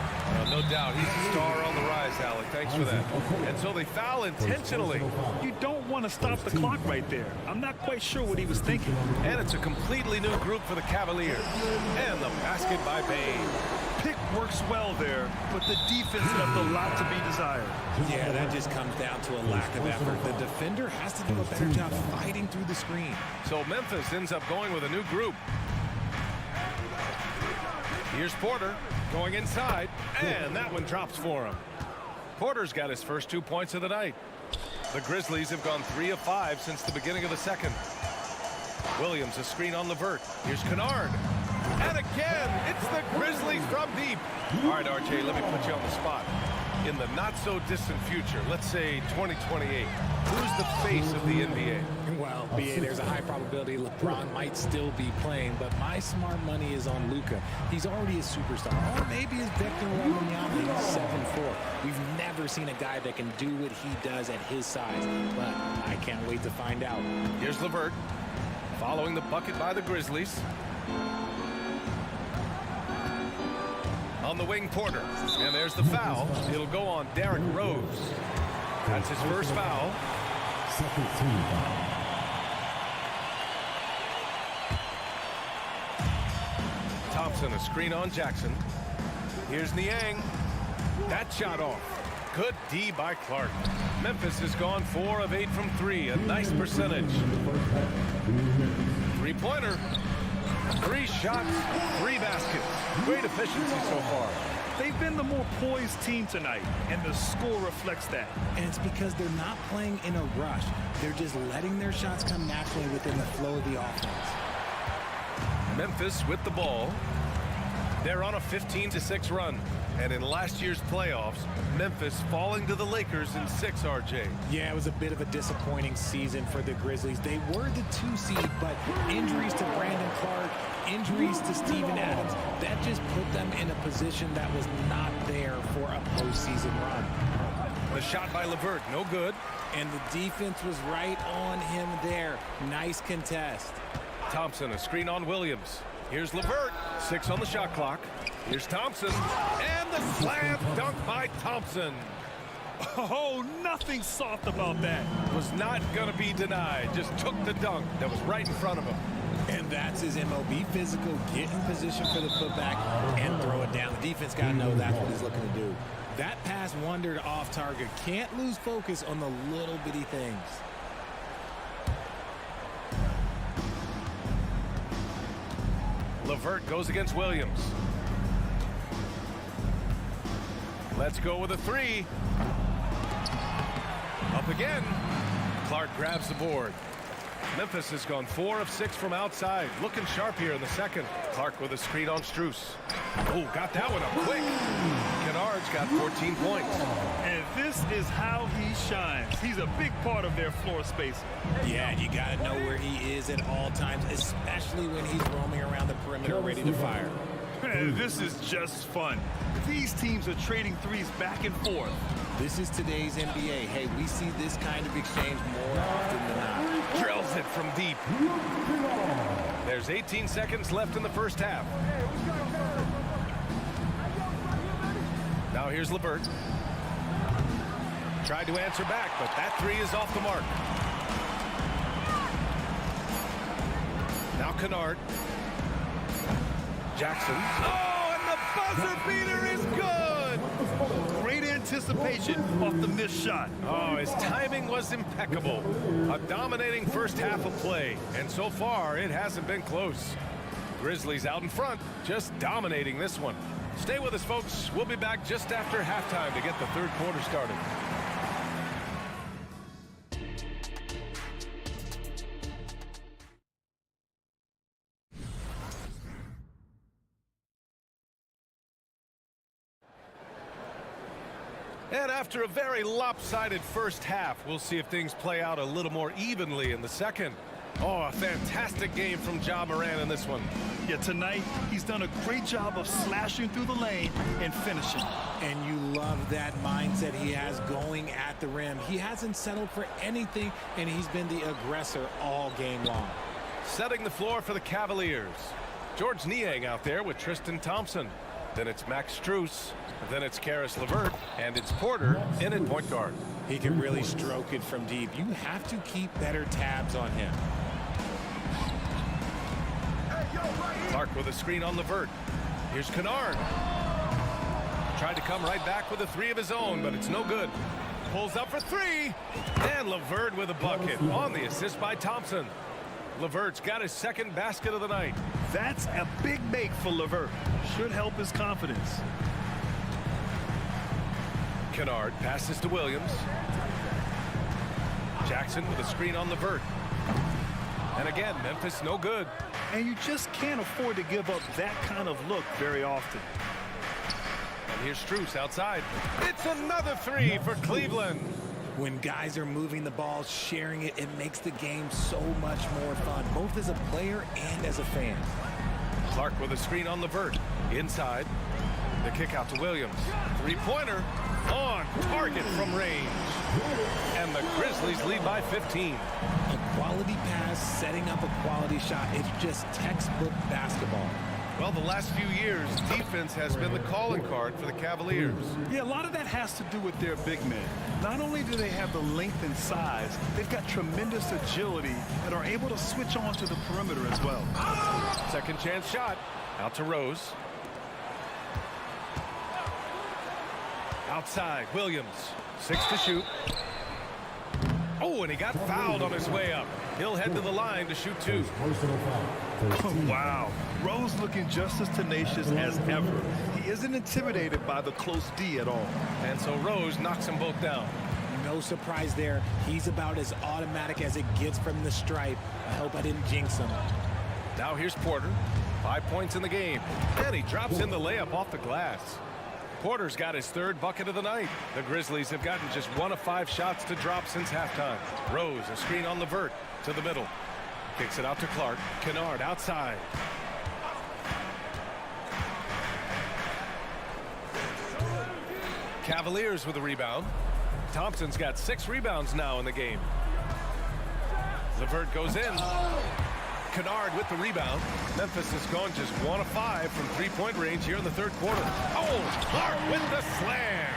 No doubt. He's a star on the rise, Allie. Thanks for that. And so they foul intentionally. You don't want to stop the clock right there. I'm not quite sure what he was thinking. And it's a completely new group for the Cavaliers. And the basket by Bane. Pick works well there, but the defense left a lot to be desired. Yeah, that just comes down to a lack of effort. The defender has to do a better job fighting through the screen. So Memphis ends up going with a new group. Here's Porter going inside, and that one drops for him. Porter's got his first 2 points of the night. The Grizzlies have gone 3 of 5 since the beginning of the second. Williams, a screen on Levert. Here's Kennard. And again, it's the Grizzlies from deep. All right, RJ, let me put you on the spot. In the not-so-distant future, let's say 2028, who's the face of the NBA? Well, BA, there's a high probability LeBron might still be playing, but my smart money is on Luka. He's already a superstar. Or maybe it's Victor Wembanyama. He's 7'4". We've never seen a guy that can do what he does at his size, but I can't wait to find out. Here's LeVert, following the bucket by the Grizzlies. On the wing, Porter. And there's the foul. It'll go on Derrick Rose. That's his first foul. Second team foul. Thompson, a screen on Jackson. Here's Niang. That shot off. Good D by Clark. Memphis has gone 4 of 8 from 3. A nice percentage. Three-pointer. 3 shots, 3 baskets. Great efficiency so far. They've been the more poised team tonight, and the score reflects that. And it's because they're not playing in a rush. They're just letting their shots come naturally within the flow of the offense. Memphis with the ball. They're on a 15-6 run. And in last year's playoffs, Memphis falling to the Lakers in 6, RJ. Yeah, it was a bit of a disappointing season for the Grizzlies. They were the 2 seed, but injuries to Brandon Clark, injuries to Steven Adams, that just put them in a position that was not there for a postseason run. The shot by LeVert, no good. And the defense was right on him there. Nice contest. Thompson, a screen on Williams. Here's LeVert, 6 on the shot clock. Here's Thompson, and the slam dunk by Thompson. Oh, nothing soft about that. Was not going to be denied. Just took the dunk that was right in front of him. And that's his MO. Be physical, get in position for the putback, and throw it down. The defense got to know that's what he's looking to do. That pass wandered off target. Can't lose focus on the little bitty things. LeVert goes against Williams. Let's go with a 3. Up again. Clark grabs the board. Memphis has gone 4 of 6 from outside. Looking sharp here in the second. Clark with a screen on Strus. Oh, got that one up quick. Kennard's got 14 points. And this is how he shines. He's a big part of their floor spacing. Yeah, you got to know where he is at all times, especially when he's roaming around the perimeter ready to fire. This is just fun. These teams are trading threes back and forth. This is today's NBA. Hey, we see this kind of exchange more often than not. Drills it from deep. There's 18 seconds left in the first half. Now here's LeVert. Tried to answer back, but that 3 is off the mark. Now Kennard. Jackson. Oh, and the buzzer beater is good! Great anticipation off the missed shot. Oh, his timing was impeccable. A dominating first half of play, and so far it hasn't been close. Grizzlies out in front, just dominating this one. Stay with us, folks. We'll be back just after halftime to get the third quarter started. And after a very lopsided first half, we'll see if things play out a little more evenly in the second. Oh, a fantastic game from Ja Morant in this one. Yeah, tonight he's done a great job of slashing through the lane and finishing. And you love that mindset he has going at the rim. He hasn't settled for anything, and he's been the aggressor all game long. Setting the floor for the Cavaliers. George Niang out there with Tristan Thompson. Then it's Max Strus. Then it's Caris LeVert. And it's Porter in at point guard. He can really stroke it from deep. You have to keep better tabs on him. Clark with a screen on LeVert. Here's Kennard. Tried to come right back with a 3 of his own, but it's no good. Pulls up for 3. And LeVert with a bucket on the assist by Thompson. LeVert's got his second basket of the night. That's a big make for LeVert. Should help his confidence. Kennard passes to Williams. Jackson with a screen on LeVert. And again, Memphis no good. And you just can't afford to give up that kind of look very often. And here's Strus outside. It's another three for Cleveland. When guys are moving the ball, sharing it, it makes the game so much more fun, both as a player and as a fan. Clark with a screen on LeVert. Inside. The kick out to Williams. Three-pointer on target from range. And the Grizzlies lead by 15. A quality pass, setting up a quality shot. It's just textbook basketball. Well, the last few years, defense has been the calling card for the Cavaliers. Yeah, a lot of that has to do with their big men. Not only do they have the length and size, they've got tremendous agility and are able to switch on to the perimeter as well. Second chance shot. Out to Rose. Outside, Williams. 6 to shoot. Oh, and he got fouled on his way up. He'll head to the line to shoot 2. Wow. Rose looking just as tenacious as ever. He isn't intimidated by the close D at all. And so Rose knocks them both down. No surprise there. He's about as automatic as it gets from the stripe. I hope I didn't jinx him. Now here's Porter. 5 points in the game. And he drops in the layup off the glass. Porter's got his 3rd bucket of the night. The Grizzlies have gotten just 1 of 5 shots to drop since halftime. Rose, a screen on LeVert to the middle. Kicks it out to Clark. Kennard outside. Cavaliers with a rebound. Thompson's got 6 rebounds now in the game. LeVert goes in. Kennard with the rebound. Memphis has gone just 1 of 5 from 3-point range here in the 3rd quarter. Oh, Clark with the slam.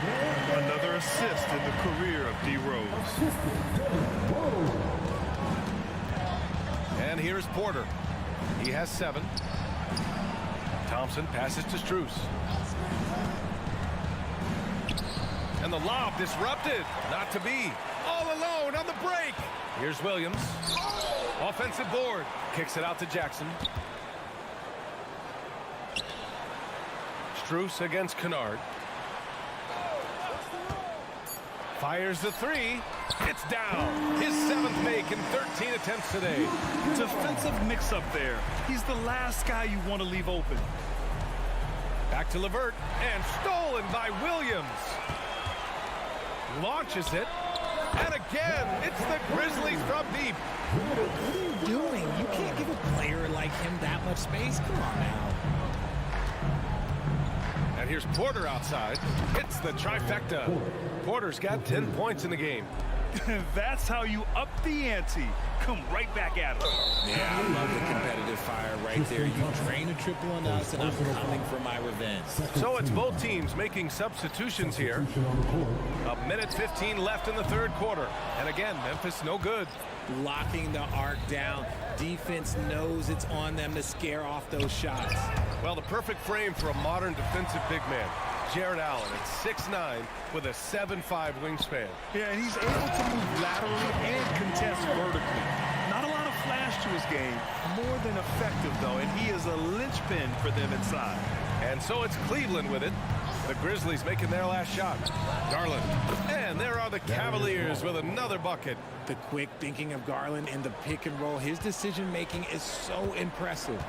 Another assist in the career of D. Rose. And here's Porter. He has 7. Thompson passes to Strus. And the lob disrupted. Not to be. All alone on the break. Here's Williams. Offensive board. Kicks it out to Jackson. Strus against Kennard. Fires the 3. It's down. His 7th make in 13 attempts today. Defensive mix-up there. He's the last guy you want to leave open. Back to LeVert. And stolen by Williams. Launches it. And again, it's the Grizzlies from deep. What are you doing? You can't give a player like him that much space. Come on now. And here's Porter outside. It's the trifecta. Porter's got 10 points in the game. That's how you up the ante. Come right back at him. Yeah, I love the competitive fire right there. You train a triple on us, and I'm coming for my revenge. So it's both teams making substitutions here. 1:15 left in the 3rd quarter. And again, Memphis no good. Locking the arc down. Defense knows it's on them to scare off those shots. Well, the perfect frame for a modern defensive big man. Jared Allen at 6'9" with a 7'5" wingspan. Yeah, and he's able to move laterally and contest vertically. Not a lot of flash to his game. More than effective, though, and he is a linchpin for them inside. And so it's Cleveland with it. The Grizzlies making their last shot. Garland. And there are the Cavaliers with another bucket. The quick thinking of Garland in the pick and roll. His decision-making is so impressive.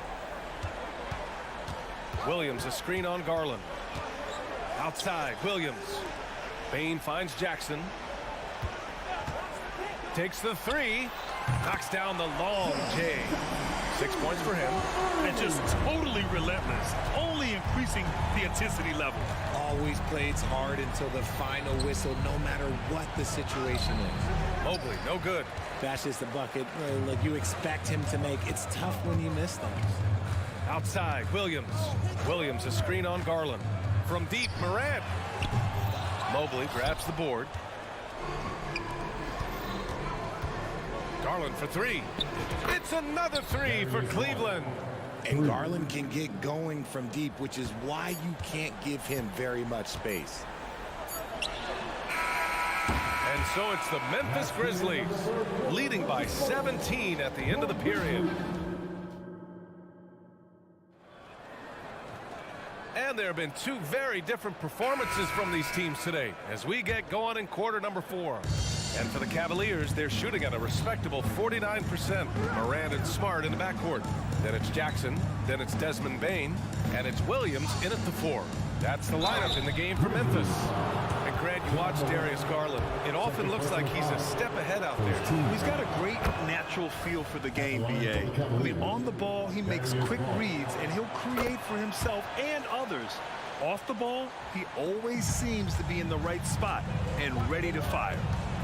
Williams, a screen on Garland. Outside, Williams. Bain finds Jackson. Takes the 3. Knocks down the long J. 6 points for him. And just totally relentless. Only increasing the intensity level. Always plays hard until the final whistle, no matter what the situation is. Mobley, no good. That's just the bucket. Look, you expect him to make. It's tough when you miss things. Outside, Williams. Williams, a screen on Garland. From deep, Morant. Mobley grabs the board. Garland for 3. It's another 3 for Cleveland. And Garland can get going from deep, which is why you can't give him very much space. And so it's the Memphis Grizzlies leading by 17 at the end of the period. And there have been 2 very different performances from these teams today as we get going in quarter number 4. And for the Cavaliers, they're shooting at a respectable 49%. Morant and Smart in the backcourt. Then it's Jackson. Then it's Desmond Bain. And it's Williams in at the 4. That's the lineup in the game for Memphis. And Grant, you watch Darius Garland. It often looks like he's a step ahead out there. He's got a great natural feel for the game, B.A. I mean, on the ball, he makes quick reads, and he'll create for himself and others. Off the ball, he always seems to be in the right spot and ready to fire.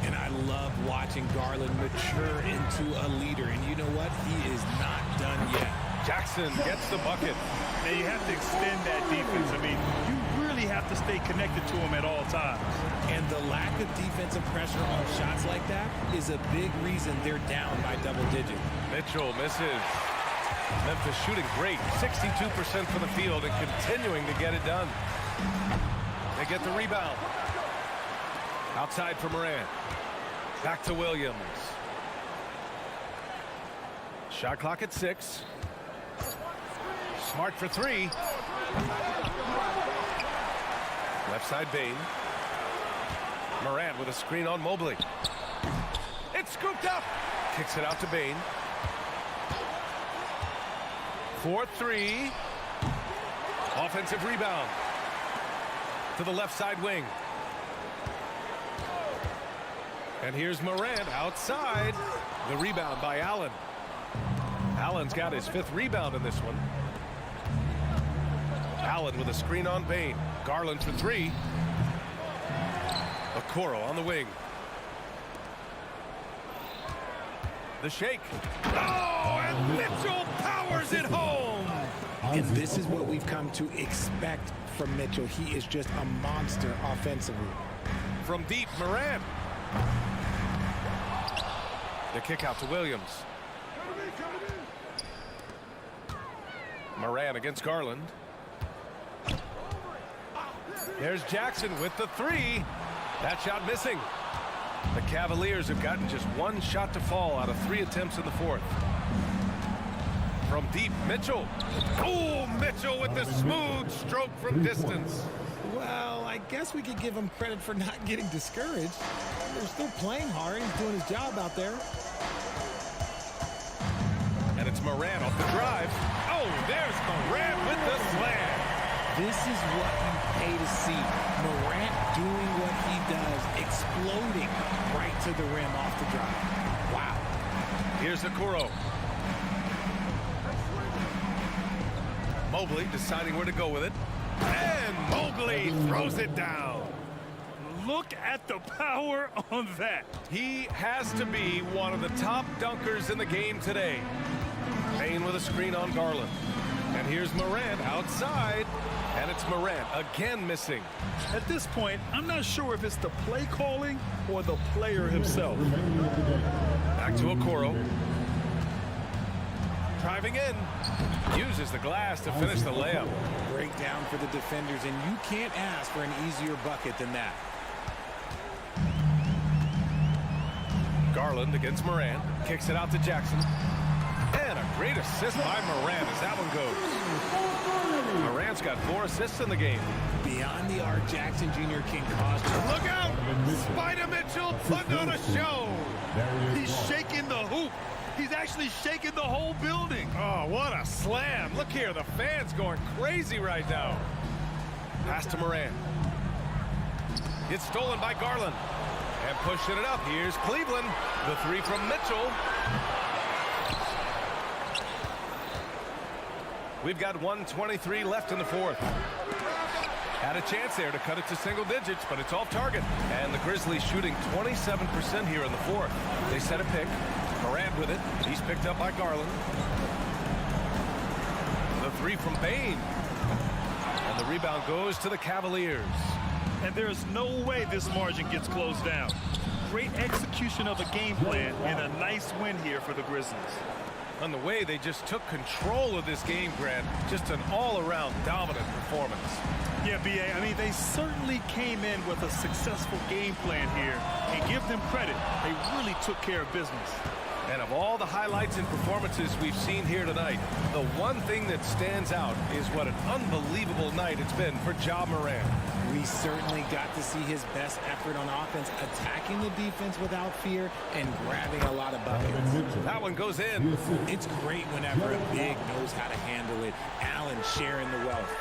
And I love watching Garland mature into a leader. And you know what? He is not done yet. Jackson gets the bucket. Now you have to extend that defense. I mean, you really have to stay connected to him at all times. And the lack of defensive pressure on shots like that is a big reason they're down by double digits. Mitchell misses. Memphis shooting great. 62% from the field and continuing to get it done. They get the rebound. Outside for Moran. Back to Williams. Shot clock at 6. Smart for 3. Left side Bain. Morant with a screen on Mobley. It's scooped up. Kicks it out to Bain. 4-3. Offensive rebound. To the left side wing. And here's Morant outside. The rebound by Allen. Allen's got his 5th rebound in this one. Allen with a screen on Bain. Garland for 3. Okoro on the wing. The shake. Oh, and Mitchell powers it home. And this is what we've come to expect from Mitchell. He is just a monster offensively. From deep, Morant. The kick out to Williams. Morant against Garland. There's Jackson with the 3. That shot missing. The Cavaliers have gotten just 1 shot to fall out of 3 attempts in the 4th. From deep, Mitchell. Oh, Mitchell with the smooth stroke from distance. Well, I guess we could give him credit for not getting discouraged. They're still playing hard. He's doing his job out there. And it's Morant off the drive. Oh, there's Morant with the slam. This is what you pay to see. Morant doing what he does, exploding right to the rim off the drive. Wow. Here's Okoro. Mobley deciding where to go with it. And Mobley throws it down. Look at the power on that. He has to be one of the top dunkers in the game today. Bain with a screen on Garland. And here's Morant outside. And it's Morant again missing. At this point, I'm not sure if it's the play calling or the player himself. Back to Okoro. Driving in. Uses the glass to finish the layup. Breakdown for the defenders, and you can't ask for an easier bucket than that. Garland against Morant. Kicks it out to Jackson. And a great assist by Morant as that one goes. Morant's got 4 assists in the game. Beyond the arc, Jackson Jr. can cause. Look out! Spider Mitchell putting on a show. He's shaking the hoop. He's actually shaking the whole building. Oh, what a slam. Look here, the fans going crazy right now. Pass to Morant. It's stolen by Garland. And pushing it up, here's Cleveland. The 3 from Mitchell. We've got 1:23 left in the 4th. Had a chance there to cut it to single digits, but it's off target. And the Grizzlies shooting 27% here in the 4th. They set a pick. Morant with it. He's picked up by Garland. The 3 from Bain. And the rebound goes to the Cavaliers. And there's no way this margin gets closed down. Great execution of the game plan and a nice win here for the Grizzlies. On the way, they just took control of this game, Grant. Just an all-around dominant performance. Yeah, B.A., I mean, they certainly came in with a successful game plan here. And give them credit, they really took care of business. And of all the highlights and performances we've seen here tonight, the one thing that stands out is what an unbelievable night it's been for Ja Morant. We certainly got to see his best effort on offense, attacking the defense without fear and grabbing a lot of buckets. That one goes in. It's great whenever a big knows how to handle it. Allen sharing the wealth.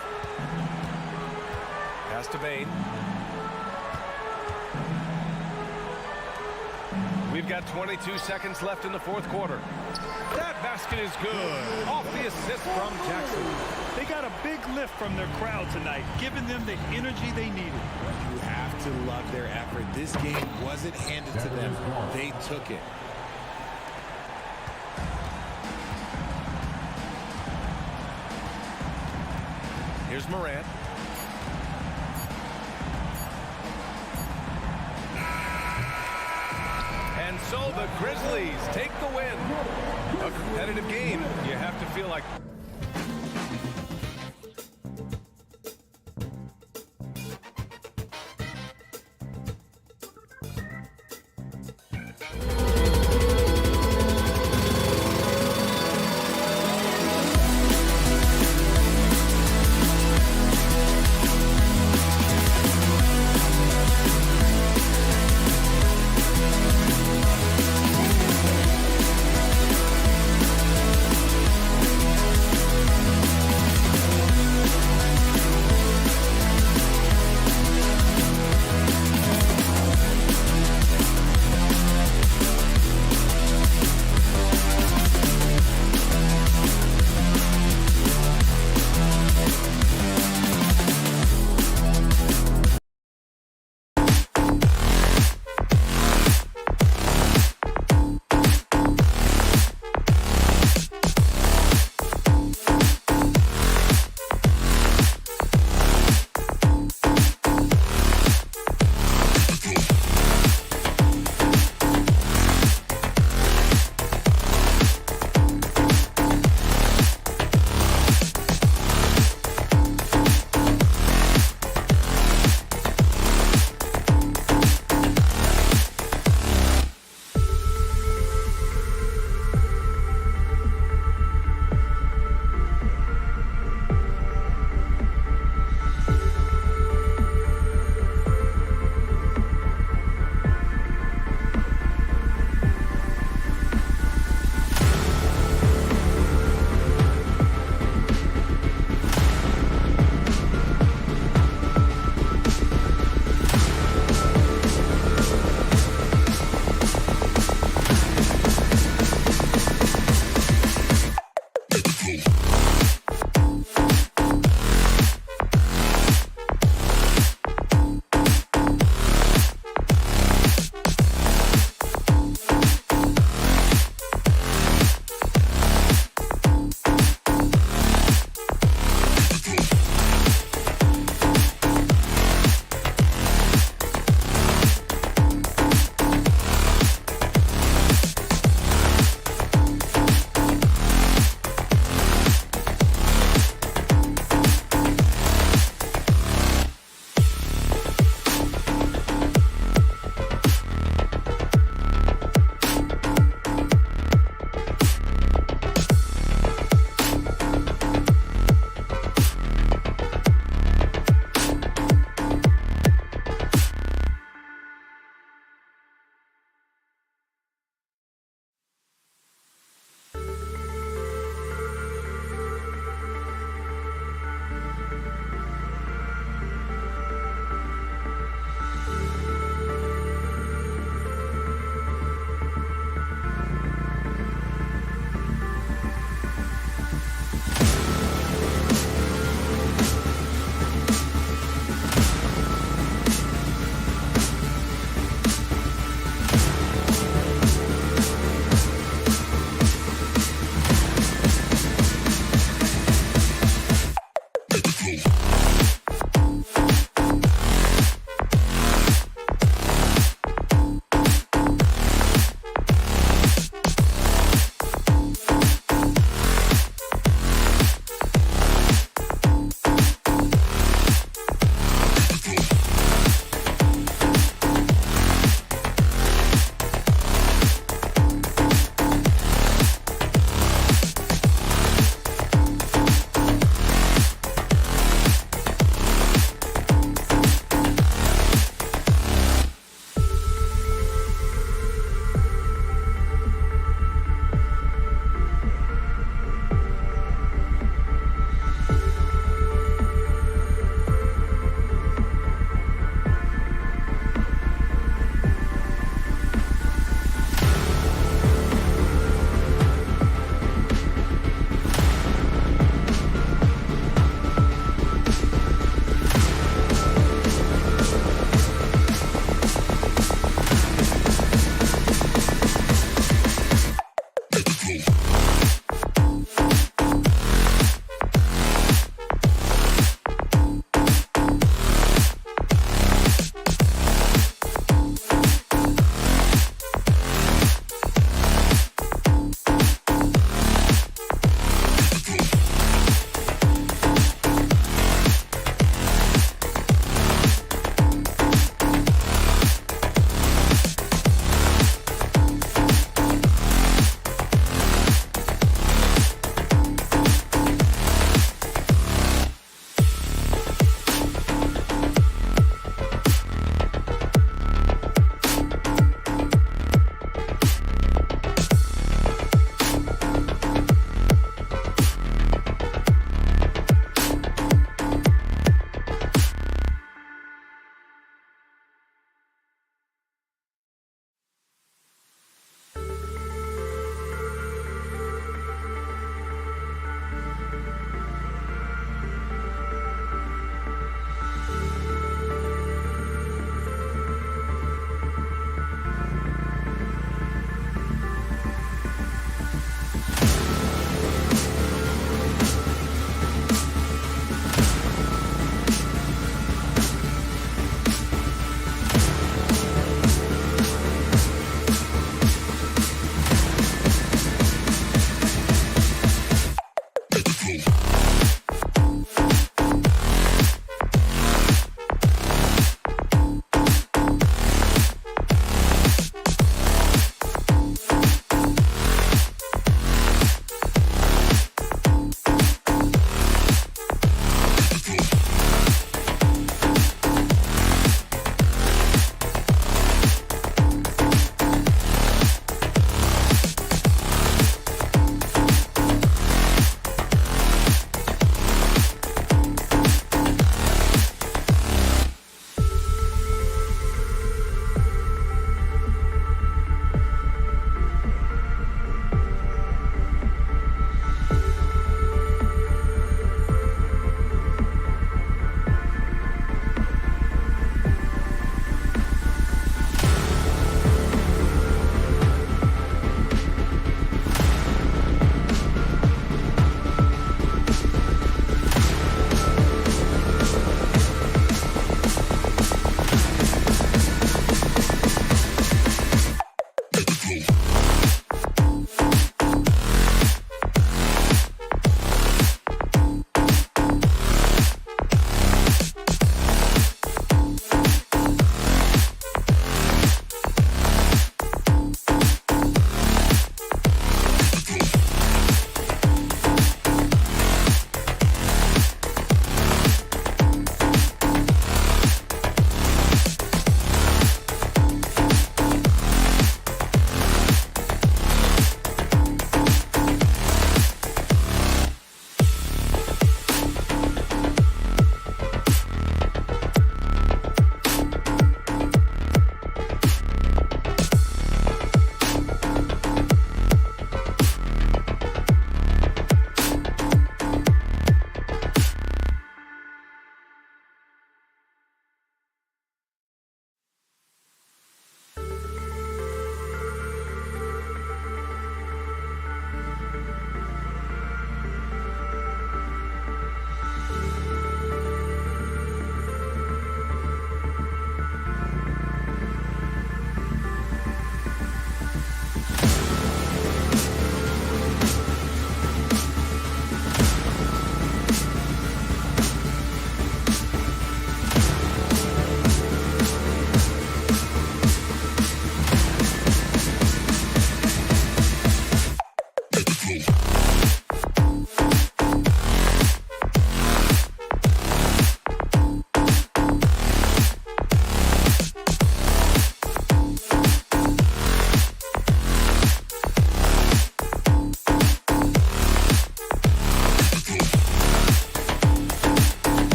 Pass to Bain. We've got 22 seconds left in the fourth quarter. That basket is good. Off the assist from Jackson. They got a big lift from their crowd tonight, giving them the energy they needed. You have to love their effort. This game wasn't handed to them. They took it. Here's Morant. And so the Grizzlies take the win. A competitive game. You have to feel like...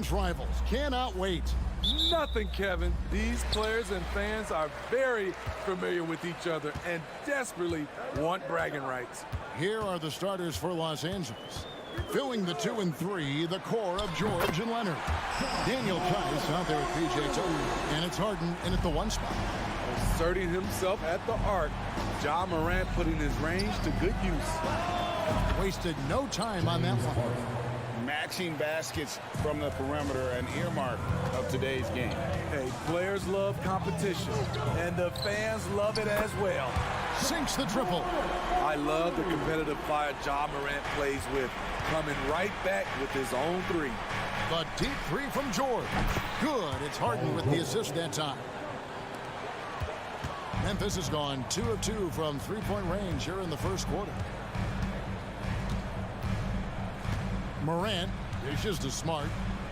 conference rivals cannot wait. Nothing, Kevin. These players and fans are very familiar with each other and desperately want bragging rights. Here are the starters for Los Angeles. Filling the 2 and 3, the core of George and Leonard. Daniel Tice out there with P.J. Tucker. And it's Harden in at the 1 spot. Asserting himself at the arc. Ja Morant putting his range to good use. Wasted no time on that one. Matching baskets from the perimeter, an earmark of today's game. Hey, players love competition, and the fans love it as well. Sinks the triple. I love the competitive fire Ja Morant plays with, coming right back with his own 3. The deep 3 from George. Good. It's Harden with the assist that time. Memphis has gone 2 of 2 from three-point range here in the first quarter. Morant dishes to Smart.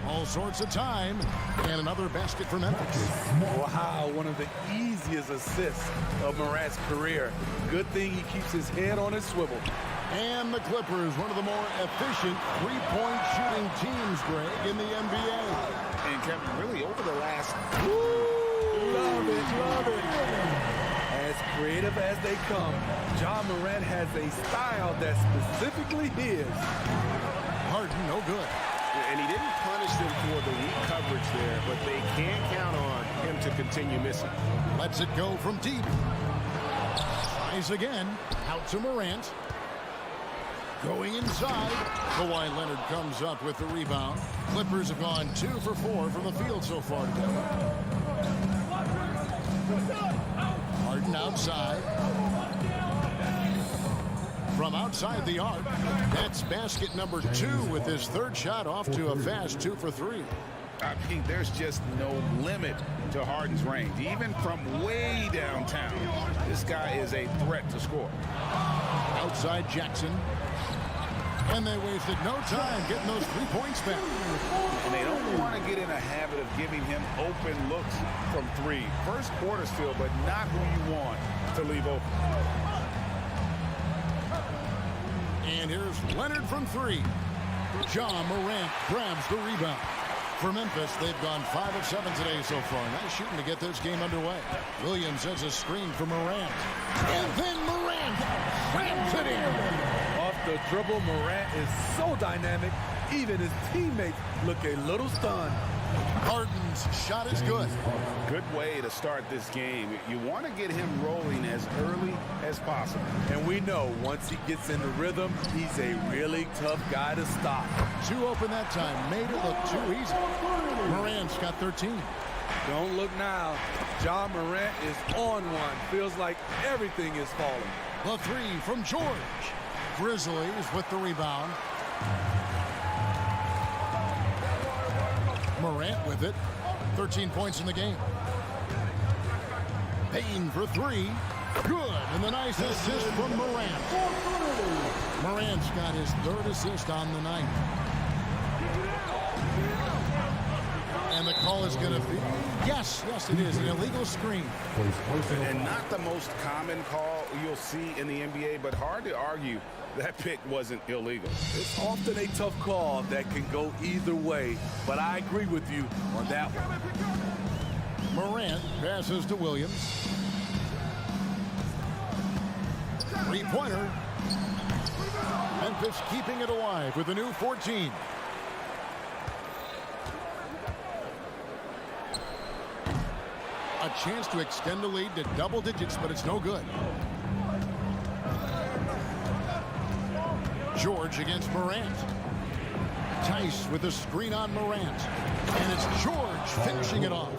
All sorts of time. And another basket for Memphis. Wow, one of the easiest assists of Morant's career. Good thing he keeps his head on his swivel. And the Clippers, one of the more efficient three-point shooting teams, Greg, in the NBA. And Kevin, really over the last... Love it, love it. As creative as they come, Ja Morant has a style that's specifically his. Harden, no good. And he didn't punish them for the weak coverage there, but they can't count on him to continue missing. Lets it go from deep. Tries again. Out to Morant. Going inside. Kawhi Leonard comes up with the rebound. Clippers have gone 2 for 4 from the field so far today. Harden outside. From outside the arc, that's basket number 2 with his 3rd shot off to a fast 2 for 3. I mean, there's just no limit to Harden's range. Even from way downtown, this guy is a threat to score. Outside Jackson. And they wasted no time getting those 3 points back. And they don't want to get in a habit of giving him open looks from 3. First quarter still, but not who you want to leave open. And here's Leonard from 3. Ja Morant grabs the rebound. For Memphis, they've gone 5 of 7 today so far. Nice shooting to get this game underway. Williams has a screen for Morant. And then Morant slams it in. Off the dribble, Morant is so dynamic, even his teammates look a little stunned. Harden's shot is good. Good way to start this game. You want to get him rolling as early as possible. And we know once he gets in the rhythm, he's a really tough guy to stop. 2 open that time. Made it look too easy. Morant's got 13. Don't look now. Ja Morant is on one. Feels like everything is falling. The 3 from George. Grizzlies with the rebound. Morant with it. 13 points in the game. Payne for 3. Good. And the nice assist from Morant. Morant's got his 3rd assist on the night. And the call is going to be, yes, it is, an illegal screen. And not the most common call you'll see in the NBA, but hard to argue that pick wasn't illegal. It's often a tough call that can go either way, but I agree with you on that one. Morant passes to Williams. 3-pointer. Memphis keeping it alive with a new 14. A chance to extend the lead to double digits, but it's no good. George against Morant. Tice with a screen on Morant. And it's George finishing it off.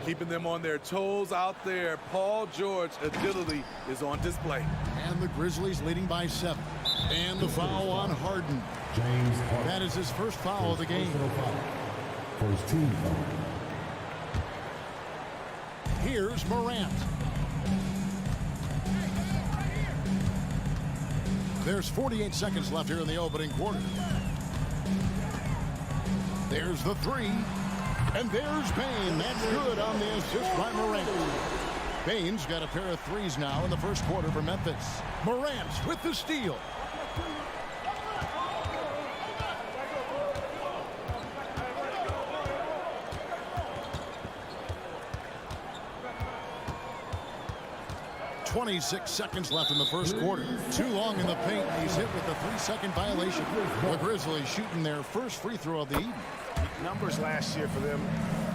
Keeping them on their toes out there. Paul George agility is on display. And the Grizzlies leading by 7. And the foul on Harden. That is his first foul of the game. For his team foul. Here's Morant. There's 48 seconds left here in the opening quarter. There's the 3. And there's Payne. That's good on the assist by Morant. Payne's got a pair of 3s now in the first quarter for Memphis. Morant with the steal. 26 seconds left in the first quarter. Too long in the paint. He's hit with a 3-second violation. The Grizzlies shooting their first free throw of the evening. Numbers last year for them,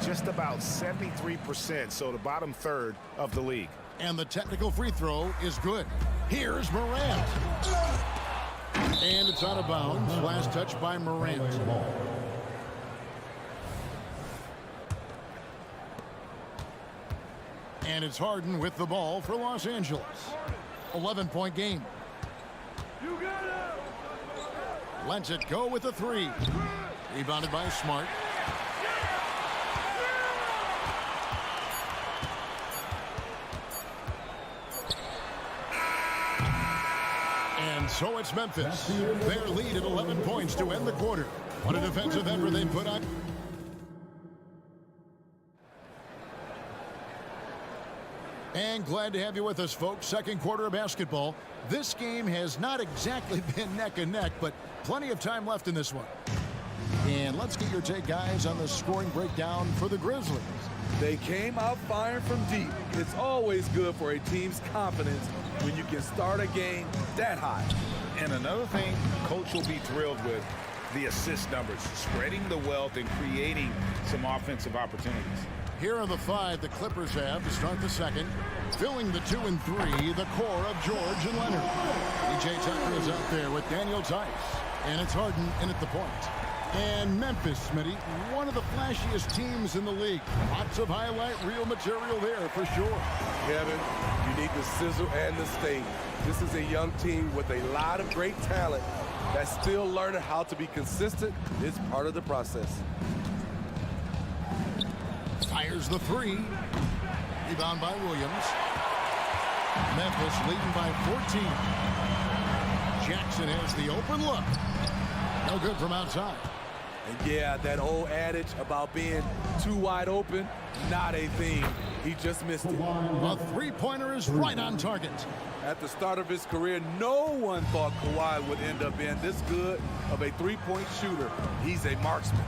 just about 73%, so the bottom third of the league. And the technical free throw is good. Here's Morant. And it's out of bounds. Last touch by Morant. And it's Harden with the ball for Los Angeles. 11-point game. Lets it go with a 3. Rebounded by Smart. And so it's Memphis. Their lead at 11 points to end the quarter. What a defensive effort they put on. And glad to have you with us, folks. Second quarter of basketball. This game has not exactly been neck and neck, but plenty of time left in this one. And let's get your take, guys, on the scoring breakdown for the Grizzlies. They came out firing from deep. It's always good for a team's confidence when you can start a game that high. And another thing Coach will be thrilled with, the assist numbers, spreading the wealth and creating some offensive opportunities. Here are the 5 the Clippers have to start the second. Filling the 2 and 3, the core of George and Leonard. PJ Tucker is out there with Daniel Tice. And it's Harden in at the point. And Memphis, Smitty, one of the flashiest teams in the league. Lots of highlight reel material there for sure. Kevin, you need the sizzle and the sting. This is a young team with a lot of great talent that's still learning how to be consistent. It's part of the process. Fires the 3. Rebound by Williams. Memphis leading by 14. Jackson has the open look. No good from outside. And yeah, that old adage about being too wide open, not a thing. He just missed it. A three-pointer is right on target. At the start of his career, no one thought Kawhi would end up being this good of a three-point shooter. He's a marksman.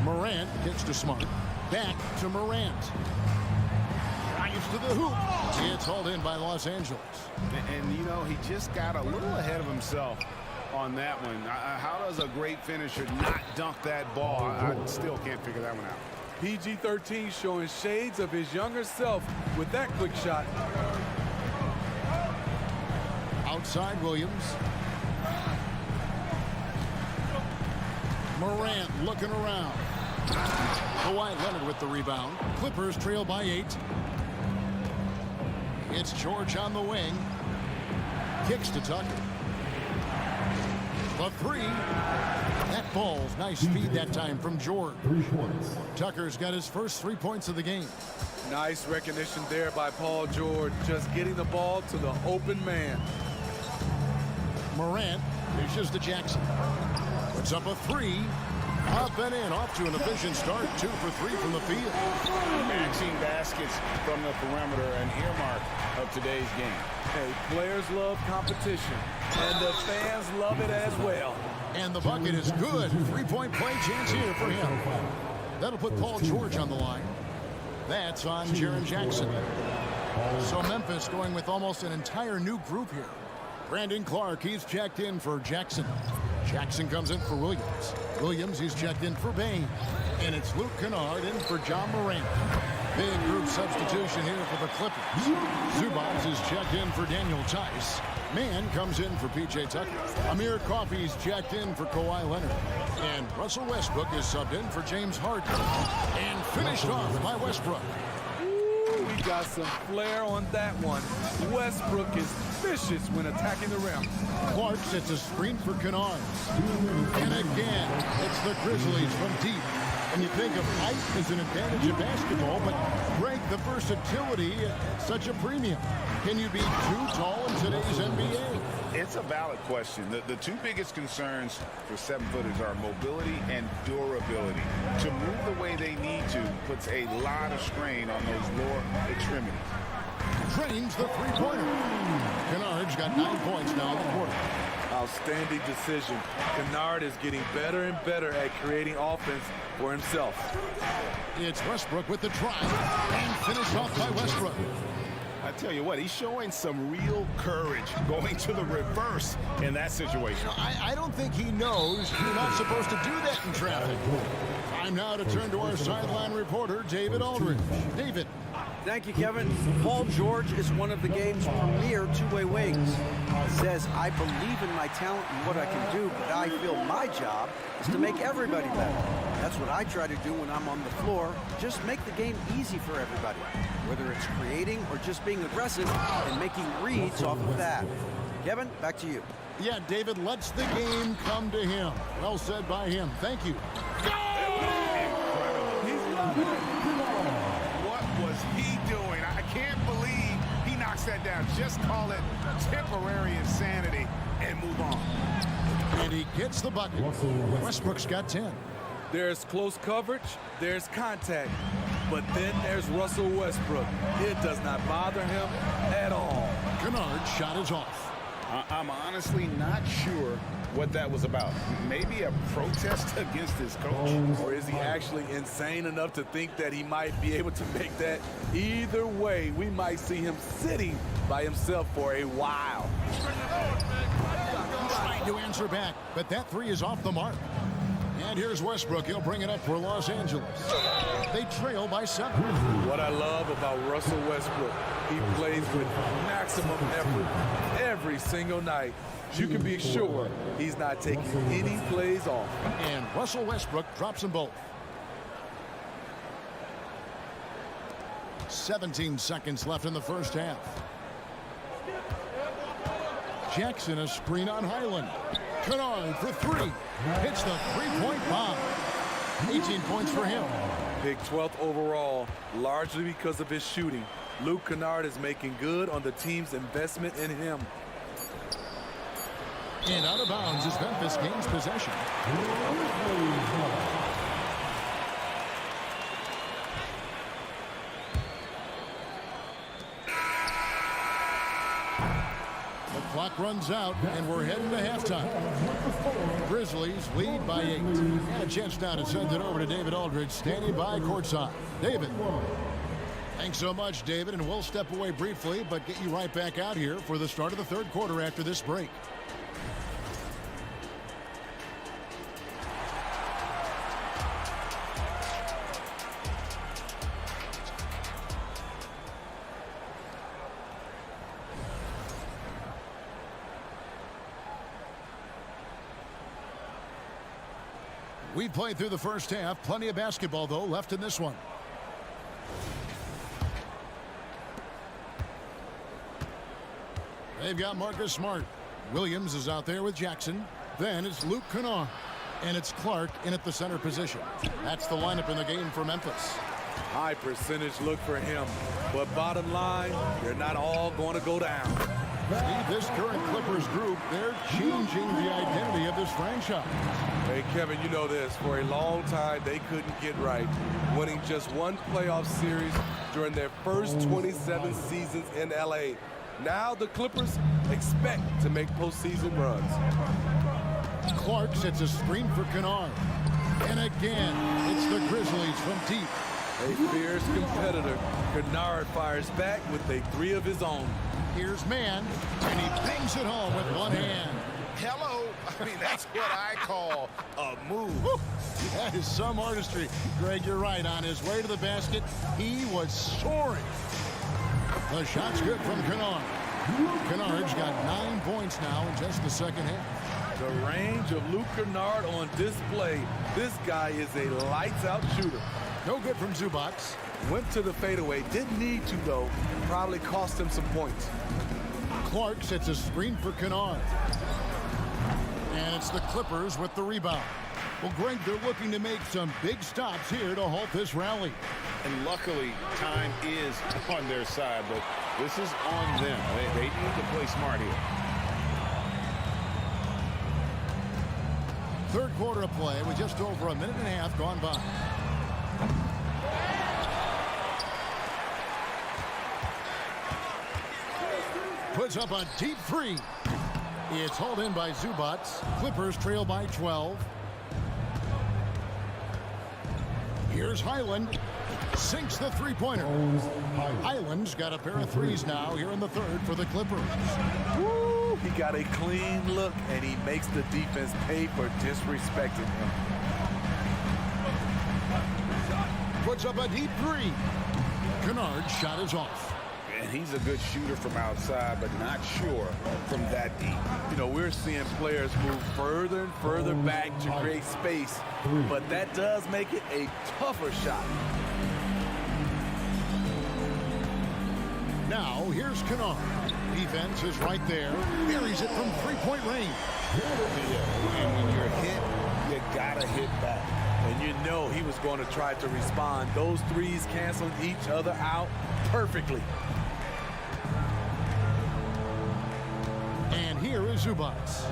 Morant gets to Smart. Back to Morant. Drives to the hoop. It's hauled in by Los Angeles. And you know, he just got a little ahead of himself on that one. How does a great finisher not dunk that ball? I still can't figure that one out. PG-13 showing shades of his younger self with that quick shot. Outside Williams. Morant looking around. Kawhi Leonard with the rebound. Clippers trail by 8. It's George on the wing. Kicks to Tucker. The 3. That ball's nice speed that time from George. Tucker's got his first 3 points of the game. Nice recognition there by Paul George. Just getting the ball to the open man. Morant dishes to Jackson. Puts up a 3. Up and in, off to an efficient start. 2 for 3 from the field. Matching baskets from the perimeter, an earmark of today's game. Hey, players love competition, and the fans love it as well. And the bucket is good. 3-point play chance here for him. That'll put Paul George on the line. That's on Jaren Jackson. So Memphis going with almost an entire new group here. Brandon Clark, he's checked in for Jackson. Jackson comes in for Williams. Williams, he's checked in for Bain. And it's Luke Kennard in for John Morant. Big group substitution here for the Clippers. Zubac is checked in for Daniel Tice. Mann comes in for P.J. Tucker. Amir Coffey's checked in for Kawhi Leonard. And Russell Westbrook is subbed in for James Harden. And finished off by Westbrook. Ooh, we got some flair on that one. Westbrook is vicious when attacking the rim. Clark sets a screen for Kennard. And again, it's the Grizzlies from deep. And you think of height as an advantage in basketball, but Greg, the versatility at such a premium. Can you be too tall in today's NBA? It's a valid question. The two biggest concerns for 7-footers are mobility and durability. To move the way they need to puts a lot of strain on those lower extremities. Drains the three-pointer. Kennard's got 9 points now in the quarter. Outstanding decision. Kennard is getting better and better at creating offense for himself. It's Westbrook with the drive and finished off by Westbrook. I tell you what, he's showing some real courage going to the reverse in that situation. I don't think he knows you're not supposed to do that in traffic. Time now to turn to our sideline reporter, David Aldridge. David. Thank you, Kevin. Paul George is one of the game's premier two-way wings. He says, I believe in my talent and what I can do, but I feel my job is to make everybody better. That's what I try to do when I'm on the floor. Just make the game easy for everybody, whether it's creating or just being aggressive and making reads off of that. Kevin, back to you. Yeah, David lets the game come to him. Well said by him. Thank you. What was he doing? I can't believe he knocks that down. Just call it temporary insanity and move on. And he gets the bucket. Westbrook's got 10. There's close coverage, there's contact, but then there's Russell Westbrook. It does not bother him at all. Kennard's shot is off. I'm honestly not sure what that was about. Maybe a protest against his coach? Or is he actually insane enough to think that he might be able to make that? Either way, we might see him sitting by himself for a while. Trying to answer back, but that three is off the mark. And here's Westbrook. He'll bring it up for Los Angeles. They trail by 7. What I love about Russell Westbrook, he plays with maximum effort every single night. You can be sure he's not taking any plays off. And Russell Westbrook drops them both. 17 seconds left in the first half. Jackson, a screen on Highland. Kennard for 3. Hits the three-point bomb. 18 points for him. Picked 12th overall, largely because of his shooting. Luke Kennard is making good on the team's investment in him. And out of bounds as Memphis gains possession. The clock runs out, and we're heading to halftime. Grizzlies lead by 8. And a chance now to send it over to David Aldridge, standing by courtside. David. Thanks so much, David, and we'll step away briefly, but get you right back out here for the start of the third quarter after this break. We've played through the first half. Plenty of basketball, though, left in this one. They've got Marcus Smart. Williams is out there with Jackson. Then it's Luke Kennard. And it's Clark in at the center position. That's the lineup in the game for Memphis. High percentage look for him. But bottom line, they're not all going to go down. Steve, this current Clippers group, they're changing the identity of this franchise. Hey, Kevin, you know this. For a long time, they couldn't get right. Winning just one playoff series during their first 27 seasons in L.A. Now the Clippers expect to make postseason runs. Clark sets a screen for Kennard. And again, it's the Grizzlies from deep. A fierce competitor, Kennard fires back with a 3 of his own. Here's Mann, and he bangs it home with one hand. Hello. I mean, that's what I call a move. Woo. That is some artistry. Greg, you're right. On his way to the basket, he was soaring. The shot's good from Kennard. Kennard's got 9 points now in just the second half. The range of Luke Kennard on display. This guy is a lights-out shooter. No good from Zubac. Went to the fadeaway. Didn't need to, though. Probably cost him some points. Clark sets a screen for Kennard. And it's the Clippers with the rebound. Well, Greg, they're looking to make some big stops here to halt this rally. And luckily, time is on their side, but this is on them. They need to play smart here. Third quarter of play with just over a minute and a half gone by. Puts up a deep 3. It's hauled in by Zubac. Clippers trail by 12. Here's Highland. sinks the three-pointer. Highland's got a pair of threes now here in the third for the Clippers. Woo! He got a clean look, and he makes the defense pay for disrespecting him. Puts up a deep three. Kennard's shot is off. And he's a good shooter from outside, but not sure from that deep. You know, we're seeing players move further and further back to create space, but that does make it a tougher shot. Now, here's Kennard. Defense is right there. Buries it from three-point range. And when you're hit, you gotta hit back. And you know he was going to try to respond. Those threes canceled each other out perfectly. And here is Zubats.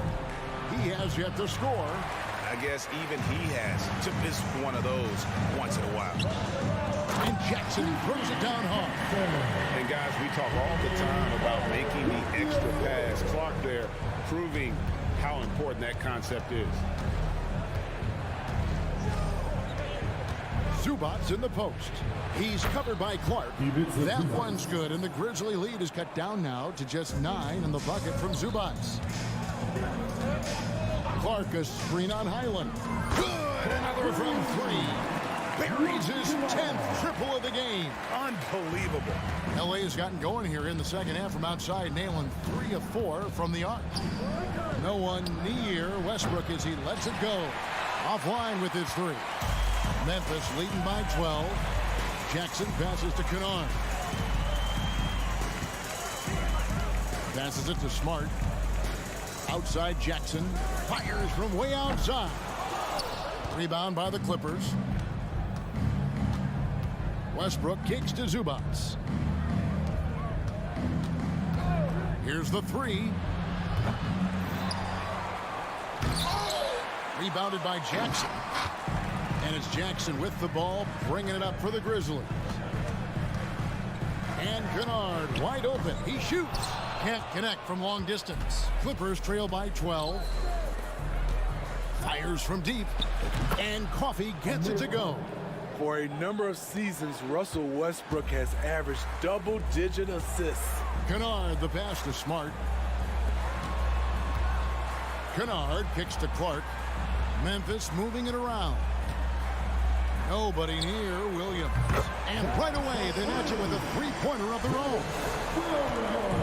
He has yet to score. I guess even he has to miss one of those once in a while. And Jackson throws it down hard. And guys, we talk all the time about making the extra pass. Clark there proving how important that concept is. Zubats in the post. He's covered by Clark. That one's good, and the Grizzly lead is cut down now to just 9 in the bucket from Zubats. Clark a screen on Highland. Good, another from 3. Buries his 10th triple of the game. Unbelievable. LA has gotten going here in the second half from outside, nailing 3 of 4 from the arc. No one near Westbrook as he lets it go. Offline with his 3. Memphis leading by 12. Jackson passes to Kennard. Passes it to Smart. Outside Jackson. Fires from way outside. Rebound by the Clippers. Westbrook kicks to Zubats. Here's the 3. Rebounded by Jackson. And it's Jackson with the ball, bringing it up for the Grizzlies. And Kennard wide open. He shoots. Can't connect from long distance. Clippers trail by 12. Fires from deep. And Coffey gets it to go. For a number of seasons, Russell Westbrook has averaged double-digit assists. Kennard, the pass to Smart. Kennard kicks to Clark. Memphis moving it around. Nobody near Williams. And right away, they match it with a three-pointer of their own.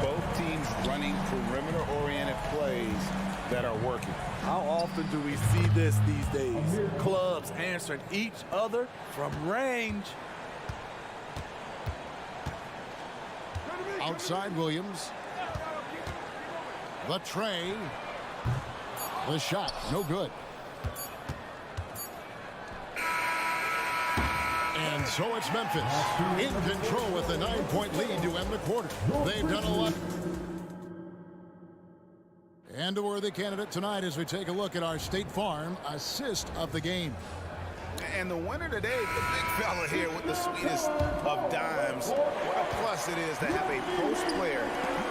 Both teams running perimeter-oriented plays that are working. How often do we see this these days? Clubs answering each other from range. Outside Williams. The tray. The shot, no good. And so it's Memphis in control with a 9-point lead to end the quarter. They've done a lot. And a worthy candidate tonight as we take a look at our State Farm assist of the game. And the winner today, the big fella here with the sweetest of dimes. What a plus it is to have a post player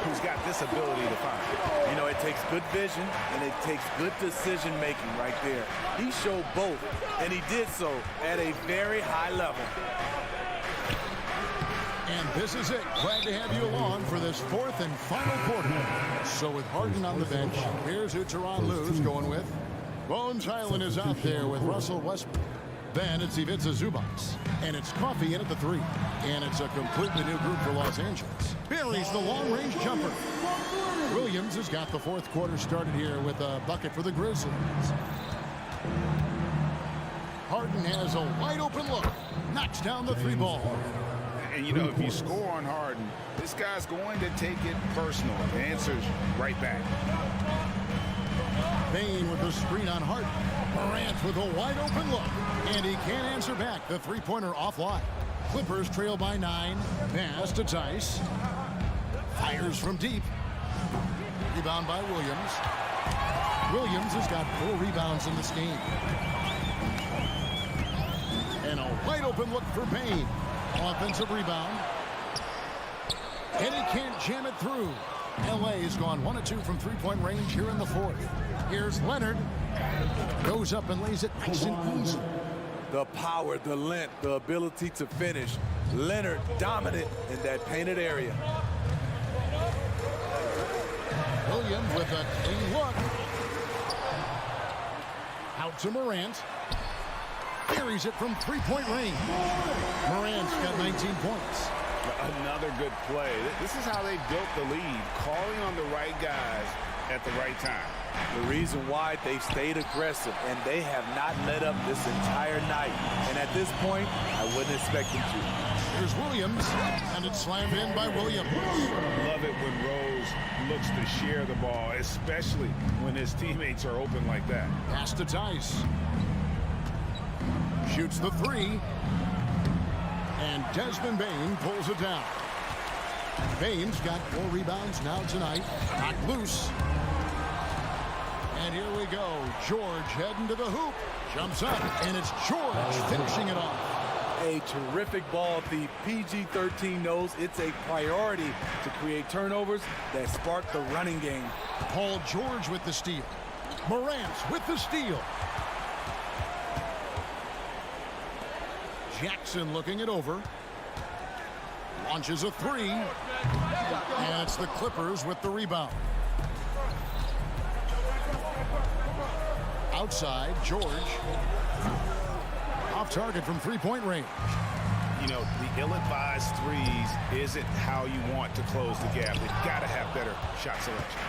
who's got this ability to find. You know, it takes good vision and it takes good decision making right there. He showed both, and he did so at a very high level. And this is it. Glad to have you along for this fourth and final quarter. So with Harden on the bench, here's who Teron Lue's going with. Bones Highland is out there with Russell Westbrook. Then it's Ivica Zubats. And it's Coffey in at the 3. And it's a completely new group for Los Angeles. Buries the long-range jumper. Williams has got the fourth quarter started here with a bucket for the Grizzlies. Harden has a wide-open look. Knocks down the 3 ball. And, you know, if you score on Harden, this guy's going to take it personal. The answer's right back. Payne with the screen on Harden. Morant with a wide-open look. And he can't answer back. The three-pointer offline. Clippers trail by 9. Pass to Tice. Fires from deep. Rebound by Williams. Williams has got 4 rebounds in this game. And a wide-open look for Payne. Offensive rebound. And he can't jam it through. LA has gone 1 of 2 from three-point range here in the fourth. Here's Leonard. Goes up and lays it nice and easy. The power, the length, the ability to finish. Leonard dominant in that painted area. Williams with a clean look. Out to Morant. Buries it from three-point range. Morant's got 19 points. Another good play. This is how they built the lead, calling on the right guys at the right time. The reason why they've stayed aggressive, and they have not let up this entire night. And at this point, I wouldn't expect them to. Here's Williams, and it's slammed in by Williams. Love it when Rose looks to share the ball, especially when his teammates are open like that. Pass to Tice. Shoots the three. And Desmond Bane pulls it down. Bane's got 4 rebounds now tonight. Not loose. And here we go. George heading to the hoop. Jumps up, and it's George finishing it off. A terrific ball thief. PG-13 knows it's a priority to create turnovers that spark the running game. Paul George with the steal. Morant with the steal. Jackson looking it over. Launches a three. And it's the Clippers with the rebound. Outside, George. Off target from three-point range. You know, the ill-advised threes isn't how you want to close the gap. They've got to have better shot selection.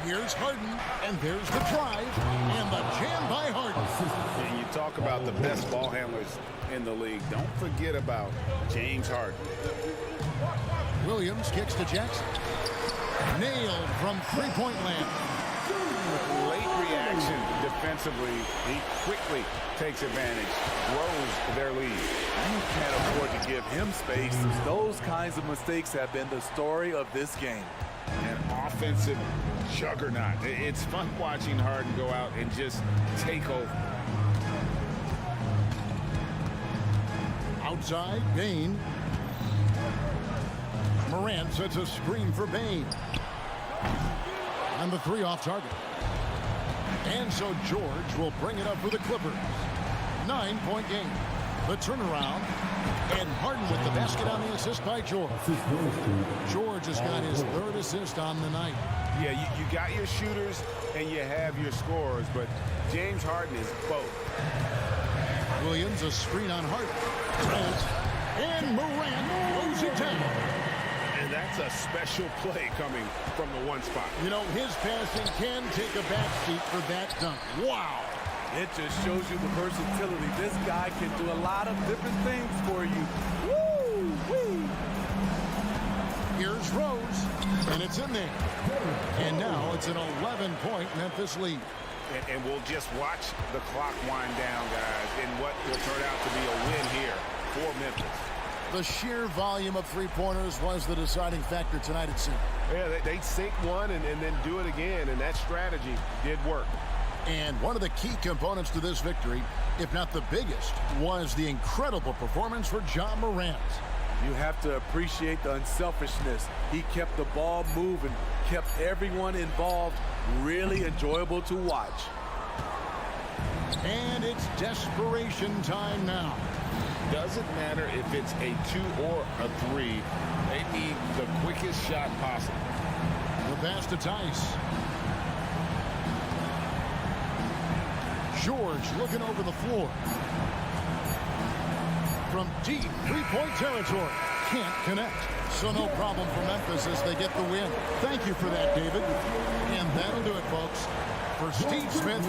Here's Harden, and there's the drive, and the jam by Harden. And you talk about the best ball handlers in the league. Don't forget about James Harden. Williams kicks to Jackson. Nailed from three-point land. Late reaction defensively. He quickly takes advantage, grows their lead. You can't afford to give him space. Those kinds of mistakes have been the story of this game. An offensive juggernaut. It's fun watching Harden go out and just take over. Outside, Bane. Morant sets a screen for Bane. And the three off target. And so George will bring it up for the Clippers. 9-point game. The turnaround. And Harden with the basket on the assist by George. George has got his 3rd assist on the night. Yeah, you got your shooters and you have your scorers, but James Harden is both. Williams, a screen on Harden. And Morant throws it down. And that's a special play coming from the one spot. You know, his passing can take a backseat for that dunk. Wow. It just shows you the versatility. This guy can do a lot of different things for you. Woo! Woo! Here's Rose, and it's in there. And now it's an 11-point Memphis lead. And we'll just watch the clock wind down, guys, in what will turn out to be a win here for Memphis. The sheer volume of three-pointers was the deciding factor tonight, it seemed. Yeah, they sink one and then do it again, and that strategy did work. And one of the key components to this victory, if not the biggest, was the incredible performance for Ja Morant. You have to appreciate the unselfishness. He kept the ball moving, kept everyone involved, really enjoyable to watch. And it's desperation time now. Doesn't matter if it's a 2 or a 3. They need the quickest shot possible. The pass to Tice. George looking over the floor. From deep three-point territory. Can't connect. So no problem for Memphis as they get the win. Thank you for that, David. And that'll do it, folks. For Steve Smith,